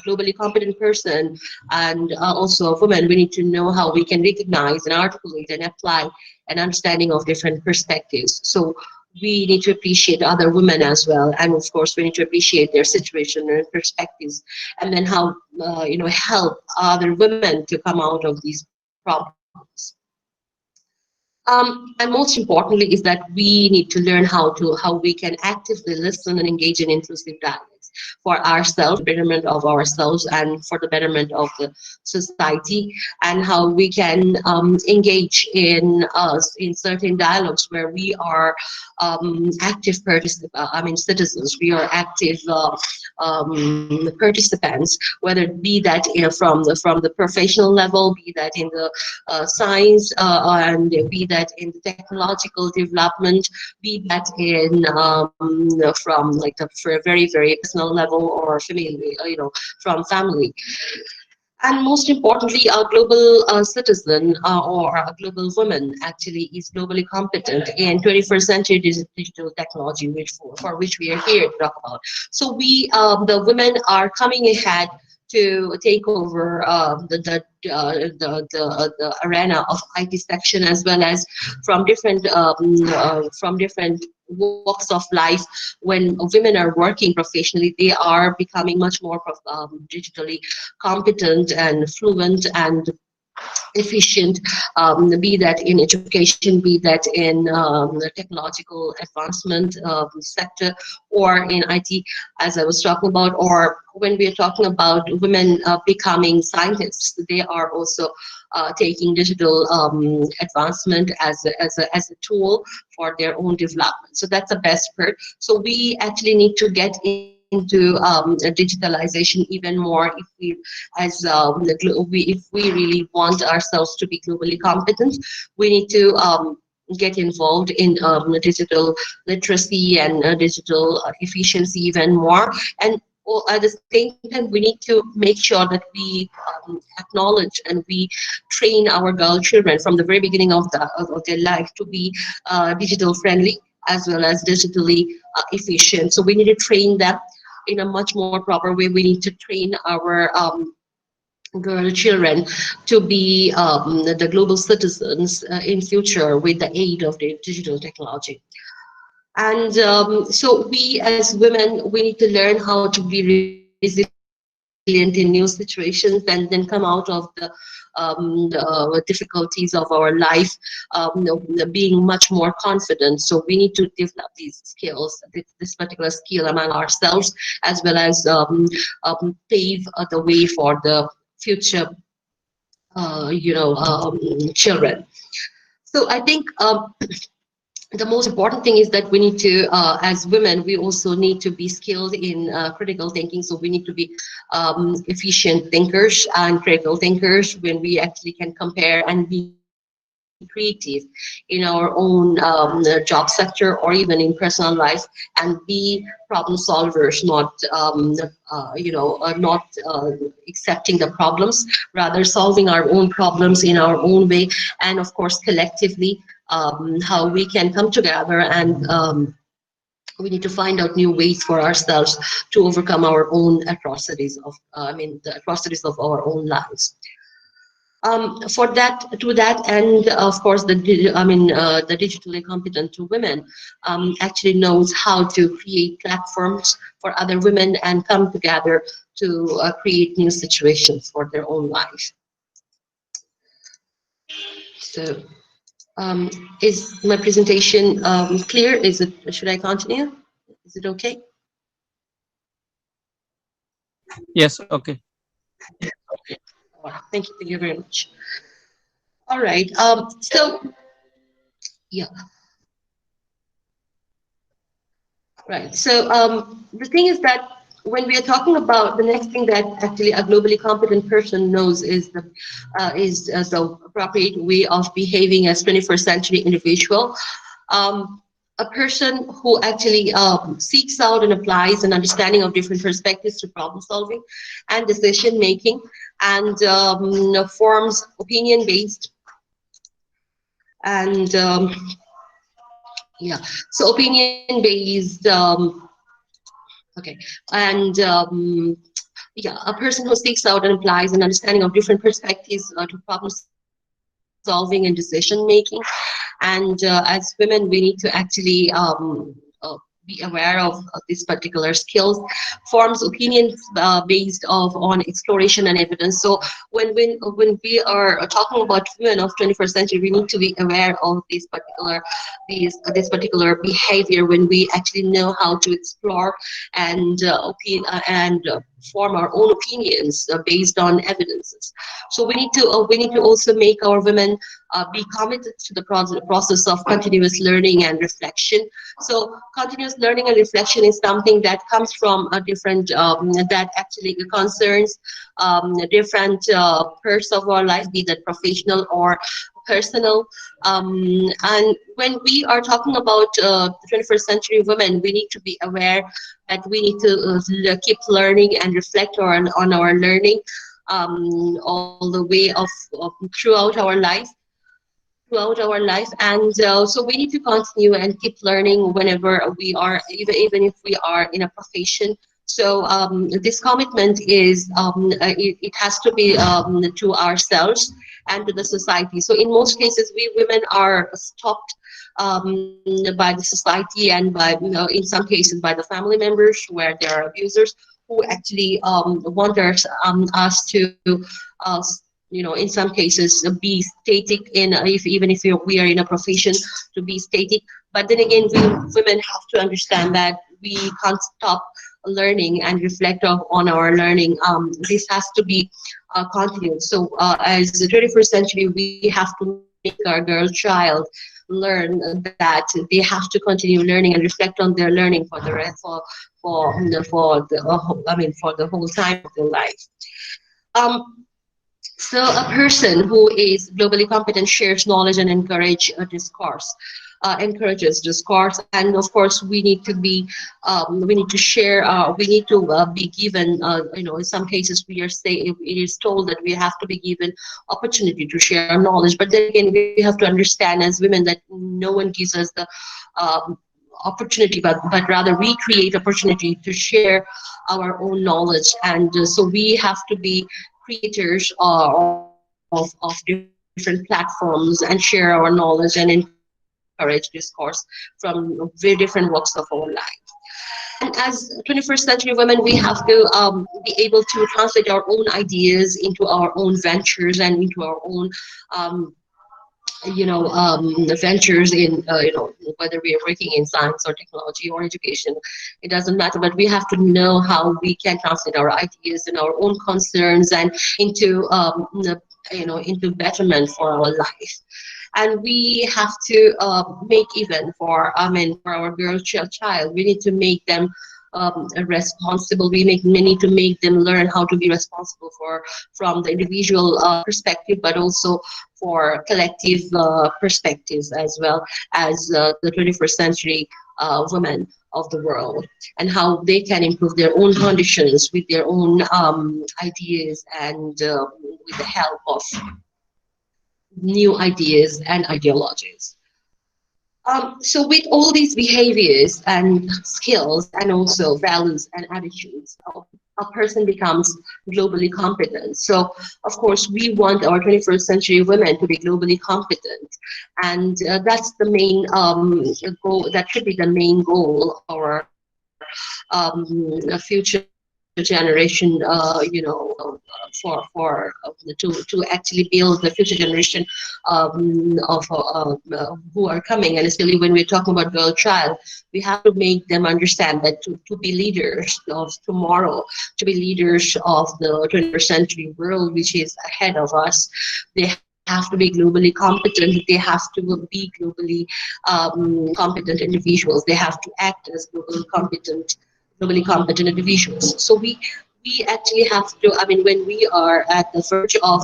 globally competent person, and also a woman, we need to know how we can recognize and articulate and apply an understanding of different perspectives. So we need to appreciate other women as well, and of course we need to appreciate their situation and perspectives, and then how help other women to come out of these problems. And most importantly is that we need to learn how we can actively listen and engage in inclusive dialogues for ourselves, betterment of ourselves, and for the betterment of the society, and how we can engage in certain dialogues where we are active citizens. We are active participants, whether it be that from the professional level, be that in the science, and be that in the technological development, be that in from like the very personal level, or family, from family. And most importantly, a global citizen or a global woman actually is globally competent in 21st century digital technology, for which we are here to talk about. So the women are coming ahead to take over the arena of IT section, as well as from different walks of life. When women are working professionally, they are becoming much more digitally competent and fluent and efficient, be that in education, be that in the technological advancement sector, or in IT, as I was talking about, or when we are talking about women becoming scientists, they are also taking digital advancement as a tool for their own development. So that's the best part. So we actually need to get into digitalization even more if we really want ourselves to be globally competent. We need to get involved in digital literacy and digital efficiency even more. And at the same time, we need to make sure that we acknowledge and we train our girl children from the very beginning of their life to be digital friendly as well as digitally efficient. So we need to train them in a much more proper way. We need to train our girl children to be the global citizens in future with the aid of the digital technology. And so we as women, we need to learn how to be resilient in new situations, and then come out of the difficulties of our life being much more confident. So we need to develop these skills, this particular skill among ourselves, as well as pave the way for the future children. So I think the most important thing is that we need to, as women, we also need to be skilled in critical thinking. So we need to be efficient thinkers and critical thinkers when we actually can compare and be creative in our own job sector or even in personal life, and be problem solvers, not accepting the problems, rather solving our own problems in our own way, and of course collectively how we can come together and we need to find out new ways for ourselves to overcome our own atrocities of the atrocities of our own lives. To that end, of course, the digitally competent women actually knows how to create platforms for other women and come together to create new situations for their own life. So, is my presentation clear? Should I continue? Is it okay? Yes, okay. Thank you very much. All right. So, yeah. Right. So the thing is that when we are talking about the next thing that actually a globally competent person knows is the appropriate way of behaving as 21st century individual. A person who actually seeks out and applies an understanding of different perspectives to problem solving and decision making, and forms opinion based and yeah, so opinion based okay, and yeah, a person who seeks out and applies an understanding of different perspectives to problem solving and decision making. And as women, we need to actually be aware of these particular skills, forms opinions based on exploration and evidence. So when we are talking about women of 21st century, we need to be aware of this particular behavior when we actually know how to explore and form our own opinions based on evidences. So we need to also make our women be committed to the process of continuous learning and reflection. So continuous learning and reflection is something that comes from a different that actually concerns different parts of our life, be that professional or personal. And when we are talking about 21st century women, we need to be aware that we need to keep learning and reflect on our learning all the way of throughout our life. And so we need to continue and keep learning whenever we are, even if we are in a profession. So this commitment is it has to be to ourselves and to the society. So in most cases, we women are stopped by the society and by, in some cases, by the family members where there are abusers who actually want us to in some cases be static in even if we are in a profession, to be static. But then again, we women have to understand that we can't stop learning and reflect on our learning. This has to be continued. So as the 21st century, we have to make our girl child learn that they have to continue learning and reflect on their learning for the rest for the whole time of their life. So a person who is globally competent shares knowledge and encourages discourse, and of course we need to be, we need to share, we need to be given, in some cases it is told that we have to be given opportunity to share our knowledge. But then again, we have to understand as women that no one gives us the opportunity, but rather we create opportunity to share our own knowledge. And so we have to be creators of different platforms and share our knowledge and encourage discourse from very different walks of our life. And as 21st century women, we have to be able to translate our own ideas into our own ventures and into our own ventures in whether we are working in science or technology or education, it doesn't matter, but we have to know how we can translate our ideas and our own concerns and into into betterment for our life. And we have to make, even for our girl child, we need to make them responsible. We need to make them learn how to be responsible from the individual perspective, but also for collective perspectives, as well as the 21st century women of the world, and how they can improve their own conditions with their own ideas and with the help of new ideas and ideologies. So with all these behaviors and skills and also values and attitudes, a person becomes globally competent. So of course we want our 21st century women to be globally competent, and that's the main goal. That should be the main goal of our future generation, to actually build the future generation who are coming. And especially when we're talking about girl child, we have to make them understand that to be leaders of tomorrow, to be leaders of the 21st century world, which is ahead of us, they have to be globally competent. They have to be globally competent individuals. They have to act as globally competent individuals. So we actually have to, when we are at the verge of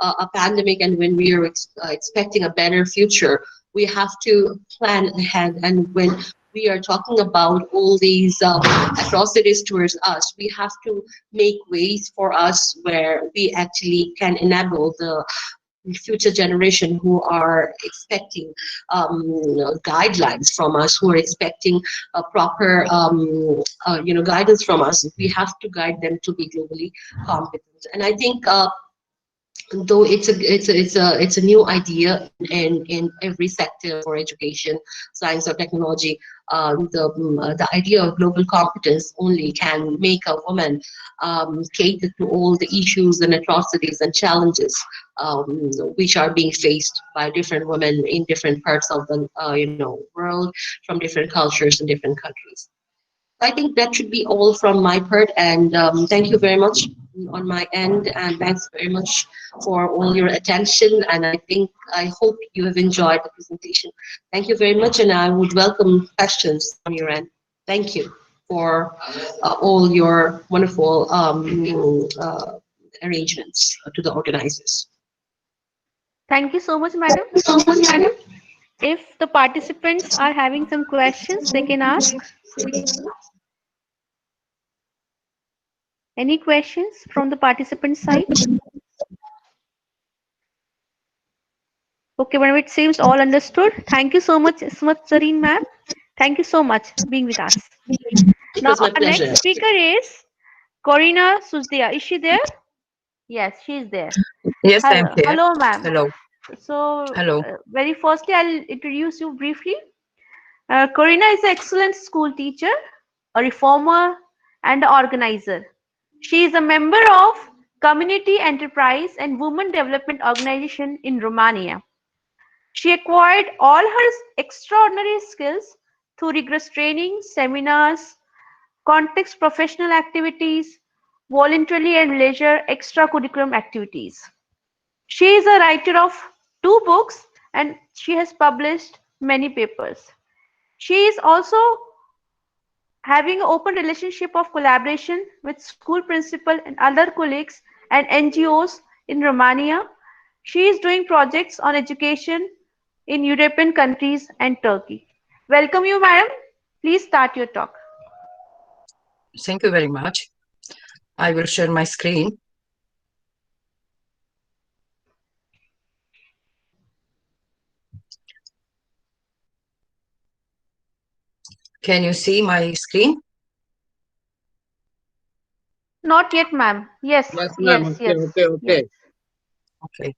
a pandemic, and when we are expecting a better future, we have to plan ahead. And when we are talking about all these atrocities towards us, we have to make ways for us where we actually can enable the future generation who are expecting guidelines from us, who are expecting a proper guidance from us. We have to guide them to be globally competent. And I think though it's a new idea in every sector for education, science or technology. The idea of global competence only can make a woman cater to all the issues and atrocities and challenges which are being faced by different women in different parts of the world, from different cultures and different countries. I think that should be all from my part, and thank you very much on my end, and thanks very much for all your attention. And I hope you have enjoyed the presentation. Thank you very much, and I would welcome questions from your end. Thank you for all your wonderful arrangements to the organizers. Thank you so much, madam. If the participants are having some questions, they can ask. Any questions from the participant side? Okay, madam, it seems all understood. Thank you so much, Zareen ma'am. Thank you so much being with us. Now, my our pleasure. next speaker is Corina Suzdia. Is she there? Yes, she is there. Yes, I'm Hello, here. hello ma'am. Hello. So, Hello. very firstly, I'll introduce you briefly. Corina is an excellent school teacher, a reformer, and an organizer. She is a member of Community Enterprise and Women Development Organization in Romania. She acquired all her extraordinary skills through rigorous training, seminars, context professional activities, voluntary and leisure extracurriculum activities. She is a writer of 2 books and she has published many papers. She is also having an open relationship of collaboration with school principal and other colleagues and NGOs in Romania. She is doing projects on education in European countries and Turkey. Welcome you, madam. Please start your talk. Thank you very much. I will share my screen. Can you see my screen? Not yet, ma'am. Yes, Yes, ma'am. yes, Okay, yes. okay, okay. Yes. Okay.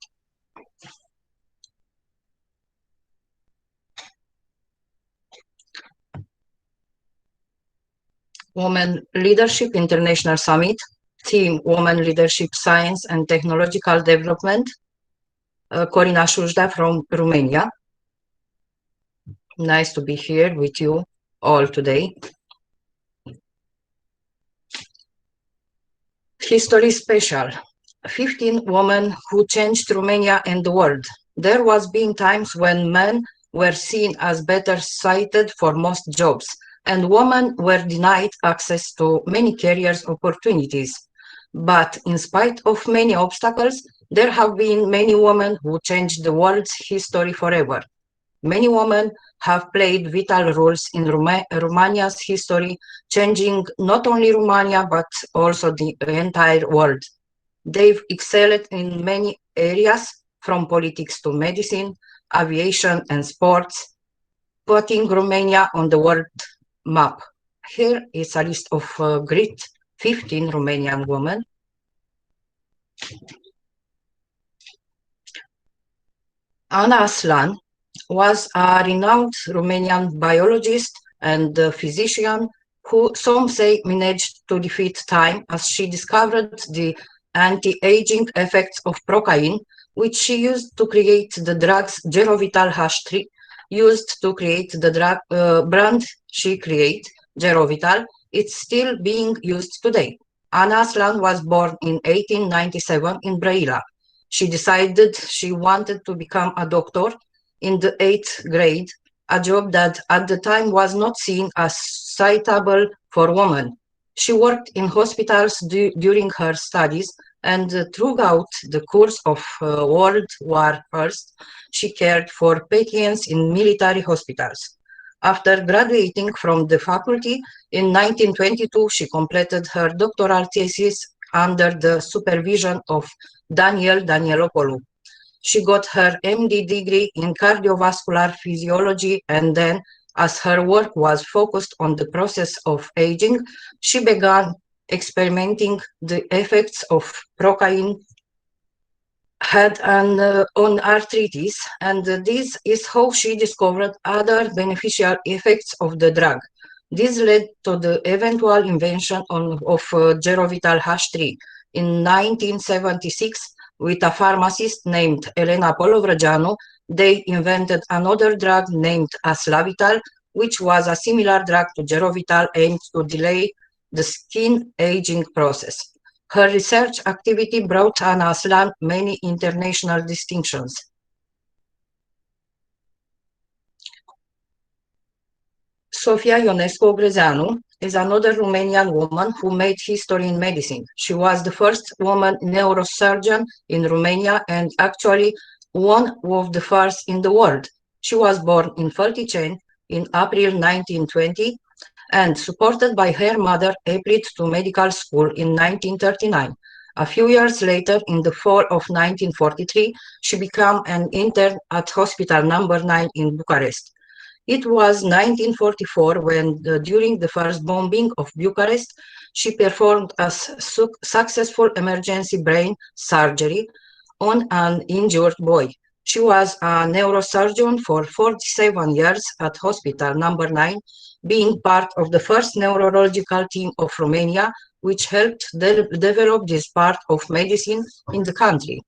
Women Leadership International Summit, theme Women Leadership Science and Technological Development. Corina Suzdia from Romania. Nice to be here with you all today. History special. 15 women who changed Romania and the world. There was been times when men were seen as better sighted for most jobs, and women were denied access to many careers opportunities. But in spite of many obstacles, there have been many women who changed the world's history forever. Many women have played vital roles in Romania's history, changing not only Romania, but also the entire world. They've excelled in many areas, from politics to medicine, aviation and sports, putting Romania on the world map. Here is a list of great 15 Romanian women. Ana Aslan was a renowned Romanian biologist and physician who, some say, managed to defeat time as she discovered the anti-aging effects of procaine, which she used to create the drugs Gerovital H3, used to create the drug brand she created, Gerovital. It's still being used today. Ana Aslan was born in 1897 in Brăila. She decided she wanted to become a doctor in the 8th grade, a job that at the time was not seen as suitable for women. She worked in hospitals during her studies, and throughout the course of World War I, she cared for patients in military hospitals. After graduating from the faculty in 1922, she completed her doctoral thesis under the supervision of Daniel Danielopoulos. She got her MD degree in cardiovascular physiology, and then, as her work was focused on the process of aging, she began experimenting the effects of procaine had on arthritis, and this is how she discovered other beneficial effects of the drug. This led to the eventual invention of Gerovital H3 in 1976 with a pharmacist named Elena Polovrăgeanu. They invented another drug named Aslavital, which was a similar drug to Gerovital aimed to delay the skin aging process. Her research activity brought Ana Aslan many international distinctions. Sofia Ionescu-Ogrezeanu is another Romanian woman who made history in medicine. She was the first woman neurosurgeon in Romania and actually one of the first in the world. She was born in Fălticeni in April 1920 and, supported by her mother, applied to medical school in 1939. A few years later, in the fall of 1943, she became an intern at Hospital Number 9 in Bucharest. It was 1944 when, during the first bombing of Bucharest, she performed a successful emergency brain surgery on an injured boy. She was a neurosurgeon for 47 years at Hospital Number 9, being part of the first neurological team of Romania, which helped develop this part of medicine in the country.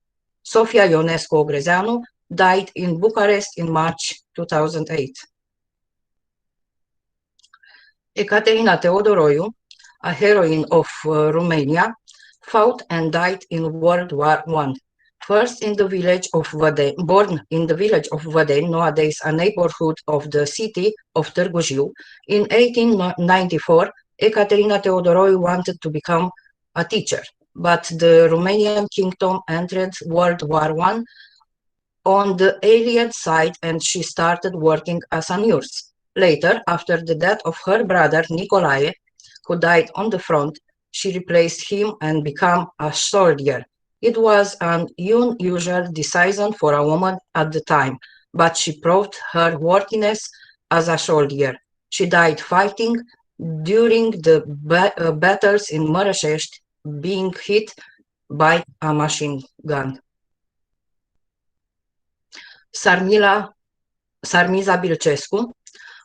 Sofia Ionescu-Ogrezeanu died in Bucharest in March 2008. Ecaterina Teodoroiu, a heroine of Romania, fought and died in World War I. First in the village of Vădeni, born in the village of Vădeni, nowadays a neighborhood of the city of Târgu Jiu, in 1894, Ecaterina Teodoroiu wanted to become a teacher, but the Romanian kingdom entered World War I on the Allied side and she started working as a nurse. Later, after the death of her brother Nicolae, who died on the front, she replaced him and became a soldier. It was an unusual decision for a woman at the time, but she proved her worthiness as a soldier. She died fighting during the battles in Mărășești, being hit by a machine gun. Sarmiza Bilcescu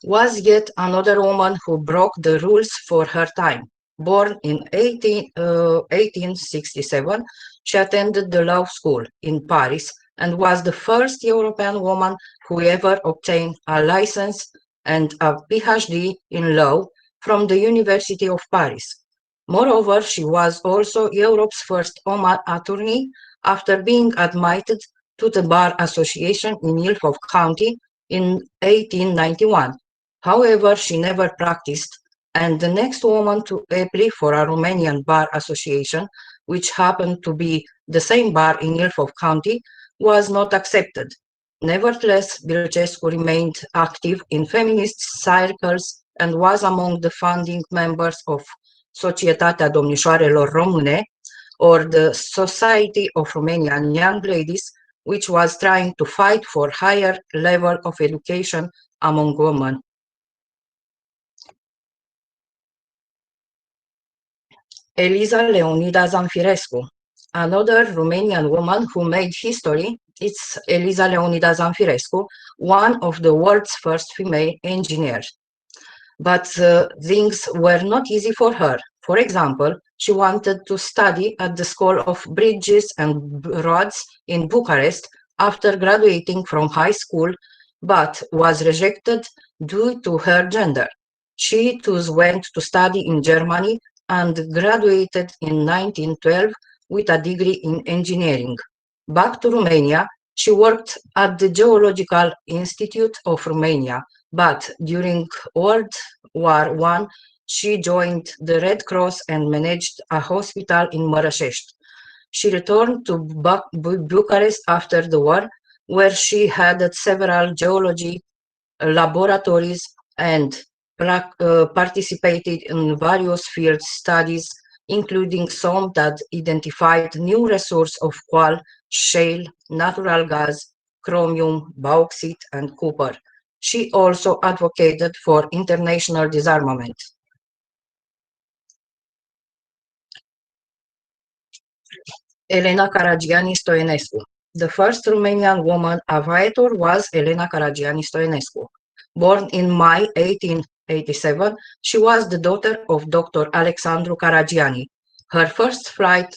was yet another woman who broke the rules for her time. Born in 1867, she attended the law school in Paris and was the first European woman who ever obtained a license and a PhD in law from the University of Paris. Moreover, she was also Europe's first woman attorney after being admitted to the Bar Association in Ilfov County in 1891. However, she never practiced, and the next woman to apply for a Romanian Bar Association, which happened to be the same bar in Ilfov County, was not accepted. Nevertheless, Bilcescu remained active in feminist circles and was among the founding members of Societatea Domnișoarelor Române, or the Society of Romanian Young Ladies, which was trying to fight for higher level of education among women. Eliza Leonida Zamfirescu, another Romanian woman who made history. It's Eliza Leonida Zamfirescu, one of the world's first female engineers. But things were not easy for her. For example, she wanted to study at the School of Bridges and Roads in Bucharest after graduating from high school, but was rejected due to her gender. She too went to study in Germany and graduated in 1912 with a degree in engineering. Back to Romania, she worked at the Geological Institute of Romania, but during World War I, she joined the Red Cross and managed a hospital in Mărășești. She returned to Bucharest after the war, where she headed several geology laboratories and participated in various field studies, including some that identified new resources of coal, shale, natural gas, chromium, bauxite, and copper. She also advocated for international disarmament. Elena Caragiani Stoenescu, the first Romanian woman aviator was Elena Caragiani-Stoenescu. Born in May 1887, she was the daughter of Dr. Alexandru Caragiani. Her first flight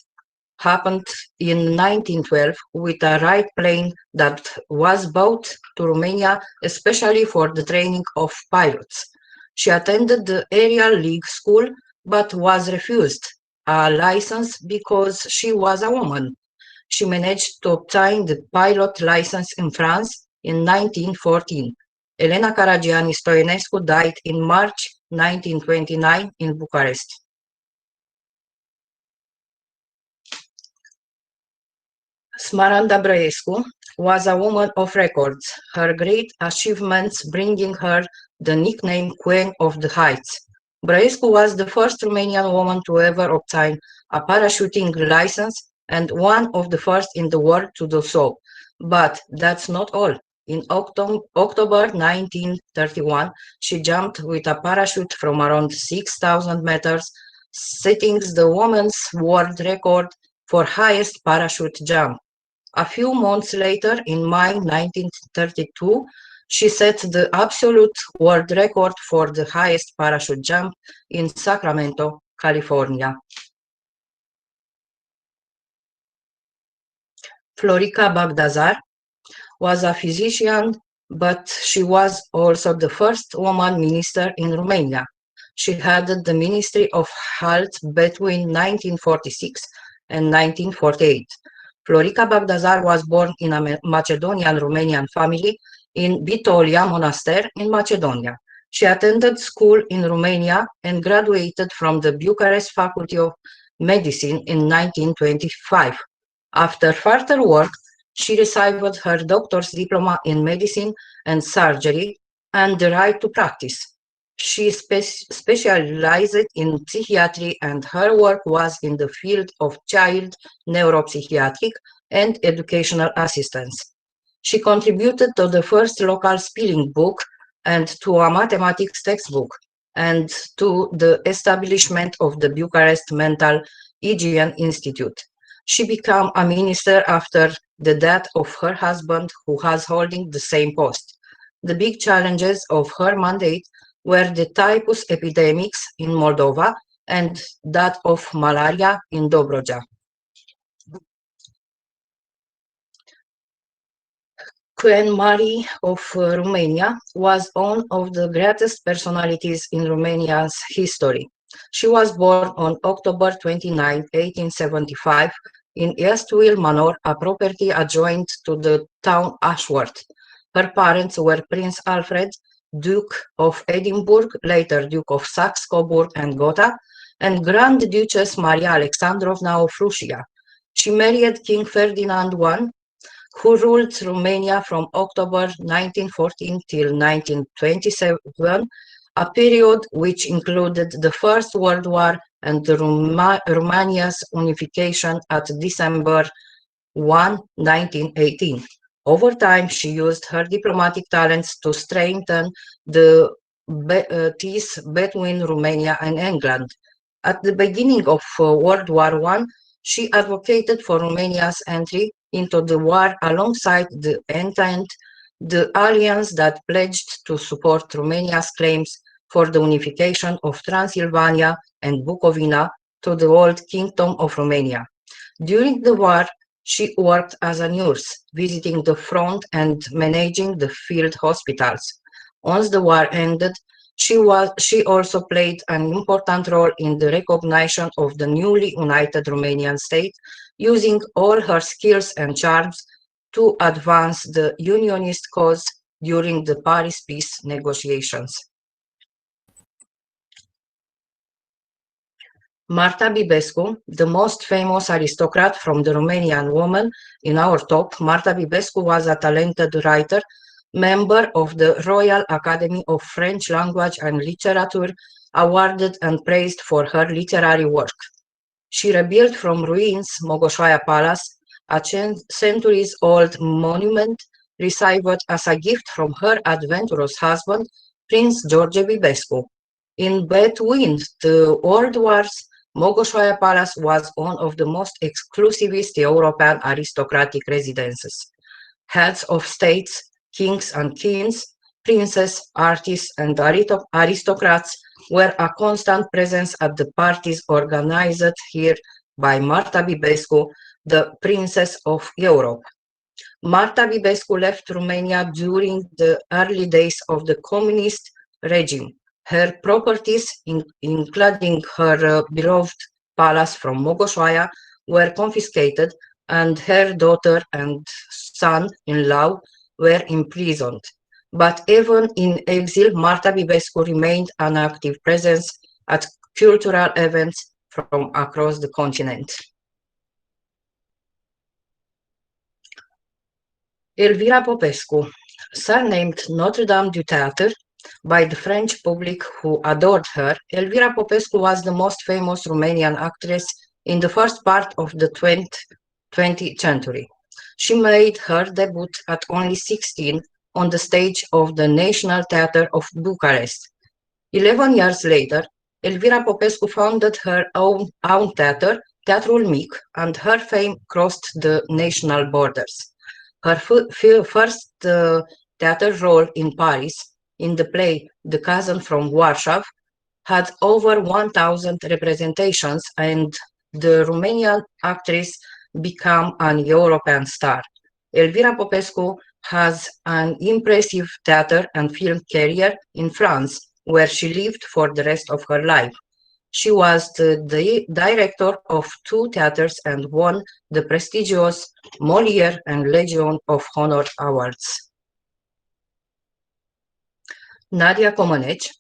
happened in 1912 with a Wright plane that was brought to Romania especially for the training of pilots. She attended the Aerial League School but was refused a license because she was a woman. She managed to obtain the pilot license in France in 1914. Elena Caragiani-Stoenescu died in March 1929 in Bucharest. Smaranda Brăescu was a woman of records, her great achievements bringing her the nickname Queen of the Heights. Brăescu was the first Romanian woman to ever obtain a parachuting license and one of the first in the world to do so. But that's not all. In October 1931, she jumped with a parachute from around 6,000 meters, setting the women's world record for highest parachute jump. A few months later, in May 1932, she set the absolute world record for the highest parachute jump in Sacramento, California. Florica Bagdazar was a physician, but she was also the first woman minister in Romania. She headed the Ministry of Health between 1946 and 1948. Florica Bagdazar was born in a Macedonian-Romanian family in Bitolia Monaster in Macedonia. She attended school in Romania and graduated from the Bucharest Faculty of Medicine in 1925. After further work, she received her doctor's diploma in medicine and surgery and the right to practice. She specialized in psychiatry and her work was in the field of child neuropsychiatric and educational assistance. She contributed to the first local spelling book and to a mathematics textbook and to the establishment of the Bucharest Mental Hygiene Institute. She became a minister after the death of her husband, who was holding the same post. The big challenges of her mandate were the typhus epidemics in Moldova and that of malaria in Dobroja. Queen Mary of Romania was one of the greatest personalities in Romania's history. She was born on October 29, 1875, in Eastwell Manor, a property adjoined to the town Ashworth. Her parents were Prince Alfred, Duke of Edinburgh, later Duke of Saxe-Coburg and Gotha, and Grand Duchess Maria Alexandrovna of Russia. She married King Ferdinand I, who ruled Romania from October 1914 till 1927, a period which included the First World War and Romania's unification at December 1, 1918. Over time, she used her diplomatic talents to strengthen the ties between Romania and England. At the beginning of World War I, she advocated for Romania's entry into the war alongside the Entente, the alliance that pledged to support Romania's claims for the unification of Transylvania and Bukovina to the old Kingdom of Romania. During the war, she worked as a nurse, visiting the front and managing the field hospitals. Once the war ended, she also played an important role in the recognition of the newly united Romanian state, using all her skills and charms to advance the unionist cause during the Paris peace negotiations. Marta Bibescu, the most famous aristocrat from the Romanian woman in our top, Marta Bibescu was a talented writer, member of the Royal Academy of French Language and Literature, awarded and praised for her literary work. She rebuilt from ruins Mogoșoaia Palace, a centuries-old monument received as a gift from her adventurous husband, Prince George Bibescu. In between the world wars, Mogoșoaia Palace was one of the most exclusivist European aristocratic residences. Heads of states, kings and queens, princes, artists, and aristocrats were a constant presence at the parties organized here by Marta Bibescu, the Princess of Europe. Marta Bibescu left Romania during the early days of the communist regime. Her properties, including her beloved palace from Mogoșoaia, were confiscated, and her daughter and son-in-law were imprisoned. But even in exile, Marta Bibescu remained an active presence at cultural events from across the continent. Elvira Popescu, surnamed Notre-Dame du Théâtre by the French public who adored her, Elvira Popescu was the most famous Romanian actress in the first part of the 20th century. She made her debut at only 16 on the stage of the National Theatre of Bucharest. 11 years later, Elvira Popescu founded her own theatre, Teatrul Mic, and her fame crossed the national borders. Her first theatre role in Paris, in the play The Cousin from Warsaw, had over 1,000 representations, and the Romanian actress became an European star. Elvira Popescu has an impressive theatre and film career in France, where she lived for the rest of her life. She was the director of 2 theatres and won the prestigious Molière and Legion of Honor awards. Nadia Comaneci.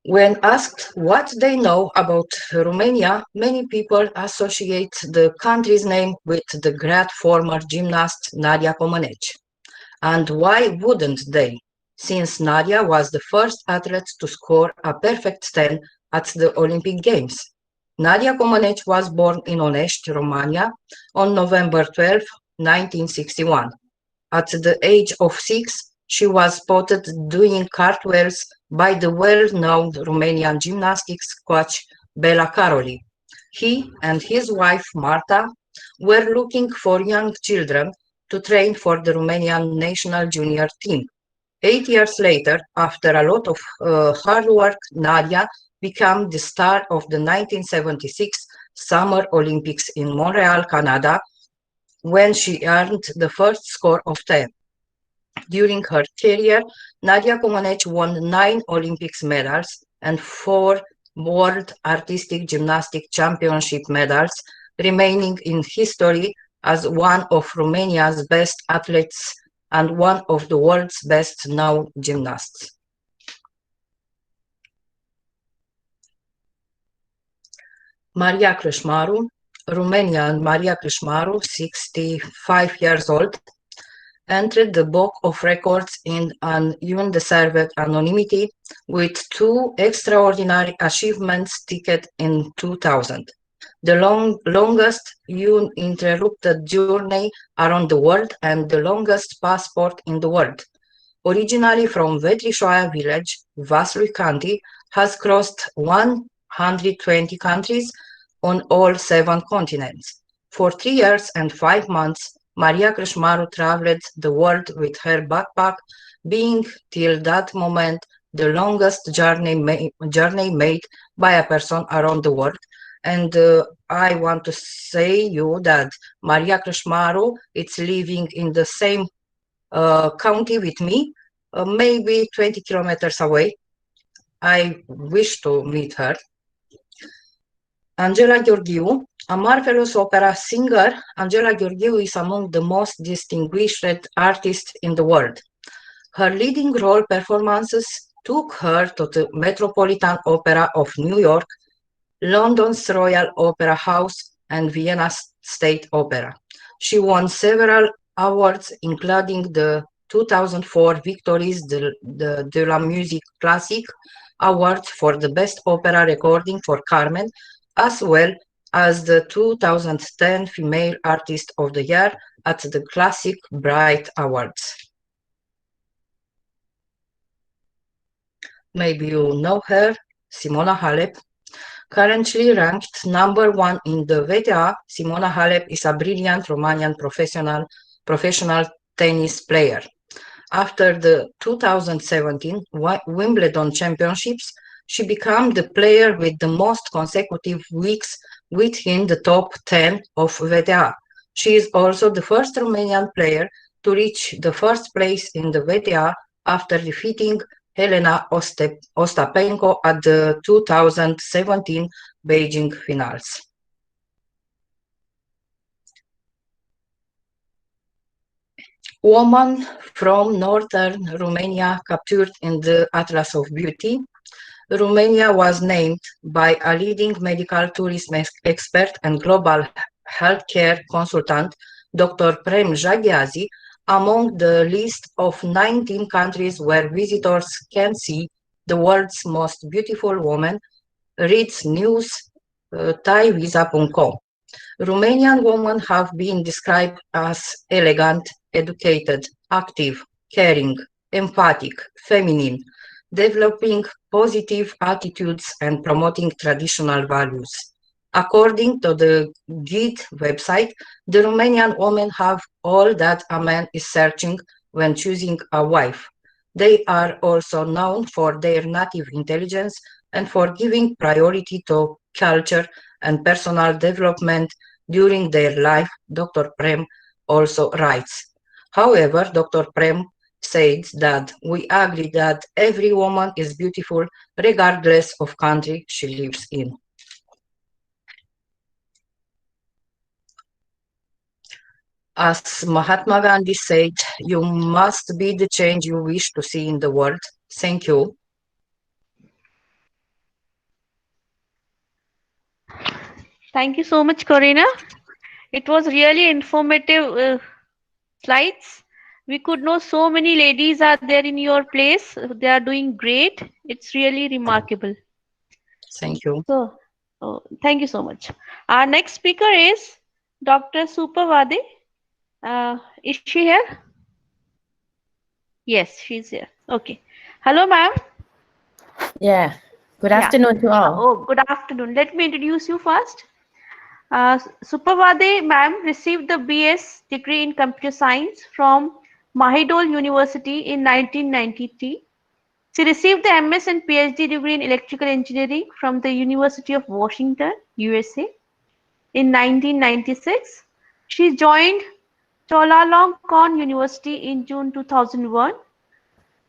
When asked what they know about Romania, many people associate the country's name with the great former gymnast Nadia Comaneci. And why wouldn't they? Since Nadia was the first athlete to score a perfect 10 at the Olympic Games. Nadia Comaneci was born in Onești, Romania, on November 12, 1961. At the age of 6, she was spotted doing cartwheels by the well-known Romanian gymnastics coach Bela Caroli. He and his wife Marta were looking for young children to train for the Romanian national junior team. 8 years later, after a lot of hard work, Nadia became the star of the 1976 Summer Olympics in Montreal, Canada, when she earned the first score of 10. During her career, Nadia Comaneci won 9 Olympics medals and 4 World Artistic Gymnastic Championship medals, remaining in history as one of Romania's best athletes and one of the world's best known gymnasts. Maria Crâșmaru, Romanian Maria Crâșmaru, 65 years old, entered the Book of Records in an undeserved anonymity with 2 extraordinary achievements ticket in 2000. The longest uninterrupted journey around the world and the longest passport in the world. Originally from Vetrișoaia village, Vaslui County, has crossed 120 countries on all 7 continents. For 3 years and 5 months, Maria Crâșmaru traveled the world with her backpack, being till that moment the longest journey made by a person around the world. And I want to say you that Maria Crâșmaru is living in the same county with me, maybe 20 kilometers away. I wish to meet her. Angela Gheorghiu, a marvelous opera singer, Angela Gheorghiu is among the most distinguished artists in the world. Her leading role performances took her to the Metropolitan Opera of New York, London's Royal Opera House, and Vienna State Opera. She won several awards, including the 2004 Victoires de la Musique Classique Award for the Best Opera Recording for Carmen, as well as the 2010 Female Artist of the Year at the Classic Bright Awards. Maybe you know her, Simona Halep. Currently ranked #1 in the WTA, Simona Halep is a brilliant Romanian professional tennis player. After the 2017 Wimbledon Championships, she became the player with the most consecutive weeks within the top 10 of WTA. She is also the first Romanian player to reach the first place in the WTA after defeating Helena Ostapenko at the 2017 Beijing finals. Woman from northern Romania captured in the Atlas of Beauty. Romania was named by a leading medical tourism expert and global healthcare consultant, Dr. Prem Jaghiazi, among the list of 19 countries where visitors can see the world's most beautiful woman, reads news thaivisa.com. Romanian women have been described as elegant, educated, active, caring, empathic, feminine, developing positive attitudes and promoting traditional values. According to the GID website, the Romanian women have all that a man is searching when choosing a wife. They are also known for their native intelligence and for giving priority to culture and personal development during their life, Dr. Prem also writes. However, Dr. Prem said that we agree that every woman is beautiful regardless of country she lives in. As Mahatma Gandhi said, you must be the change you wish to see in the world. Thank you. Thank you so much, Corina. It was really informative slides. We could know so many ladies are there in your place. They are doing great. It's really remarkable. Thank you. So, thank you so much. Our next speaker is Dr. Supavade. Is she here? Yes, she's here. Okay. Hello, ma'am. Yeah. Good afternoon to all. Oh, good afternoon. Let me introduce you first. Supavade ma'am received the BS degree in computer science from Mahidol University in 1993. She received the MS and PhD degree in electrical engineering from the University of Washington, USA. In 1996, she joined Chulalongkorn University in June 2001.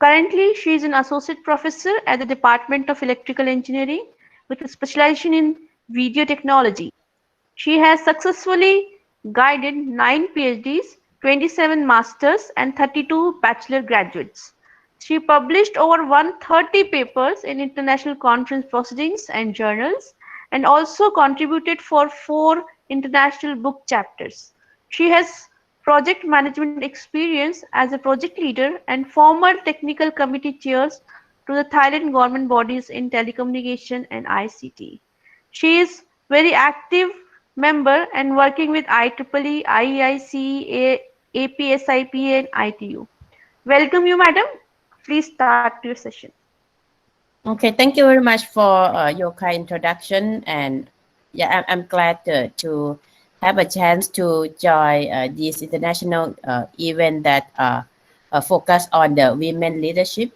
Currently, she is an associate professor at the Department of Electrical Engineering with a specialization in video technology. She has successfully guided 9 PhDs, 27 masters, and 32 bachelor graduates. She published over 130 papers in international conference proceedings and journals, and also contributed for 4 international book chapters. She has project management experience as a project leader and former technical committee chairs to the Thailand government bodies in telecommunication and ICT. She is very active member and working with IEEE, IEIC, APSIP and ITU. Welcome you, madam. Please start your session. Okay, thank you very much for your kind introduction, and yeah, I'm glad to have a chance to join this international event that focus on the women leadership.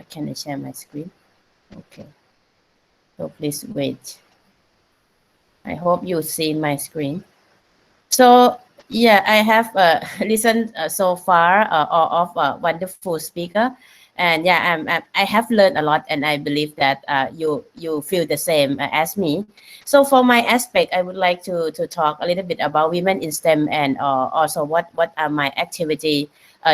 Can I share my screen? Okay, so please wait. I hope you see my screen. So yeah, I have listened so far of wonderful speaker, and yeah, I have learned a lot, and I believe that you feel the same as me. So for my aspect, I would like to talk a little bit about women in STEM, and also what are my activity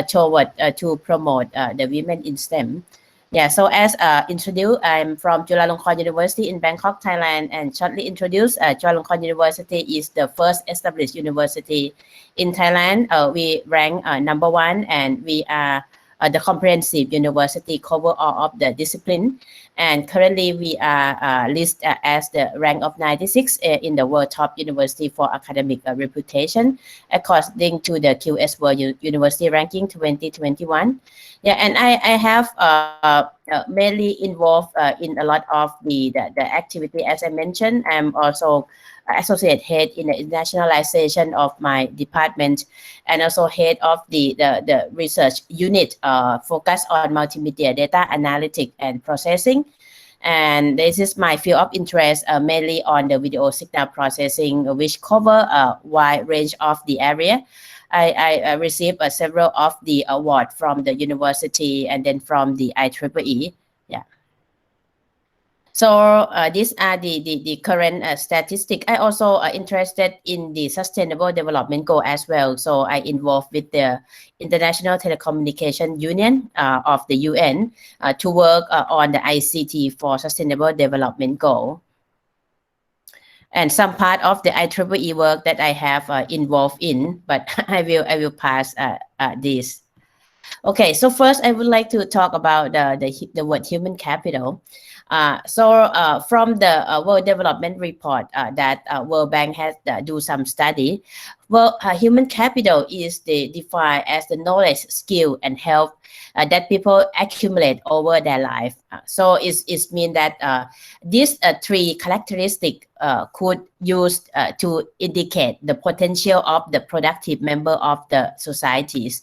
toward to promote the women in STEM. Yeah, so as introduced, I'm from Chulalongkorn University in Bangkok, Thailand, and shortly introduced, Chulalongkorn University is the first established university in Thailand. We rank #1, and we are the comprehensive university, cover all of the discipline. And currently we are listed as the rank of 96 in the world top university for academic reputation, according to the QS World University Ranking 2021. Yeah, and I have mainly involved in a lot of the activity, as I mentioned. I'm also associate head in the internationalization of my department, and also head of the research unit focused on multimedia data analytics and processing. And this is my field of interest, mainly on the video signal processing, which cover a wide range of the area. I received several of the awards from the university and then from the IEEE. Yeah. So these are the current statistics. I also interested in the Sustainable Development Goal as well. So I involved with the International Telecommunication Union of the UN to work on the ICT for Sustainable Development Goal. And some part of the IEEE work that I have involved in, but I will pass this. Okay, so first I would like to talk about the word human capital. From the World Development Report that World Bank has do some study, well, human capital is defined as the knowledge, skill, and health that people accumulate over their life. So it means that these three characteristics could use to indicate the potential of the productive member of the societies.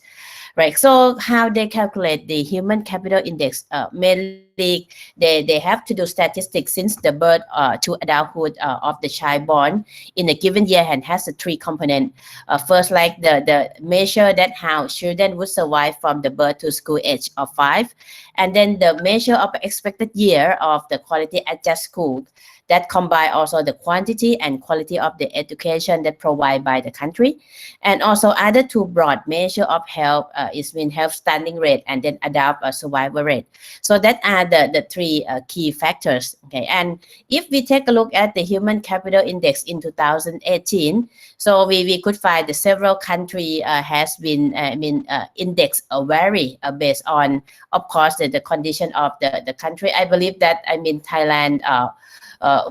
Right. So how they calculate the human capital index? Mainly, they have to do statistics since the birth to adulthood of the child born in a given year, and has a three component. First, like the measure that how children would survive from the birth to school age of 5, and then the measure of expected year of the quality at just school. That combine also the quantity and quality of the education that provided by the country. And also other two broad measure of health is mean health standing rate and then adult survival rate. So that are the three key factors. Okay, and if we take a look at the human capital index in 2018, so we could find the several country has been index vary based on, of course, the condition of the country. I believe that Thailand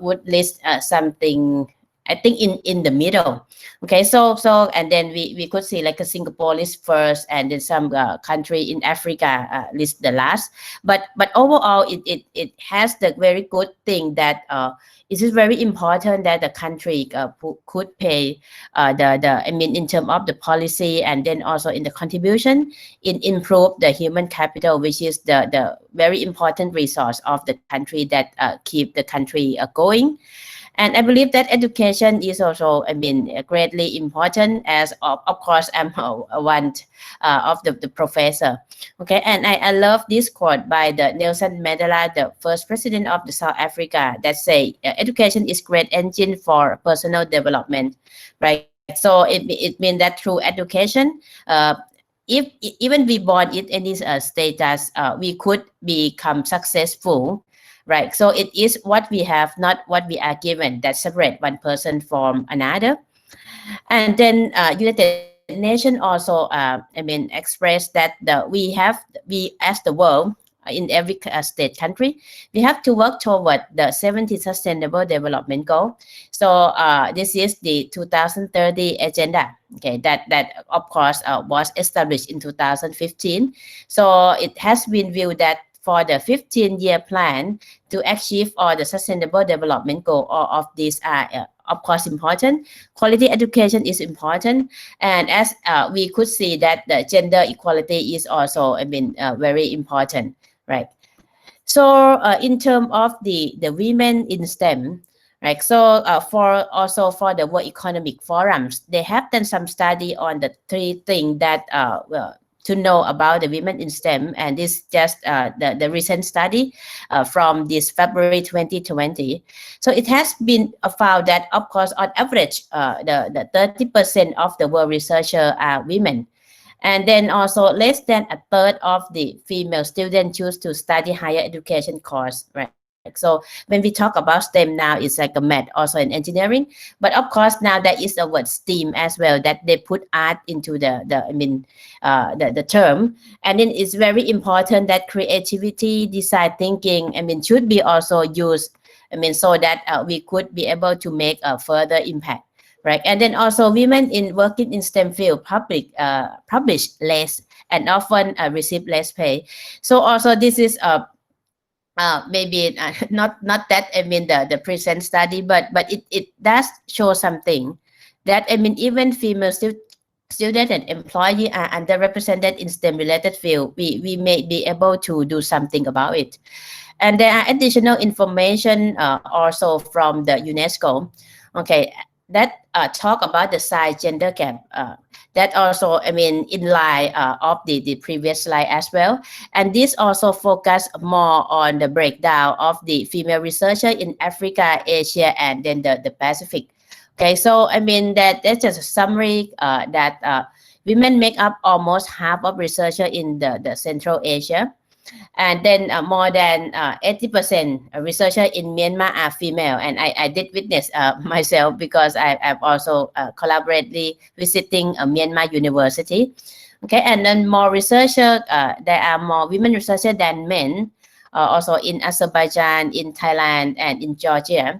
would list something, I think, in the middle. Okay, so and then we could see like a Singapore list first, and then some country in Africa list the last. But overall, it has the very good thing that it is very important that the country could pay in terms of the policy, and then also in the contribution in improve the human capital, which is the very important resource of the country that keep the country going. And I believe that education is also, greatly important, as of course I'm one of the professor. Okay, and I love this quote by the Nelson Mandela, the first president of the South Africa, that say education is great engine for personal development, right? So it means that through education, if even we born in any status, we could become successful. Right, so it is what we have, not what we are given, that separate one person from another. And then United Nations also, expressed that we as the world, in every state country, we have to work toward the 17th Sustainable Development Goal. So this is the 2030 agenda. Okay, that of course was established in 2015. So it has been viewed that for the 15-year plan to achieve all the sustainable development goal, all of these are of course important. Quality education is important, and as we could see that the gender equality is also very important, right? So in terms of the women in STEM, right? So for the World Economic Forums, they have done some study on the three things that to know about the women in STEM, and this just the recent study from this February 2020. So it has been found that, of course, on average, the 30% of the world researchers are women, and then also less than a third of the female students choose to study higher education course, right? So when we talk about STEM now, it's like a math, also in engineering. But of course, now there is a word STEAM as well, that they put art into the term. And then it's very important that creativity, design thinking, should be also used, so that we could be able to make a further impact. Right. And then also women in working in STEM field publish less and often receive less pay. So also this is maybe not that the present study, but it does show something that even female student and employee are underrepresented in STEM related field. We may be able to do something about it. And there are additional information also from the UNESCO. Okay, that talk about the size gender gap. That also, in line of the previous slide as well. And this also focus more on the breakdown of the female researcher in Africa, Asia, and then the Pacific. Okay, so that's just a summary that women make up almost half of researcher in the Central Asia. And then more than 80% researcher in Myanmar are female. And I did witness myself, because I've also collaborated visiting a Myanmar university. Okay, and then more researcher, there are more women researchers than men, also in Azerbaijan, in Thailand, and in Georgia.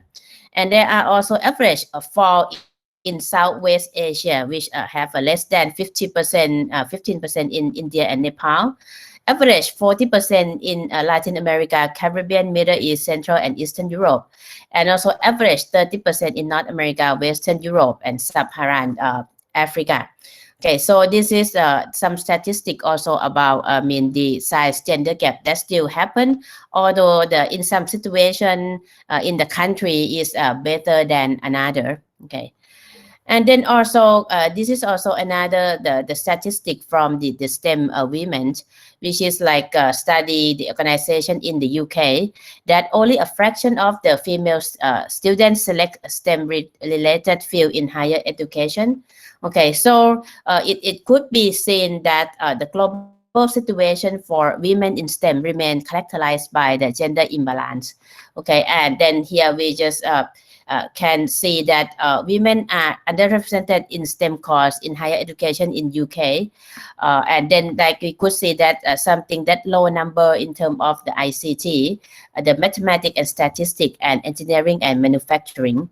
And there are also average fall in Southwest Asia, which have less than 50%, 15% in India and Nepal. Average 40% in Latin America, Caribbean, Middle East, Central and Eastern Europe, and also average 30% in North America, Western Europe, and Sub-Saharan Africa. Okay, so this is some statistic also about the size gender gap that still happen, although in some situation in the country is better than another. Okay. And then also, this is also another the statistic from the STEM women, which is like study the organization in the UK, that only a fraction of the female students select a STEM related field in higher education. Okay, so it could be seen that the global situation for women in STEM remain characterized by the gender imbalance. Okay, and then here we just can see that women are underrepresented in STEM course in higher education in UK. And then like we could see that something that low number in terms of the ICT, the mathematics and statistics, and engineering and manufacturing.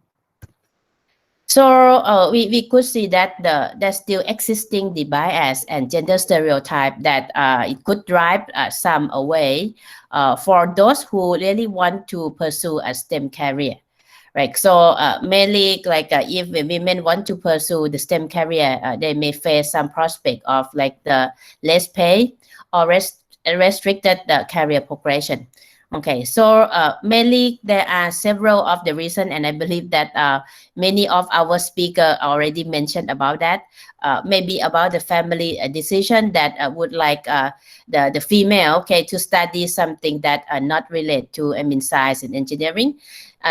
So we could see that there's still existing the bias and gender stereotype that it could drive some away for those who really want to pursue a STEM career. Right, so mainly like if women want to pursue the STEM career, they may face some prospect of like the less pay or restricted career progression. Okay, so mainly there are several of the reasons, and I believe that many of our speakers already mentioned about that. Maybe about the family decision that would like the female, okay, to study something that are not related to science and engineering.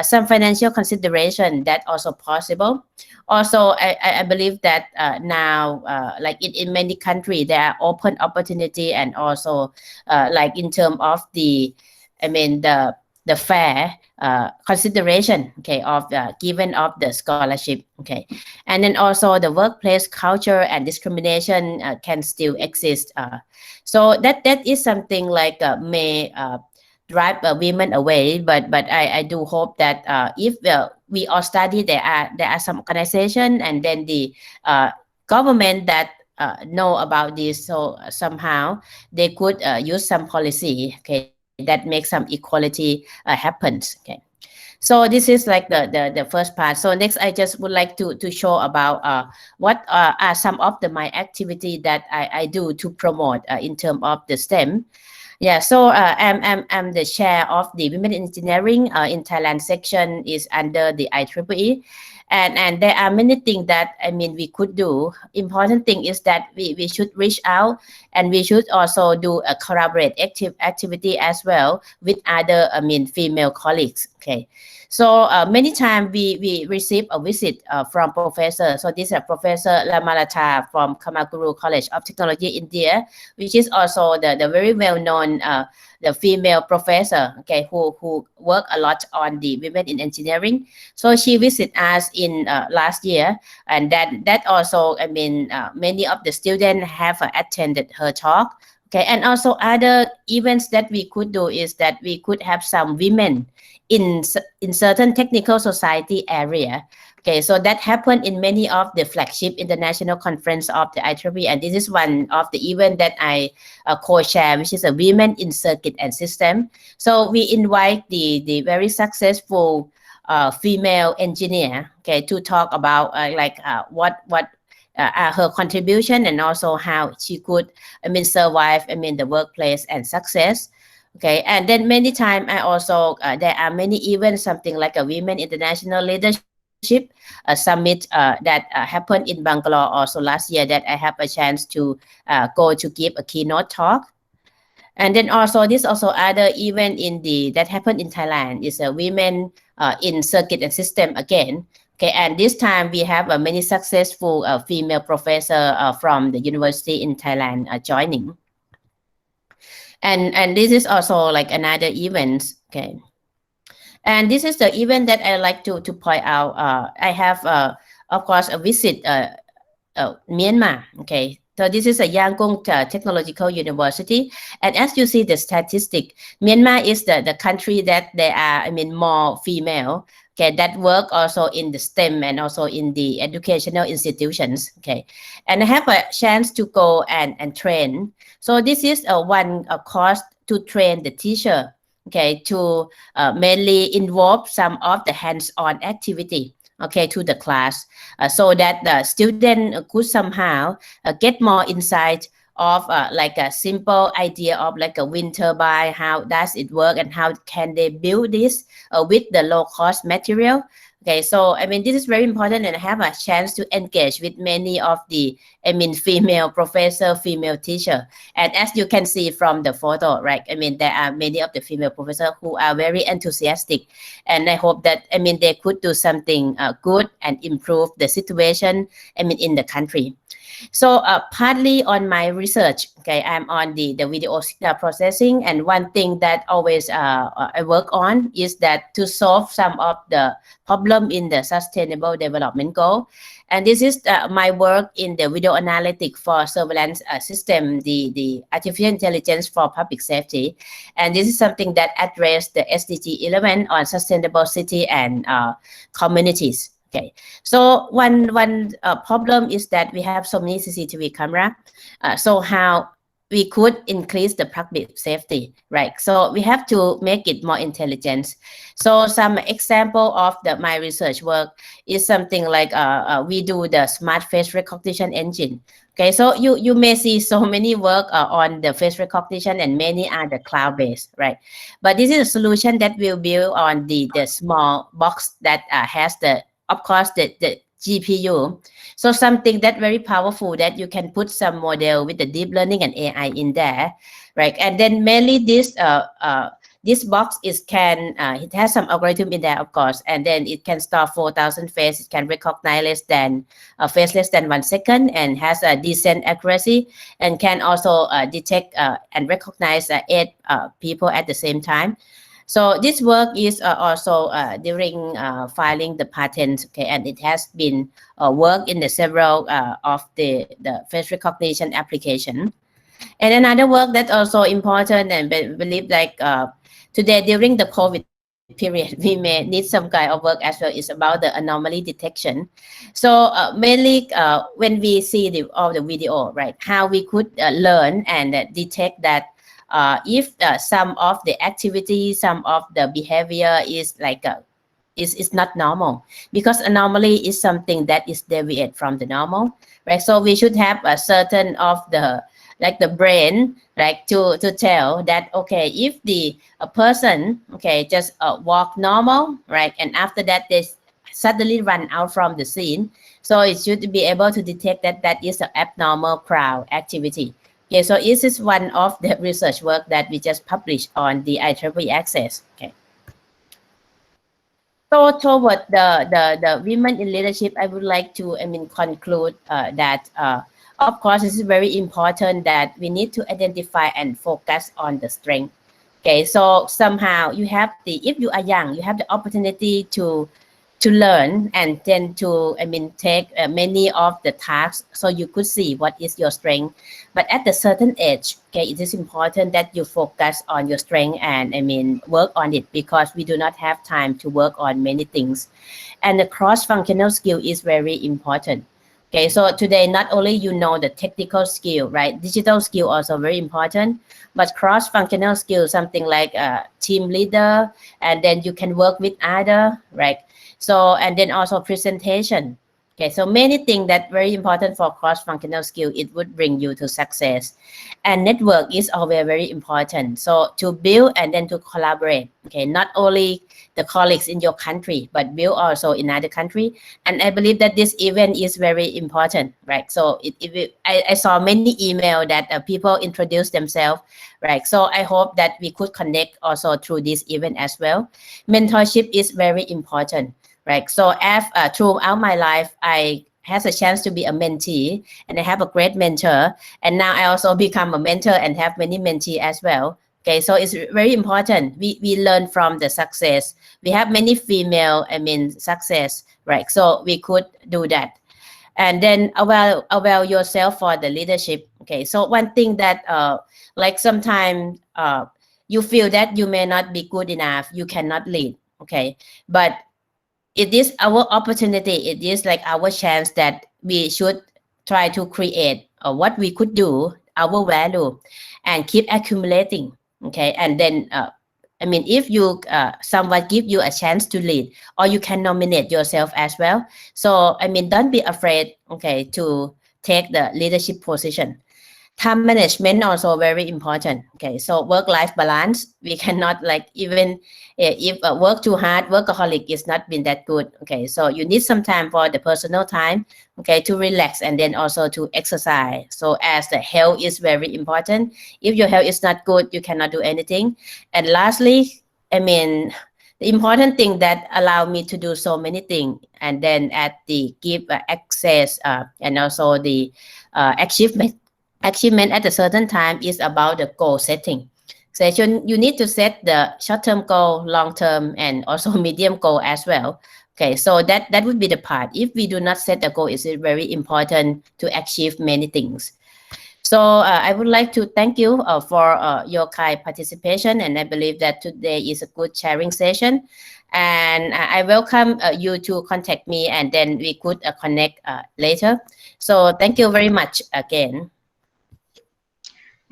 Some financial consideration that also possible. Also, I believe that now, like in many countries, there are open opportunity, and also like in terms of the fair consideration, okay, of given of the scholarship, okay, and then also the workplace culture and discrimination can still exist. So that is something like may drive women away, but I do hope that if we all study, there are some organization, and then the government that know about this, so somehow they could use some policy, okay, that makes some equality happens. Okay, so this is like the first part. So next, I just would like to show about what are some of my activity that I do to promote in terms of the STEM. Yeah, so I'm the chair of the Women in Engineering in Thailand section is under the IEEE. And there are many things that we could do. Important thing is that we should reach out, and we should also do a collaborate activity as well with other female colleagues. Okay, so many times we receive a visit from professor. So this is Professor Lamalata from Kamaguru College of Technology, India, which is also the very well known the female professor, okay, who work a lot on the women in engineering. So she visited us in last year, and that also, I mean, many of the students have attended her talk. Okay, and also other events that we could do is that we could have some women in certain technical society area. Okay, so that happened in many of the flagship international conference of the IEEE, and this is one of the event that I co-chair, which is a Women in Circuit and System. So we invite the very successful female engineer, okay, to talk about what her contribution and also how she could, I mean, survive, I mean, the workplace and success. Okay, and then many times I also there are many events, something like a Women International Leadership summit that happened in Bangalore also last year, that I have a chance to go to give a keynote talk. And then also this also other event that happened in Thailand is a Women in Circuit and System again. Okay, and this time we have many successful female professor from the university in Thailand joining. And this is also like another event. Okay. And this is the event that I like to point out. I have, of course, a visit Myanmar. Okay, so this is a Yangon Technological University, and as you see the statistic, Myanmar is the country that there are, I mean, more female. Okay, that work also in the STEM and also in the educational institutions. Okay, and I have a chance to go and train. So this is one course to train the teacher. Okay, to mainly involve some of the hands-on activity, okay, to the class, so that the student could somehow get more insight of like a simple idea of like a wind turbine, how does it work and how can they build this with the low-cost material. Okay, so I mean, this is very important, and I have a chance to engage with many of the, I mean, female professor, female teacher. And as you can see from the photo, right, I mean, there are many of the female professors who are very enthusiastic. And I hope that, I mean, they could do something good and improve the situation, I mean, in the country. So partly on my research, okay, I'm on the video signal processing, and one thing that always I work on is that to solve some of the problem in the Sustainable Development Goal. And this is my work in the video analytics for surveillance system, the artificial intelligence for public safety. And this is something that addresses the SDG 11 on sustainable city and communities. Okay, so one problem is that we have so many CCTV camera. So how we could increase the public safety, right? So we have to make it more intelligent. So some example of my research work is something like we do the smart face recognition engine. Okay, so you may see so many work on the face recognition, and many are the cloud-based, right? But this is a solution that will build on the small box that has of course, the GPU. So something that very powerful that you can put some model with the deep learning and AI in there, right? And then mainly this box it has some algorithm in there, of course, and then it can store 4,000 faces. It can recognize face less than 1 second, and has a decent accuracy, and can also detect and recognize 8 people at the same time. So this work is also during filing the patent, okay, and it has been worked in the several of the face recognition application. And another work that's also important, and believe like today during the COVID period, we may need some kind of work as well, is about the anomaly detection. So mainly when we see all the video, right, how we could learn and detect that if some of the activity, some of the behavior is like is not normal, because anomaly is something that is deviate from the normal, right? So we should have a certain of the brain, like to tell that, okay, if a person, okay, just walk normal, right, and after that they suddenly run out from the scene, so it should be able to detect that is an abnormal crowd activity. Okay, so this is one of the research work that we just published on the IEEE Access. Okay. So toward the women in leadership, I would like to, conclude that of course, this is very important that we need to identify and focus on the strength. Okay, so somehow you have if you are young, you have the opportunity to learn and then to take many of the tasks, so you could see what is your strength. But at a certain age, okay, it is important that you focus on your strength and work on it, because we do not have time to work on many things. And the cross-functional skill is very important. Okay, so today not only you know the technical skill, right? Digital skill also very important, but cross-functional skill, something like a team leader, and then you can work with other, right? So, and then also presentation. Okay, so many things that very important for cross-functional skill, it would bring you to success. And network is always very important. So to build and then to collaborate, okay, not only the colleagues in your country, but build also in other country. And I believe that this event is very important, right? So I saw many email that people introduce themselves, right? So I hope that we could connect also through this event as well. Mentorship is very important, right? So throughout my life, I has a chance to be a mentee, and I have a great mentor. And now I also become a mentor and have many mentees as well. Okay, so it's very important. We learn from the success. We have many female, success, right? So we could do that. And then avail yourself for the leadership. Okay, so one thing that like sometimes you feel that you may not be good enough, you cannot lead. Okay, but it is our opportunity. It is like our chance that we should try to create what we could do, our value, and keep accumulating. Okay, and then if you someone give you a chance to lead, or you can nominate yourself as well. So don't be afraid, okay, to take the leadership position. Time management also very important. Okay, so work-life balance, we cannot like, even if work too hard, workaholic is not been that good. Okay, so you need some time for the personal time, okay, to relax and then also to exercise. So as the health is very important, if your health is not good, you cannot do anything. And lastly, the important thing that allow me to do so many things, and then at the give access and also the achievement at a certain time, is about the goal setting. So you need to set the short-term goal, long-term, and also medium goal as well. Okay, so that would be the part. If we do not set a goal, it's very important to achieve many things. So I would like to thank you for your kind participation, and I believe that today is a good sharing session. And I welcome you to contact me, and then we could connect later. So thank you very much again.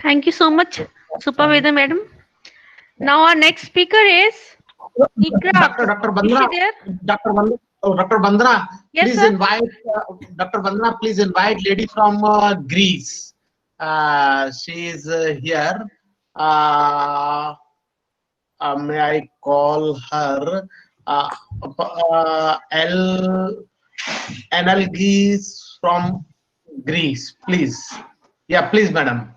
Thank you so much, Superveda madam. Now our next speaker is Ikra. Dr. Bandra. Dr. Bandra, yes, please sir. invite Dr. Bandra. Please invite lady from Greece. She is here. May I call her Analgis from Greece, please? Yeah, please, madam.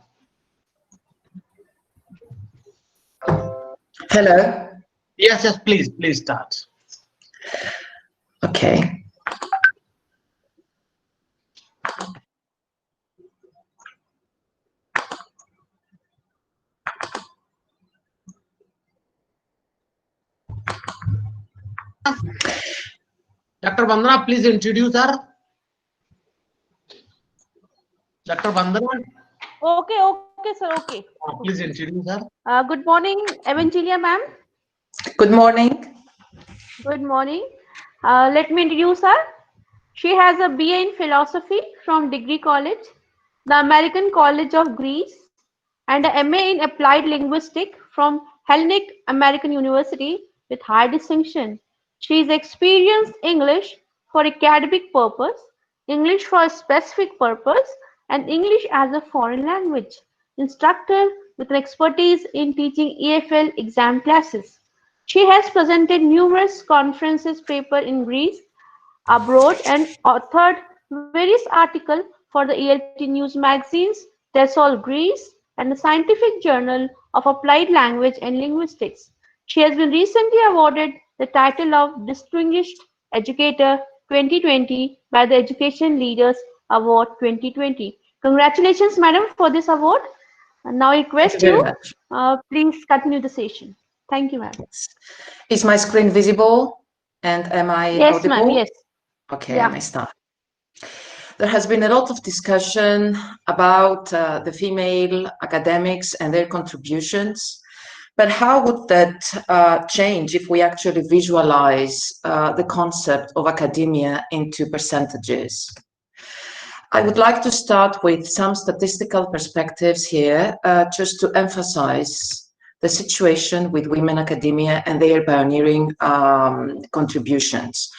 Hello. Yes, please start. Okay. Dr. Bandra, please introduce her. Dr. Bandra. Okay, sir. Okay. Please introduce her. Good morning, Evangelia ma'am. Good morning. Good morning. Let me introduce her. She has a BA in philosophy from Degree College, the American College of Greece, and a MA in applied linguistics from Hellenic American University with high distinction. She is experienced English for academic purpose, English for a specific purpose, and English as a foreign language instructor with an expertise in teaching EFL exam classes. She has presented numerous conferences paper in Greece, abroad, and authored various articles for the ELT news magazines, TESOL Greece, and the Scientific Journal of Applied Language and Linguistics. She has been recently awarded the title of Distinguished Educator 2020 by the Education Leaders Award 2020. Congratulations, madam, for this award. Now I request Thank you you, very much. please continue the session. Thank you, ma'am. Is my screen visible? And am I Yes, ma'am. audible? Yes. Okay, Yeah. and I start. There has been a lot of discussion about the female academics and their contributions, but how would that change if we actually visualize the concept of academia into percentages? I would like to start with some statistical perspectives here, just to emphasize the situation with women academia and their pioneering contributions.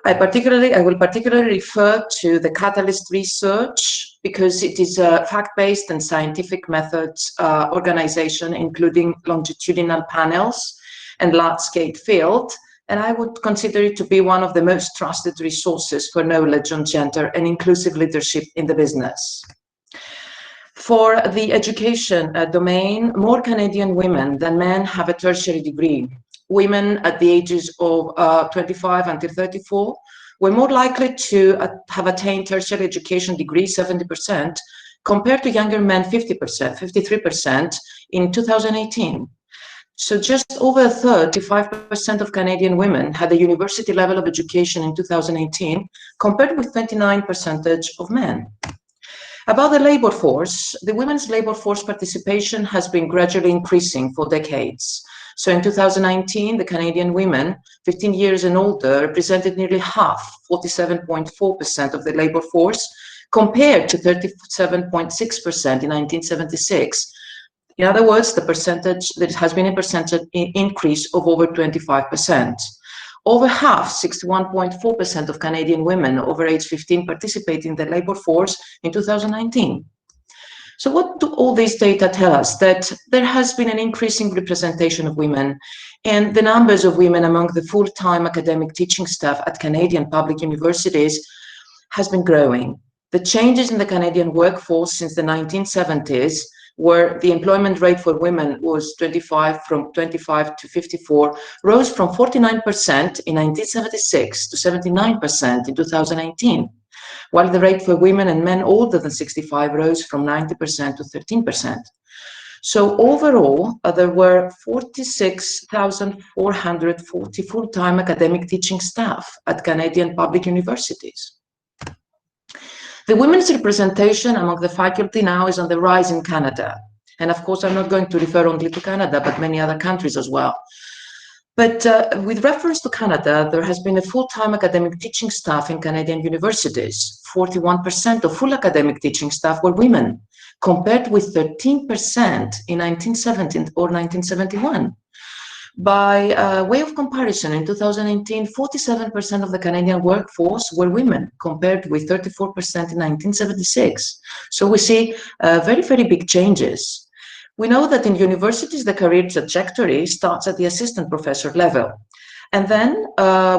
I will particularly refer to the Catalyst research because it is a fact-based and scientific methods organization, including longitudinal panels and large-scale field. And I would consider it to be one of the most trusted resources for knowledge on gender and inclusive leadership in the business. For the education domain, more Canadian women than men have a tertiary degree. Women at the ages of 25 until 34 were more likely to have attained tertiary education degree, 70%, compared to younger men, 50%, 53% in 2018. So just over a third, 35% of Canadian women had a university level of education in 2018, compared with 29% of men. About the labor force, the women's labor force participation has been gradually increasing for decades. So in 2019, the Canadian women 15 years and older represented nearly half, 47.4% of the labor force, compared to 37.6% in 1976. In other words, the percentage, there has been a percentage increase of over 25%. Over half, 61.4% of Canadian women over age 15 participate in the labor force in 2019. So what do all these data tell us? That there has been an increasing representation of women, and the numbers of women among the full-time academic teaching staff at Canadian public universities has been growing. The changes in the Canadian workforce since the 1970s, where the employment rate for women was 25 to 54, rose from 49% in 1976 to 79% in 2018, while the rate for women and men older than 65 rose from 90% to 13%. So overall, there were 46,440 full-time academic teaching staff at Canadian public universities. The women's representation among the faculty now is on the rise in Canada. And of course, I'm not going to refer only to Canada, but many other countries as well. But with reference to Canada, there has been a full-time academic teaching staff in Canadian universities. 41% of full academic teaching staff were women, compared with 13% in 1970 or 1971. By way of comparison, in 2018, 47% of the Canadian workforce were women, compared with 34% in 1976. So we see very, very big changes. We know that in universities, the career trajectory starts at the assistant professor level. And then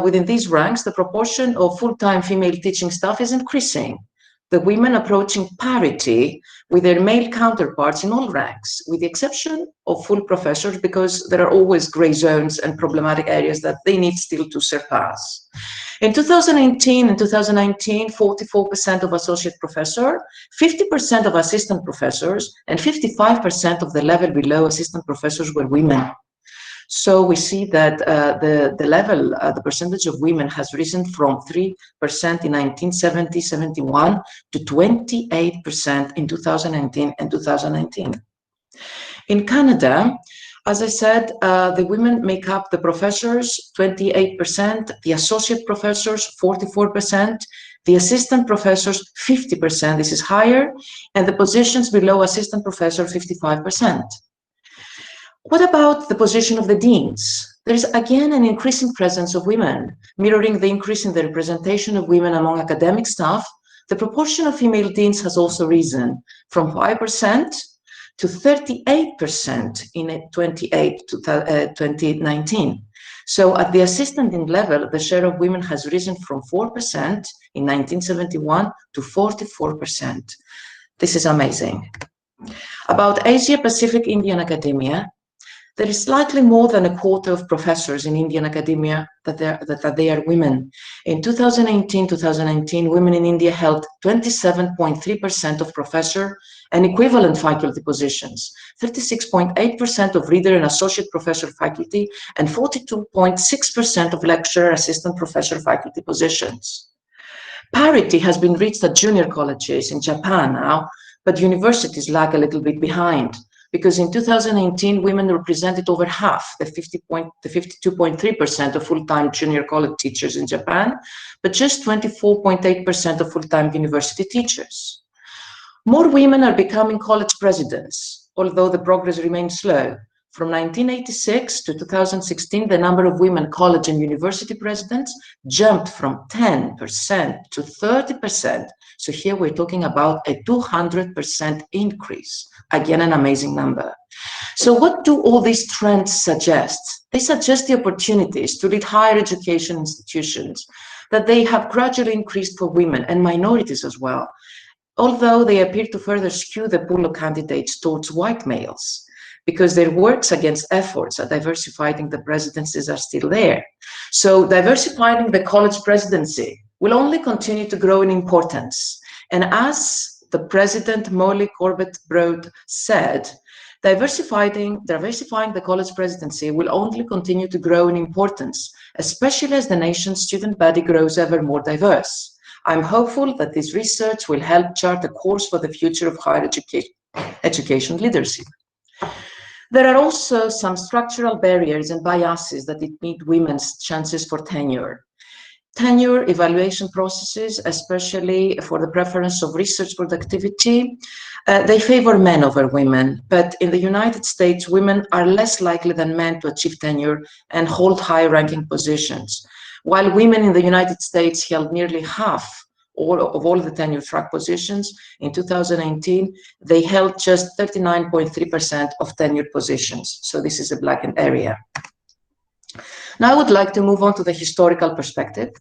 within these ranks, the proportion of full-time female teaching staff is increasing, the women approaching parity with their male counterparts in all ranks, with the exception of full professors, because there are always gray zones and problematic areas that they need still to surpass. In 2018 and 2019, 44% of associate professor, 50% of assistant professors, and 55% of the level below assistant professors were women. So we see that the percentage of women has risen from 3% in 1970-71 to 28% in 2019 and 2019. In Canada, as I said, the women make up the professors 28%, the associate professors 44%, the assistant professors 50%, this is higher, and the positions below assistant professor 55%. What about the position of the deans? There is again an increasing presence of women, mirroring the increase in the representation of women among academic staff. The proportion of female deans has also risen from 5% to 38% in 2019. So at the assistant dean level, the share of women has risen from 4% in 1971 to 44%. This is amazing. About Asia Pacific Indian academia, There is slightly more than a quarter of professors in Indian academia that they are women. In 2018-2019, women in India held 27.3% of professor and equivalent faculty positions, 36.8% of reader and associate professor faculty, and 42.6% of lecturer, assistant professor faculty positions. Parity has been reached at junior colleges in Japan now, but universities lag a little bit behind, because in 2018, women represented over half, the 52.3% of full-time junior college teachers in Japan, but just 24.8% of full-time university teachers. More women are becoming college presidents, although the progress remains slow. From 1986 to 2016, the number of women college and university presidents jumped from 10% to 30%. So here we're talking about a 200% increase. Again, an amazing number. So what do all these trends suggest? They suggest the opportunities to lead higher education institutions, that they have gradually increased for women and minorities as well, although they appear to further skew the pool of candidates towards white males, because their works against efforts at diversifying the presidencies are still there. So diversifying the college presidency will only continue to grow in importance. And as the President Molly Corbett Broad said, diversifying the college presidency will only continue to grow in importance, especially as the nation's student body grows ever more diverse. I'm hopeful that this research will help chart a course for the future of higher education leadership. There are also some structural barriers and biases that limit women's chances for tenure. Tenure evaluation processes, especially for the preference of research productivity, they favor men over women. But in the United States, women are less likely than men to achieve tenure and hold high-ranking positions. While women in the United States held nearly half of all the tenure track positions, in 2018, they held just 39.3% of tenure positions. So this is a blackened area. Now I would like to move on to the historical perspective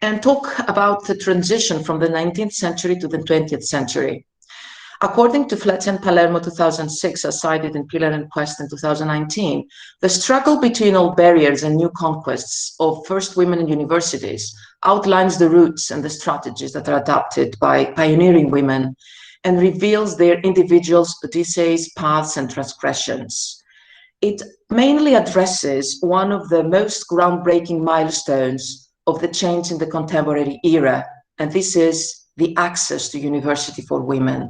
and talk about the transition from the 19th century to the 20th century. According to Fletcher and Palermo 2006, as cited in Pillar and Quest in 2019, the struggle between old barriers and new conquests of first women in universities outlines the routes and the strategies that are adopted by pioneering women and reveals their individuals' odysseys, paths, and transgressions. It mainly addresses one of the most groundbreaking milestones of the change in the contemporary era, and this is the access to university for women.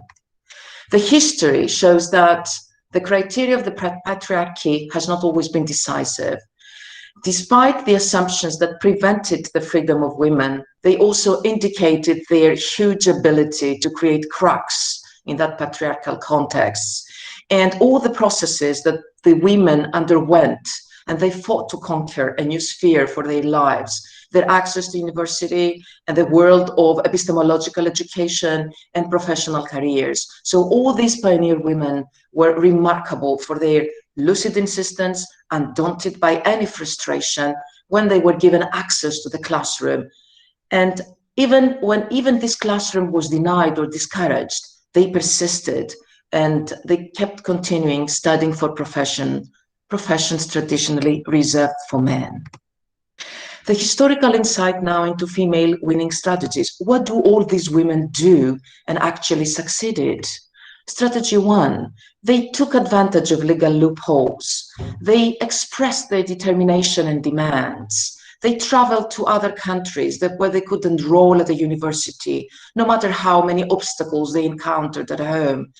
The history shows that the criteria of the patriarchy has not always been decisive. Despite the assumptions that prevented the freedom of women, they also indicated their huge ability to create cracks in that patriarchal context, and all the processes that the women underwent, and they fought to conquer a new sphere for their lives, their access to university and the world of epistemological education and professional careers. So all these pioneer women were remarkable for their lucid insistence, undaunted by any frustration when they were given access to the classroom. And even when this classroom was denied or discouraged, they persisted and they kept continuing studying for professions traditionally reserved for men. The historical insight now into female winning strategies. What do all these women do and actually succeeded? Strategy one, they took advantage of legal loopholes. They expressed their determination and demands. They traveled to other countries where they could enroll at a university, no matter how many obstacles they encountered at home.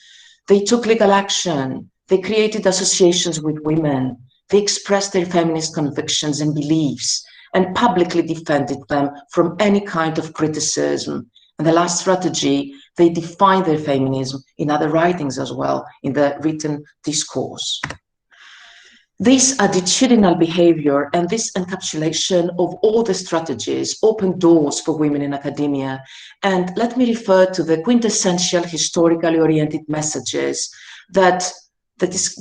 They took legal action. They created associations with women. They expressed their feminist convictions and beliefs and publicly defended them from any kind of criticism. And the last strategy, they defined their feminism in other writings as well, in the written discourse. This attitudinal behavior and this encapsulation of all the strategies opened doors for women in academia. And let me refer to the quintessential historically oriented messages that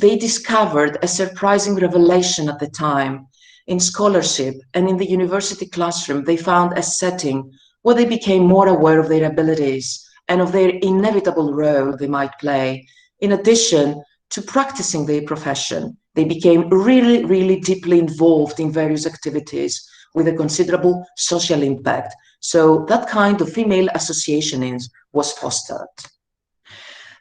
they discovered a surprising revelation at the time. In scholarship and in the university classroom, they found a setting where they became more aware of their abilities and of their inevitable role they might play, in addition to practicing their profession They became really, really deeply involved in various activities with a considerable social impact. So that kind of female associationism was fostered.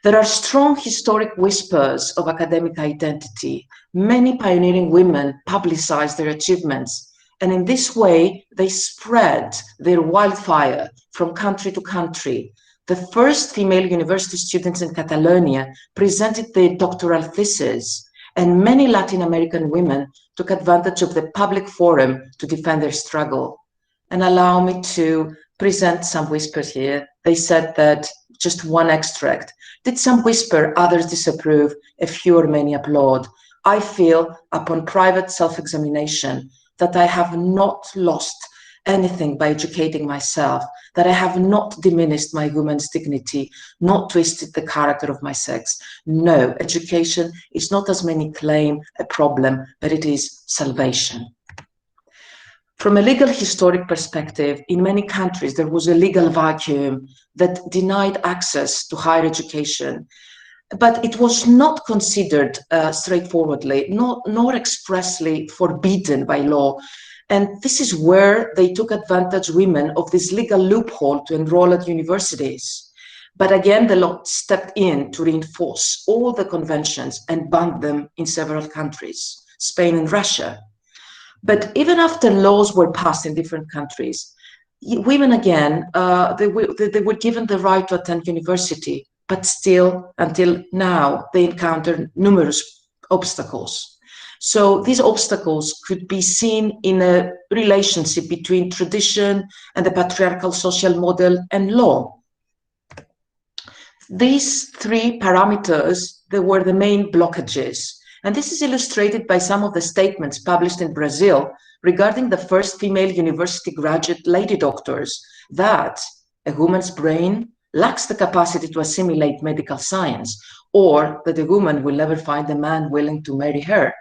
There are strong historic whispers of academic identity. Many pioneering women publicized their achievements, and in this way, they spread their wildfire from country to country. The first female university students in Catalonia presented their doctoral thesis, and many Latin American women took advantage of the public forum to defend their struggle. And allow me to present some whispers here. They said that, just one extract, did some whisper, others disapprove, a few or many applaud. I feel, upon private self-examination, that I have not lost anything by educating myself, that I have not diminished my woman's dignity, not twisted the character of my sex. No, education is not, as many claim, a problem, but it is salvation. From a legal historic perspective, in many countries, there was a legal vacuum that denied access to higher education, but it was not considered straightforwardly, nor expressly forbidden by law. And this is where they took advantage, women, of this legal loophole to enroll at universities. But again, the law stepped in to reinforce all the conventions and banned them in several countries, Spain and Russia. But even after laws were passed in different countries, women again, they were given the right to attend university, but still, until now, they encounter numerous obstacles. So these obstacles could be seen in a relationship between tradition and the patriarchal social model and law. These three parameters, they were the main blockages. And this is illustrated by some of the statements published in Brazil regarding the first female university graduate lady doctors, that a woman's brain lacks the capacity to assimilate medical science, or that a woman will never find a man willing to marry her.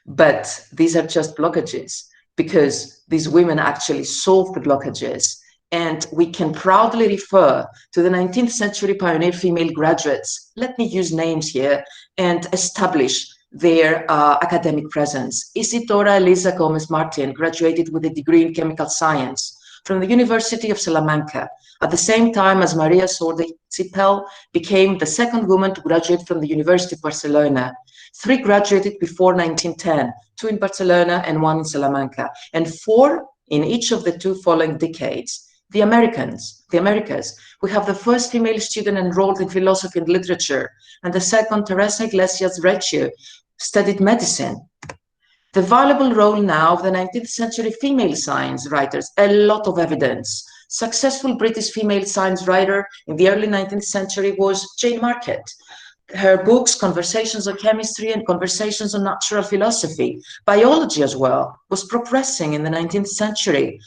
But these are just blockages, because these women actually solved the blockages. And we can proudly refer to the 19th century pioneer female graduates, let me use names here, and establish their academic presence. Isidora Elisa Gomez Martin graduated with a degree in chemical science from the University of Salamanca, at the same time as Maria Sorda Cipel became the second woman to graduate from the University of Barcelona. 3 graduated before 1910, 2 in Barcelona and 1 in Salamanca, and 4 in each of the 2 following decades. The Americas, we have the first female student enrolled in philosophy and literature, and the second, Teresa Iglesias Recio, studied medicine. The valuable role now of the 19th century female science writers, a lot of evidence. Successful British female science writer in the early 19th century was Jane Market. Her books, Conversations on Chemistry and Conversations on Natural Philosophy, biology as well, was progressing in the 19th century,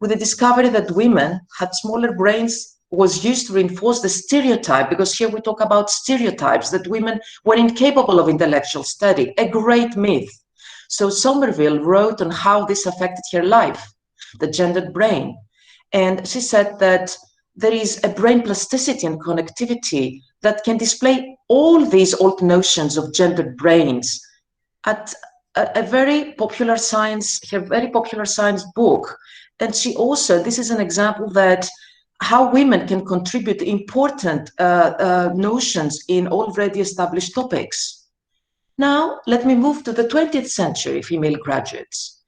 with the discovery that women had smaller brains was used to reinforce the stereotype, because here we talk about stereotypes, that women were incapable of intellectual study, a great myth. So Somerville wrote on how this affected her life, the gendered brain. And she said that there is a brain plasticity and connectivity that can display all these old notions of gendered brains. At a very popular science, her very popular science book. And she also, this is an example that how women can contribute important notions in already established topics. Now, let me move to the 20th century female graduates.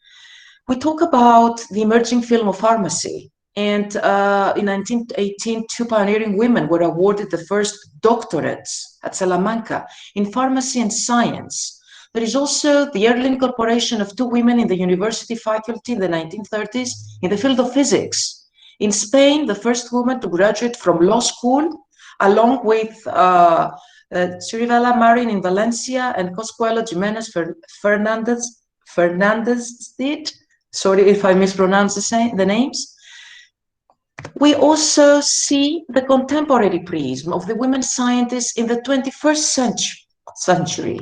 We talk about the emerging field of pharmacy. And in 1918, 2 pioneering women were awarded the first doctorates at Salamanca in pharmacy and science. There is also the early incorporation of 2 women in the university faculty in the 1930s in the field of physics. In Spain, the first woman to graduate from law school, along with Cirivella Marin in Valencia and Coscuelo Jimenez Fernandez did. Sorry if I mispronounce the names. We also see the contemporary prism of the women scientists in the 21st century.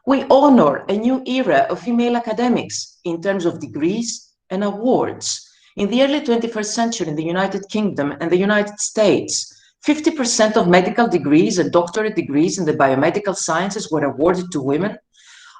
We honor a new era of female academics in terms of degrees and awards. In the early 21st century in the United Kingdom and the United States, 50% of medical degrees and doctorate degrees in the biomedical sciences were awarded to women.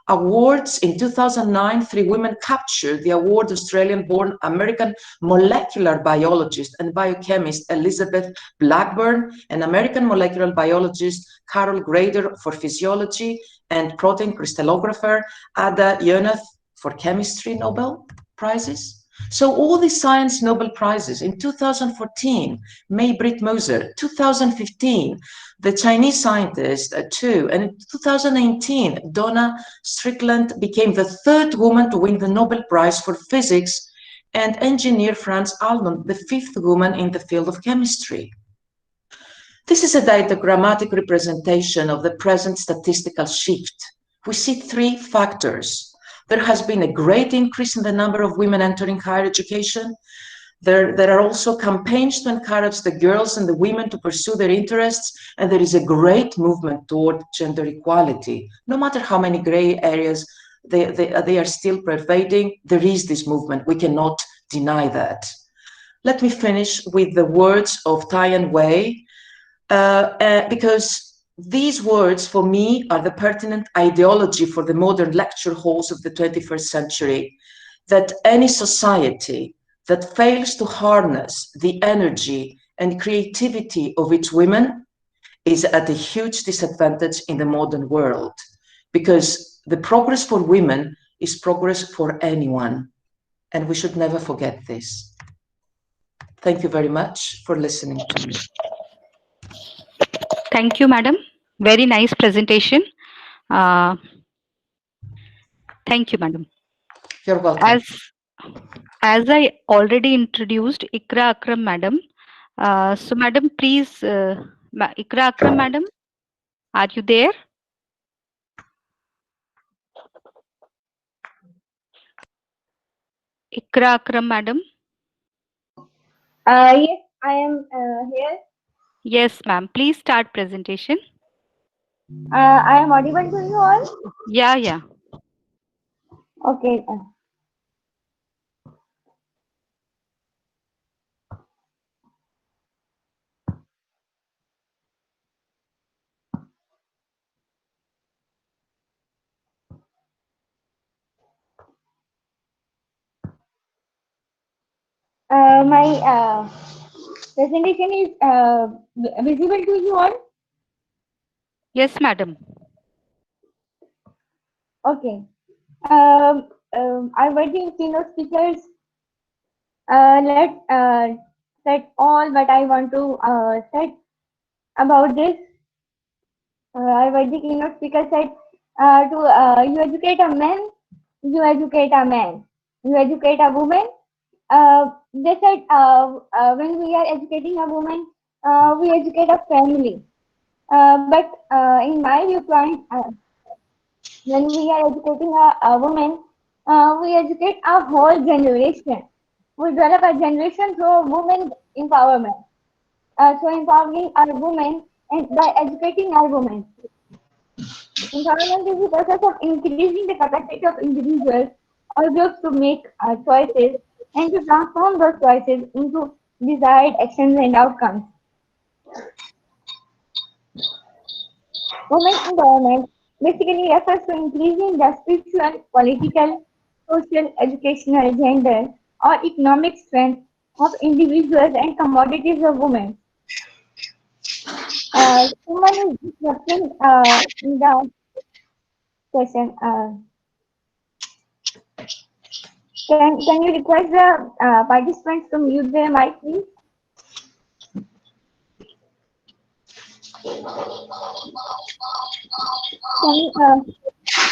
awards. In 2009, 3 women captured the award: Australian-born American molecular biologist and biochemist Elizabeth Blackburn, and American molecular biologist Carol Grader for physiology, and protein crystallographer Ada Yonath for chemistry Nobel Prizes. So all these science Nobel Prizes. In 2014, May-Britt Moser. 2015, the Chinese scientist too. And in 2019, Donna Strickland became the 3rd woman to win the Nobel Prize for Physics, and engineer Franz Almond, the 5th woman in the field of chemistry. This is a diagrammatic representation of the present statistical shift. We see 3 factors. There has been a great increase in the number of women entering higher education. There are also campaigns to encourage the girls and the women to pursue their interests, and there is a great movement toward gender equality. No matter how many gray areas they are still pervading, there is this movement. We cannot deny that. Let me finish with the words of Tian Wei, because these words, for me, are the pertinent ideology for the modern lecture halls of the 21st century, that any society that fails to harness the energy and creativity of its women is at a huge disadvantage in the modern world, because the progress for women is progress for anyone, and we should never forget this. Thank you very much for listening to me. Thank you, madam. Very nice presentation. Thank you, madam. You're welcome. As I already introduced Ikra Akram, madam. So, madam, please, Ikra Akram, madam, are you there? Ikra Akram, madam. Yes, I am here. Yes, ma'am. Please start presentation. I am audible to you all? Yeah, yeah. Okay. My presentation is visible to you all? Yes, madam. Okay. I want the keynote speakers let all what I want to say about this. I want the keynote speaker said you educate a man, you educate a man, you educate a woman. They said when we are educating a woman, we educate a family. But in my viewpoint, when we are educating a woman, we educate a whole generation. We develop a generation through women empowerment. So empowering our women and by educating our women. Empowerment is the process of increasing the capacity of individuals or groups to make choices and to transform those choices into desired actions and outcomes. Women empowerment basically refers to increasing the spiritual, political, social, educational, gender, or economic strength of individuals and commodities of women. Someone is disrupting in the session. Can you request the participants to mute their mic, please?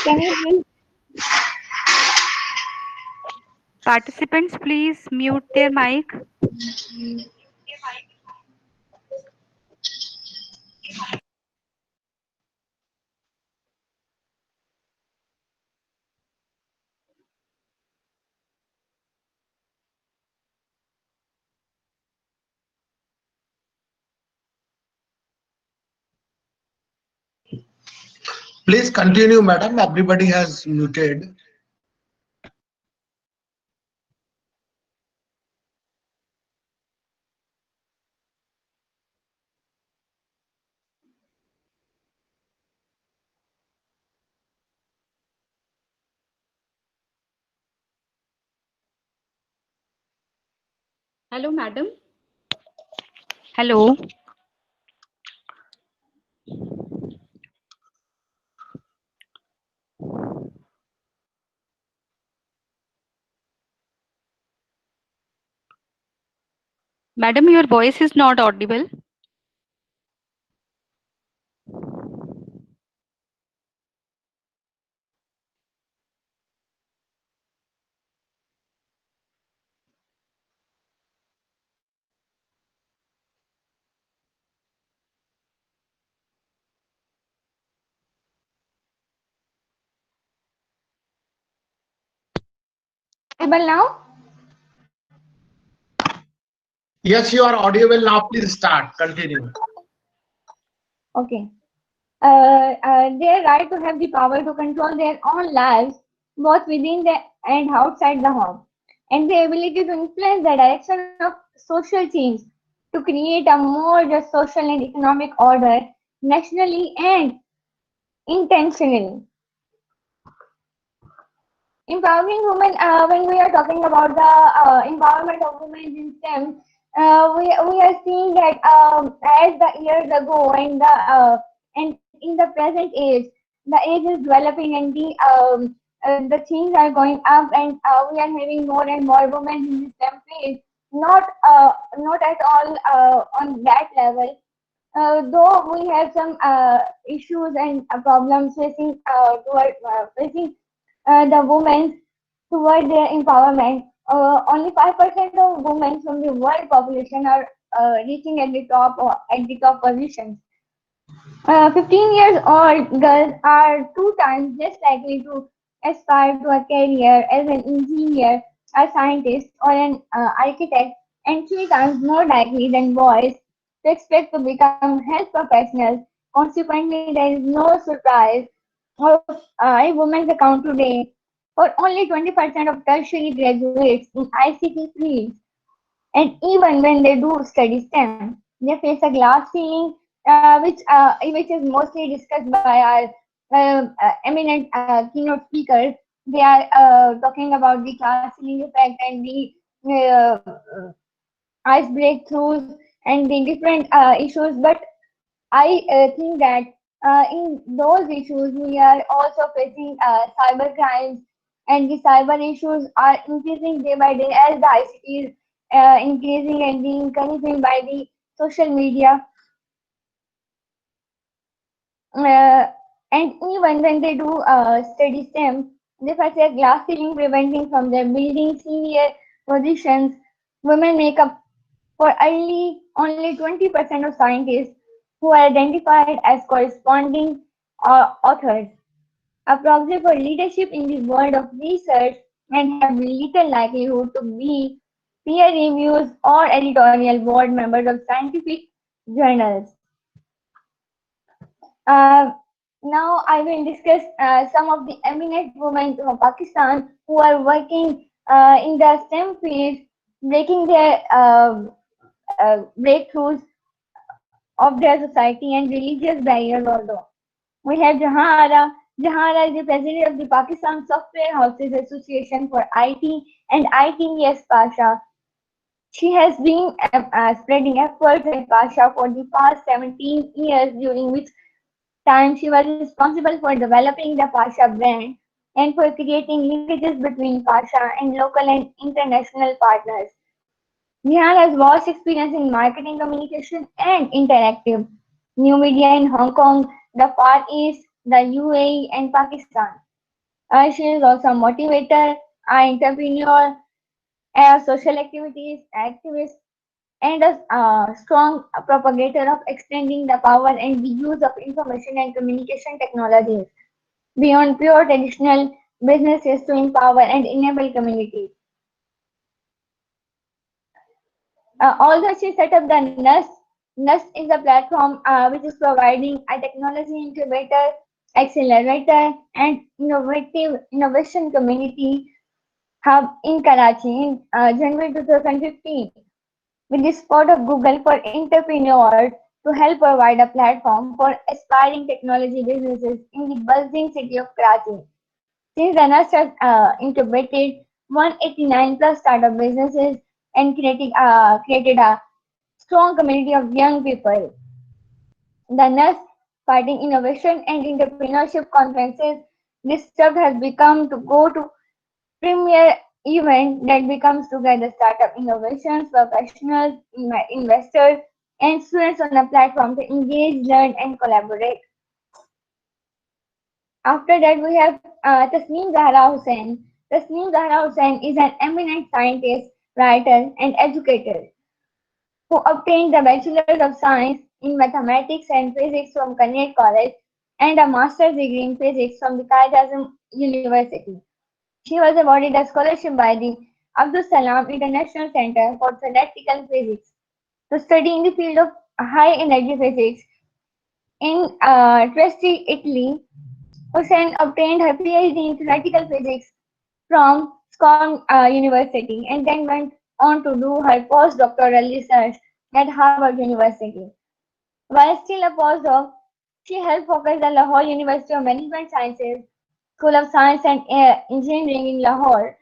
Can you please? Participants, please mute their mic. Please continue, madam. Everybody has muted. Hello, madam. Hello. Madam, your voice is not audible. Audible now? Yes, you are audible now. Please start. Continue. Okay. Their right to have the power to control their own lives, both within the and outside the home, and the ability to influence the direction of social change to create a more just social and economic order nationally and intentionally. Empowering women, when we are talking about the empowerment of women in STEM, we are seeing that as the years ago and in the present age, the age is developing and the things are going up, and we are having more and more women in the STEM field. Not at all on that level. Though we have some issues and problems facing the women toward their empowerment. Only 5% of women from the world population are reaching at the top positions. 15 years old girls are 2 times less likely to aspire to a career as an engineer, a scientist, or an architect, and 3 times more likely than boys to expect to become health professionals. Consequently, there is no surprise of a woman's account today for only 20% of tertiary graduates in ICT fields, and even when they do study STEM, they face a glass ceiling, which is mostly discussed by our eminent keynote speakers. They are talking about the glass ceiling effect and the ice breakthroughs and the different issues. But I think that in those issues, we are also facing cyber crimes, and the cyber issues are increasing day by day as the ICT is increasing and being encouraged by the social media. And even when they do study STEM, they face a glass ceiling preventing from their building senior positions. Women make up for only 20% of scientists who are identified as corresponding authors. A proxy for leadership in the world of research and have little likelihood to be peer reviews or editorial board members of scientific journals. Uh, Now I will discuss some of the eminent women of Pakistan who are working in the STEM field, breaking their breakthroughs of their society and religious barriers also. We have Jahara. Jahara is the president of the Pakistan Software Houses Association for IT and ITES Pasha. She has been spreading efforts at Pasha for the past 17 years, during which time she was responsible for developing the Pasha brand and for creating linkages between Pasha and local and international partners. Nihal has vast experience in marketing, communication, and interactive new media in Hong Kong, the Far East, the UAE, and Pakistan. She is also a motivator, an entrepreneur, a social activist, and a strong propagator of extending the power and the use of information and communication technologies beyond pure traditional businesses to empower and enable communities. Although she set up the NUST, NUST is a platform which is providing a technology incubator, accelerator, and innovation community hub in Karachi in January 2015, with the support of Google for entrepreneurs to help provide a platform for aspiring technology businesses in the buzzing city of Karachi. Since the NUST has incubated 189 plus startup businesses and created a strong community of young people. The nurse fighting innovation and entrepreneurship conferences. This club has become to go to premier event that becomes together startup innovations, professionals, investors, and students on a platform to engage, learn, and collaborate. After that, we have Tasneem Zahra Hussain. Tasneem Zahra Hussain is an eminent scientist, writer, and educator who obtained the Bachelor of Science in Mathematics and Physics from Kannada College and a Master's degree in Physics from the Qaid University. She was awarded a scholarship by the Abdus Salam International Center for Theoretical Physics to study in the field of high energy physics in Trieste, Italy. Hussain obtained her PhD in theoretical physics from SCORM University and then went on to do her postdoctoral research at Harvard University. While still a postdoc, she helped focus the Lahore University of Management Sciences, School of Science and Engineering in Lahore,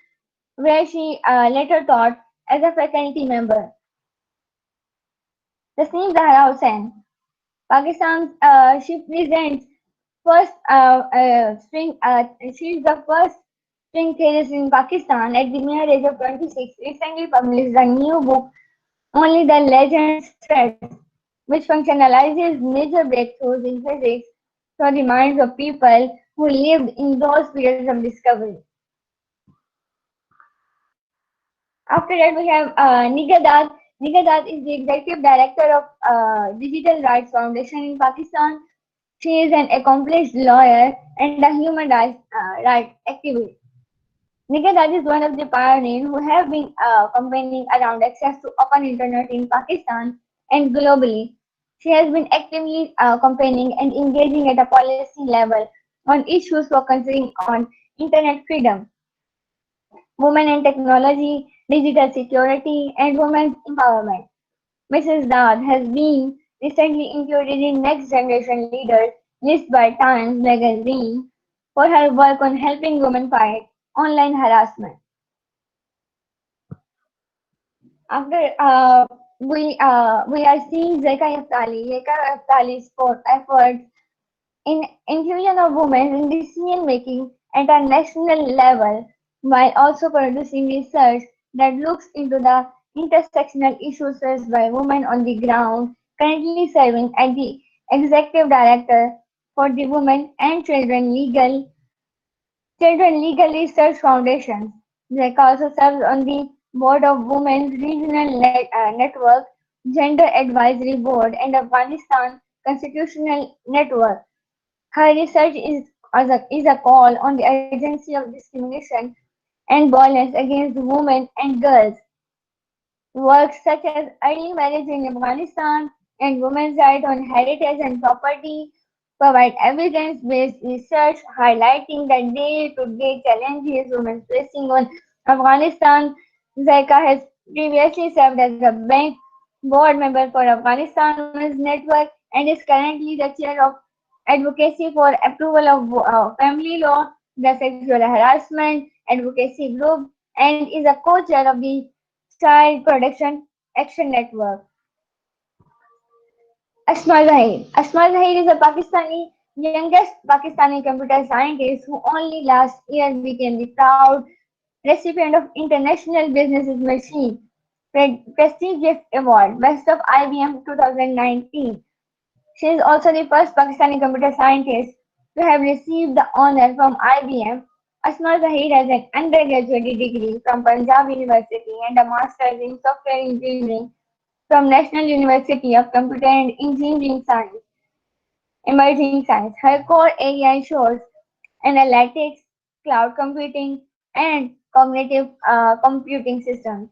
where she later taught as a faculty member. Tasneem Zahra Hussain, Pakistan, she presents first string. She is the first string theorist in Pakistan at the mere age of 26. Recently published a new book, Only the Legends Threads, which functionalizes major breakthroughs in physics for the minds of people who lived in those periods of discovery. After that, we have Nigar Datt. Nigar Datt is the executive director of Digital Rights Foundation in Pakistan. She is an accomplished lawyer and a human rights activist. Nigar Datt is one of the pioneers who have been campaigning around access to open internet in Pakistan and globally. She has been actively campaigning and engaging at a policy level on issues focusing on internet freedom, women and technology, digital security, and women's empowerment. Mrs. Datt has been recently included in Next Generation Leaders list by Times Magazine for her work on helping women fight online harassment. After we are seeing Zeka Yaftali's efforts in inclusion of women in decision making at a national level, while also producing research that looks into the intersectional issues faced by women on the ground, currently serving as the executive director for the Women and Children Legal Research Foundation. Zeka also serves on the board of Women's Regional Network, Gender Advisory Board, and Afghanistan Constitutional Network. Her research is a call on the urgency of discrimination and violence against women and girls. Works such as early marriage in Afghanistan and women's rights on heritage and property provide evidence-based research highlighting the day-to-day challenges women facing on Afghanistan. Zeka has previously served as a bank board member for Afghanistan Women's Network and is currently the chair of advocacy for approval of family law, the sexual harassment advocacy group, and is a co-chair of the Child Protection Action Network. Asma Zahir. Asma Zahir is a youngest Pakistani computer scientist who only last year became the proud recipient of International Business Machine Prestigious Award, Best of IBM 2019. She is also the first Pakistani computer scientist to have received the honor from IBM. Asma Zahir has an undergraduate degree from Punjab University and a master's in software engineering from National University of Computer and Engineering Science, Emerging Science. Her core area shows analytics, cloud computing, and cognitive computing systems.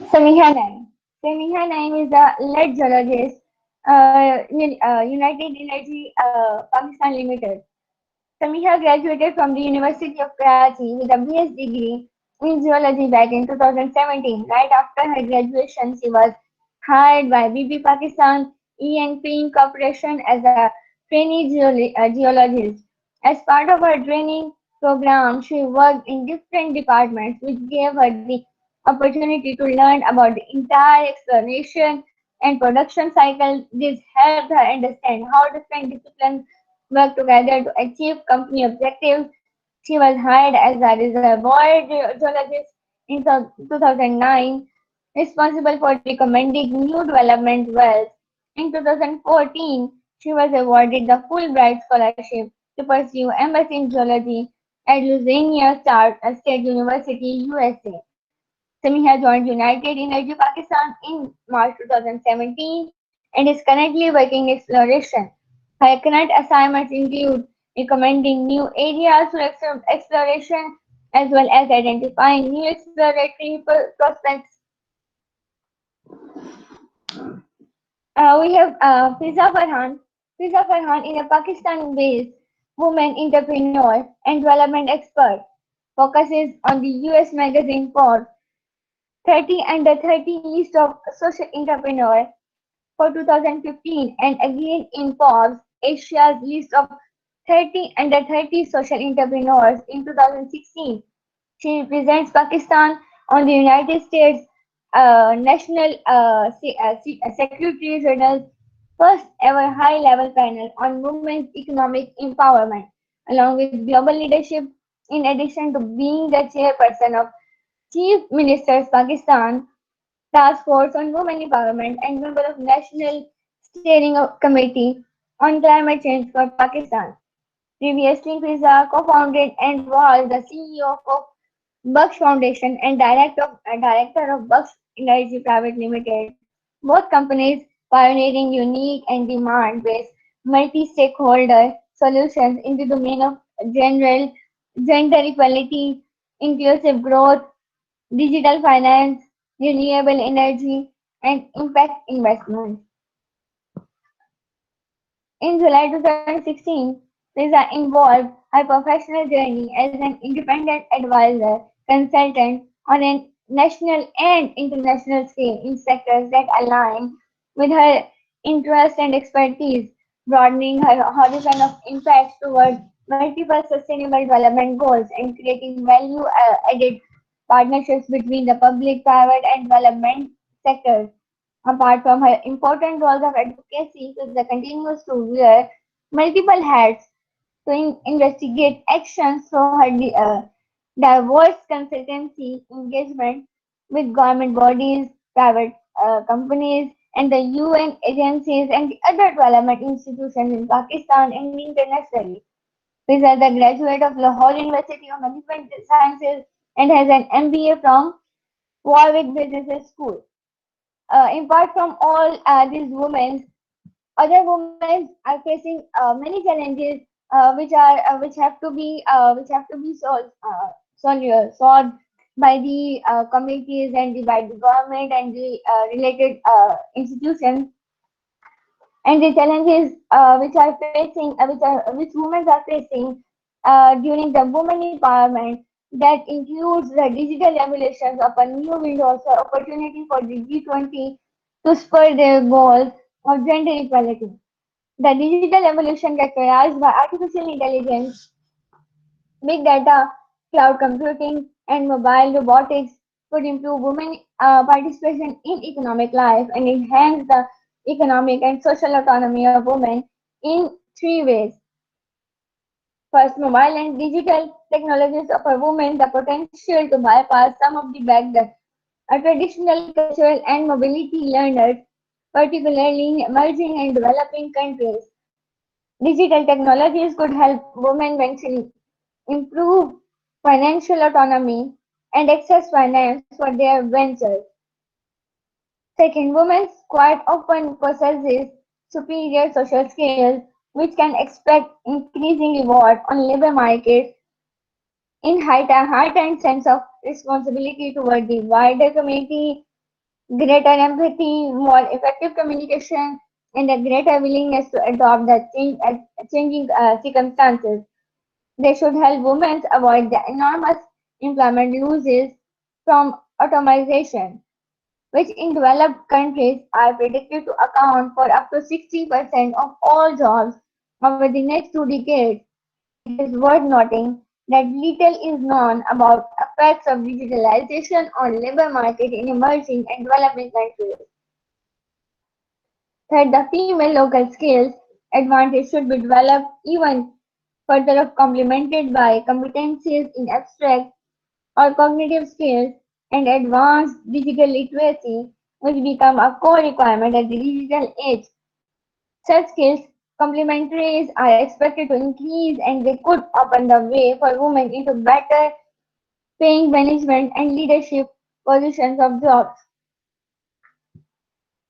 Samiha Naim. Samiha Naim is a lead geologist, United Energy Pakistan Limited. Samiha graduated from the University of Karachi with a BS degree in geology back in 2017. Right after her graduation, she was hired by BP Pakistan E&P Corporation as a trainee geologist. As part of her training program, she worked in different departments, which gave her the opportunity to learn about the entire exploration and production cycle. This helped her understand how different disciplines work together to achieve company objectives. She was hired as a reservoir geologist in 2009, responsible for recommending new development wells. In 2014, she was awarded the Fulbright Scholarship to pursue MS in Geology at Louisiana State University, USA. Samiha joined United Energy Pakistan in March 2017 and is currently working in exploration. Her current assignments include recommending new areas for exploration as well as identifying new exploratory prospects. We have Fiza Farhan. Fiza Farhan is a Pakistan-based woman entrepreneur and development expert. Focuses on the US magazine Forbes 30 Under 30 list of social entrepreneurs for 2015 and again in Forbes Asia's list of 30 Under 30 social entrepreneurs in 2016. She represents Pakistan on the United States National Secretary General's first ever high-level panel on women's economic empowerment, along with global leadership, in addition to being the chairperson of Chief Minister's Pakistan Task Force on Women Empowerment and member of National Steering Committee on Climate Change for Pakistan. Previously, Fiza co-founded and was the CEO of Bucks Foundation and director of Bucks Energy Private Limited. Both companies pioneering unique and demand-based multi-stakeholder solutions in the domain of gender equality, inclusive growth, digital finance, renewable energy, and impact investments. In July 2016, Fiza involved her professional journey as an independent advisor consultant on a national and international scale in sectors that align with her interests and expertise, broadening her horizon of impact towards multiple sustainable development goals and creating value-added partnerships between the public, private, and development sectors. Apart from her important roles of advocacy, Fiza continues to wear multiple hats to investigate actions through her diverse consultancy engagement with government bodies, private companies, and the UN agencies and the other development institutions in Pakistan and internationally. Fiza is a graduate of Lahore University of Management Sciences and has an MBA from Warwick Business School. Apart from all these women, other women are facing many challenges which have to be solved by the committees and by the government and the related institutions, and the challenges which women are facing during the women empowerment, that includes the digital evaluations of a new window or opportunity for the G20 to spur their goals of gender equality. The digital evolution characterized by artificial intelligence, big data, cloud computing, and mobile robotics could improve women participation in economic life and enhance the economic and social autonomy of women in three ways. First, mobile and digital technologies offer women the potential to bypass some of the barriers traditional cultural and mobility learners, particularly in emerging and developing countries. Digital technologies could help women eventually improve financial autonomy and access finance for their ventures. Second, women quite often possesses superior social skills which can expect increasing reward on labor markets in heightened sense of responsibility toward the wider community, greater empathy, more effective communication, and a greater willingness to adopt the changing circumstances. They should help women avoid the enormous employment losses from automation, which in developed countries are predicted to account for up to 60% of all jobs over the next 2 decades. It is worth noting that little is known about effects of digitalization on labor market in emerging and developing countries. Third, the female local skills advantage should be developed even further complemented by competencies in abstract or cognitive skills and advanced digital literacy, which become a core requirement at the digital age. Such skills complementaries are expected to increase and they could open the way for women into better paying management and leadership positions of jobs.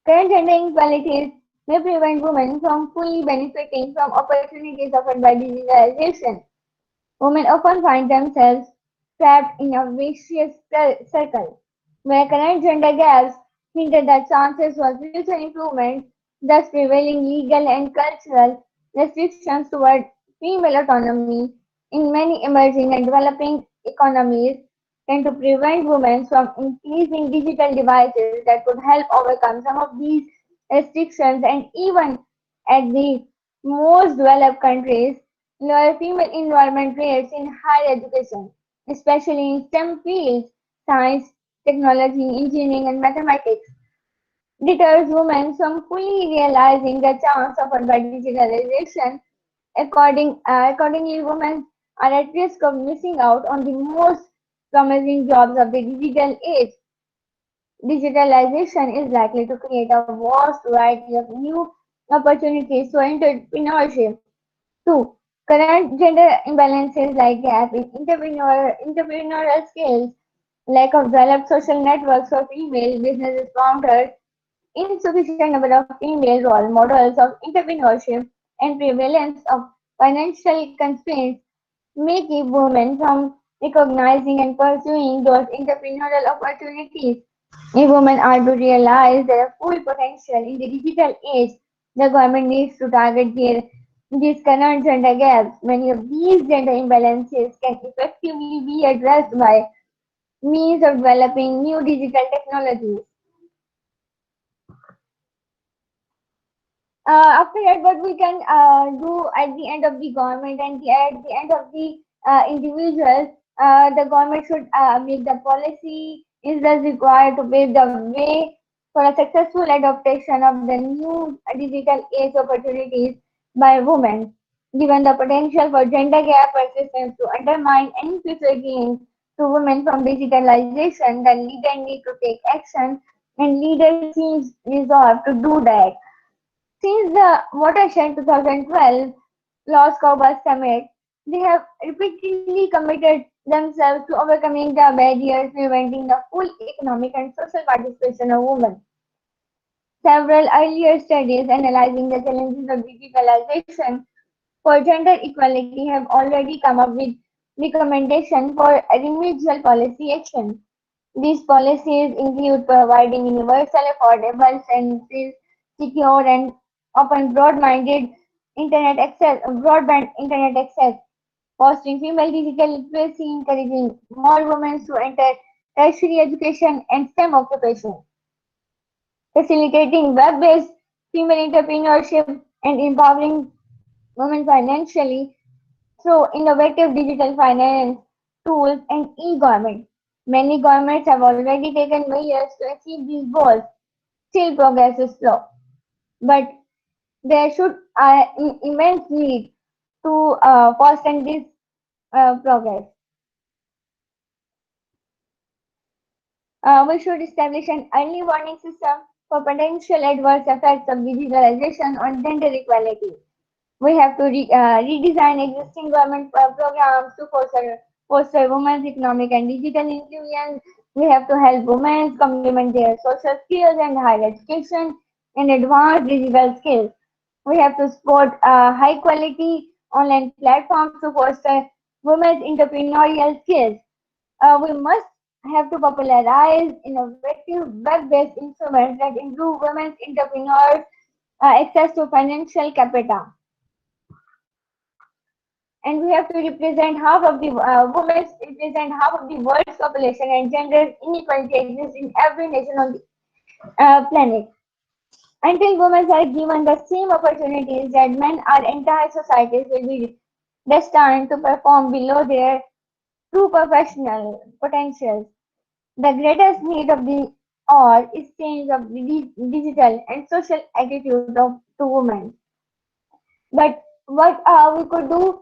Current gender inequalities may prevent women from fully benefiting from opportunities offered by digitalization. Women often find themselves trapped in a vicious circle, where current gender gaps hinder the chances for future improvement, thus prevailing legal and cultural restrictions toward female autonomy in many emerging and developing economies tend to prevent women from increasing digital devices that could help overcome some of these restrictions and even at the most developed countries, lower female enrollment rates in higher education, especially in STEM fields, science, technology, engineering, and mathematics, deters women from fully realizing the chance offered by digitalization. Accordingly, women are at risk of missing out on the most promising jobs of the digital age. Digitalization is likely to create a vast variety of new opportunities for entrepreneurship. Two, current gender imbalances like gap in entrepreneurial skills, lack of developed social networks for female business founders, insufficient number of female role models of entrepreneurship, and prevalence of financial constraints may keep women from recognizing and pursuing those entrepreneurial opportunities. If women are to realize their full potential in the digital age, the government needs to target these current gender gaps. Many of these gender imbalances can effectively be addressed by means of developing new digital technologies. After that, what we can do at the end of the government and at the end of the individuals, the government should make the policy is thus required to pave the way for a successful adaptation of the new digital age opportunities by women. Given the potential for gender gap persistence to undermine any future gains to women from digitalization, the leader need to take action and leader seems resolved to do that. Since the Watershed 2012 Glasgow Bus Summit, they have repeatedly committed themselves to overcoming the barriers preventing the full economic and social participation of women. Several earlier studies analyzing the challenges of digitalization for gender equality have already come up with recommendations for remedial policy action. These policies include providing universal, affordable, sensitive, secure, and open broadband internet access, fostering female digital literacy, encouraging more women to enter tertiary education and STEM occupation, facilitating web-based female entrepreneurship, and empowering women financially through innovative digital finance tools and e-government. Many governments have already taken measures to achieve these goals. Still, progress is slow, but there should immense need to foster this progress. We should establish an early warning system for potential adverse effects of digitalization on gender equality. We have to redesign existing government programs to foster women's economic and digital inclusion. We have to help women complement their social skills and higher education and advanced digital skills. We have to support high quality online platforms to foster women's entrepreneurial skills. We must have to popularize innovative web-based instruments that improve women's entrepreneurs' access to financial capital. And we have to represent half of the women represent half of the world's population, and gender inequality exists in every nation on the planet. Until women are given the same opportunities that men, our entire societies will be destined to perform below their true professional potentials. The greatest need of the hour is change of the digital and social attitude to women. But what we could do,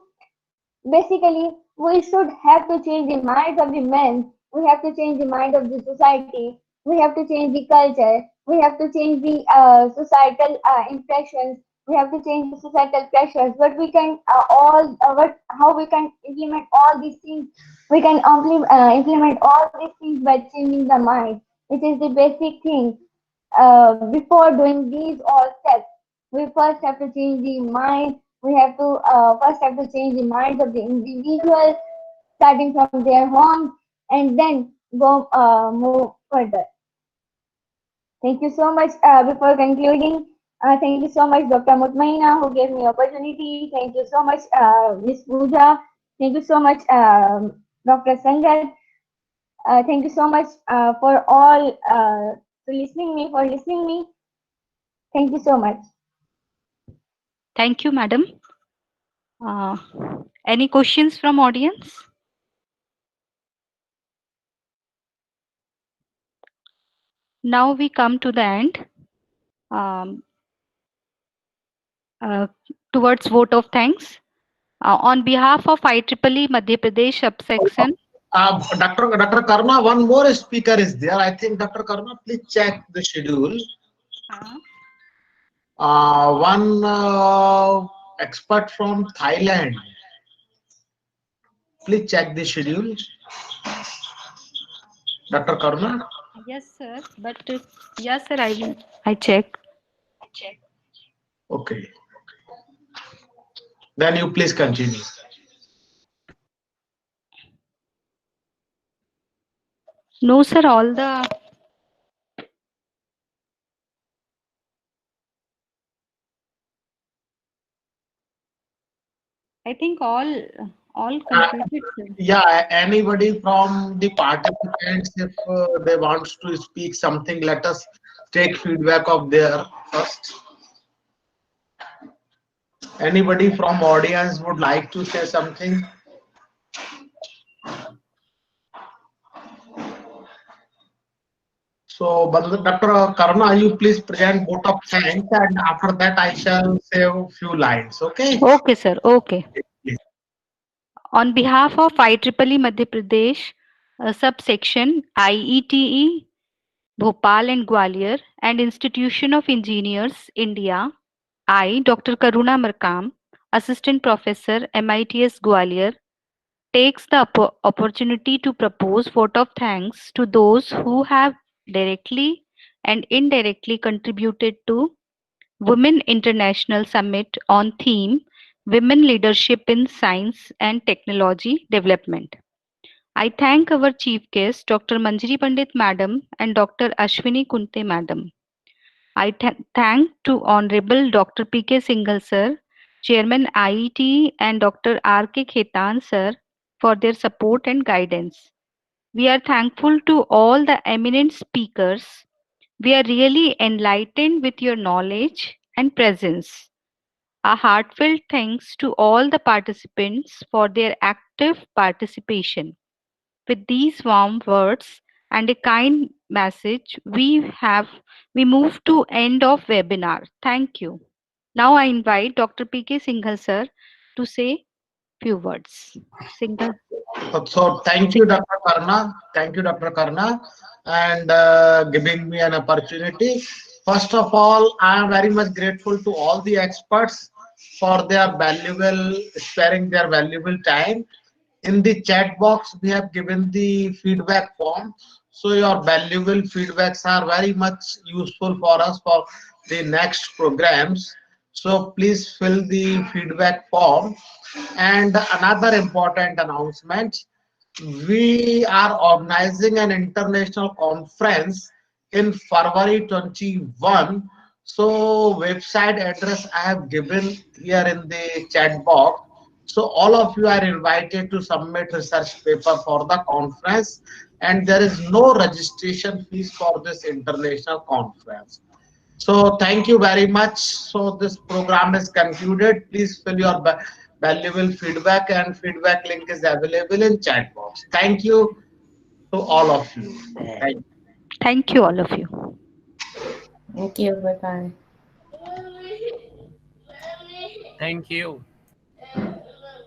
basically, we should have to change the minds of the men. We have to change the mind of the society. We have to change the culture. We have to change the societal impressions. We have to change the societal pressures. But we can how we can implement all these things. We can implement all these things by changing the mind, which is the basic thing. Before doing these all steps, we first have to change the mind. We have to first have to change the minds of the individuals, starting from their homes, and then go move further. Thank you so much. Before concluding, thank you so much, Dr. Mutmaina, who gave me opportunity. Thank you so much, Ms. Pooja. Thank you so much, Dr. Sangat. Thank you so much for all listening me. Thank you so much. Thank you, madam. Any questions from audience? Now we come to the end. Towards vote of thanks. On behalf of IEEE Madhya Pradesh subsection. Dr. Karna, one more speaker is there. I think Dr. Karna, please check the schedule. One expert from Thailand. Please check the schedule. Dr. Karna? Yes, sir. But yes, sir, I check. Okay. Then you please continue. No, sir, all the I think all completed, sir. Yeah, anybody from the participants, if they want to speak something, let us take feedback of their first. Anybody from audience would like to say something? So, Dr. Karna, you please present vote of thanks, and after that I shall say a few lines. Okay? Okay, sir. Okay. On behalf of IEEE Madhya Pradesh, subsection IETE, Bhopal and Gwalior, and Institution of Engineers, India, I, Dr. Karuna Markam, Assistant Professor, MITS Gwalior, takes the opportunity to propose vote of thanks to those who have directly and indirectly contributed to Women International Summit on theme Women Leadership in Science and Technology Development. I thank our chief guests, Dr. Manjari Pandit Madam and Dr. Ashwini Kunte Madam. I thank to Honorable Dr. P.K. Singhal Sir, Chairman IET, and Dr. R.K. Khetan Sir for their support and guidance. We are thankful to all the eminent speakers. We are really enlightened with your knowledge and presence. A heartfelt thanks to all the participants for their active participation. With these warm words and a kind message, we move to end of webinar. Thank you. Now I invite Dr. P.K. Singhal sir to say few words. Singhal. So thank you, Dr. Karna. Thank you, Dr. Karna, and giving me an opportunity. First of all, I am very much grateful to all the experts for their sparing their valuable time. In the chat box, we have given the feedback form. So your valuable feedbacks are very much useful for us for the next programs. So please fill the feedback form. And another important announcement, we are organizing an international conference in February 21. So website address I have given here in the chat box. So all of you are invited to submit research paper for the conference, and there is no registration fees for this international conference. So thank you very much. So this program is concluded. Please fill your valuable feedback, and feedback link is available in chat box. Thank you to all of you. Thank you. Thank you, all of you. Thank you. Bye bye. Thank you.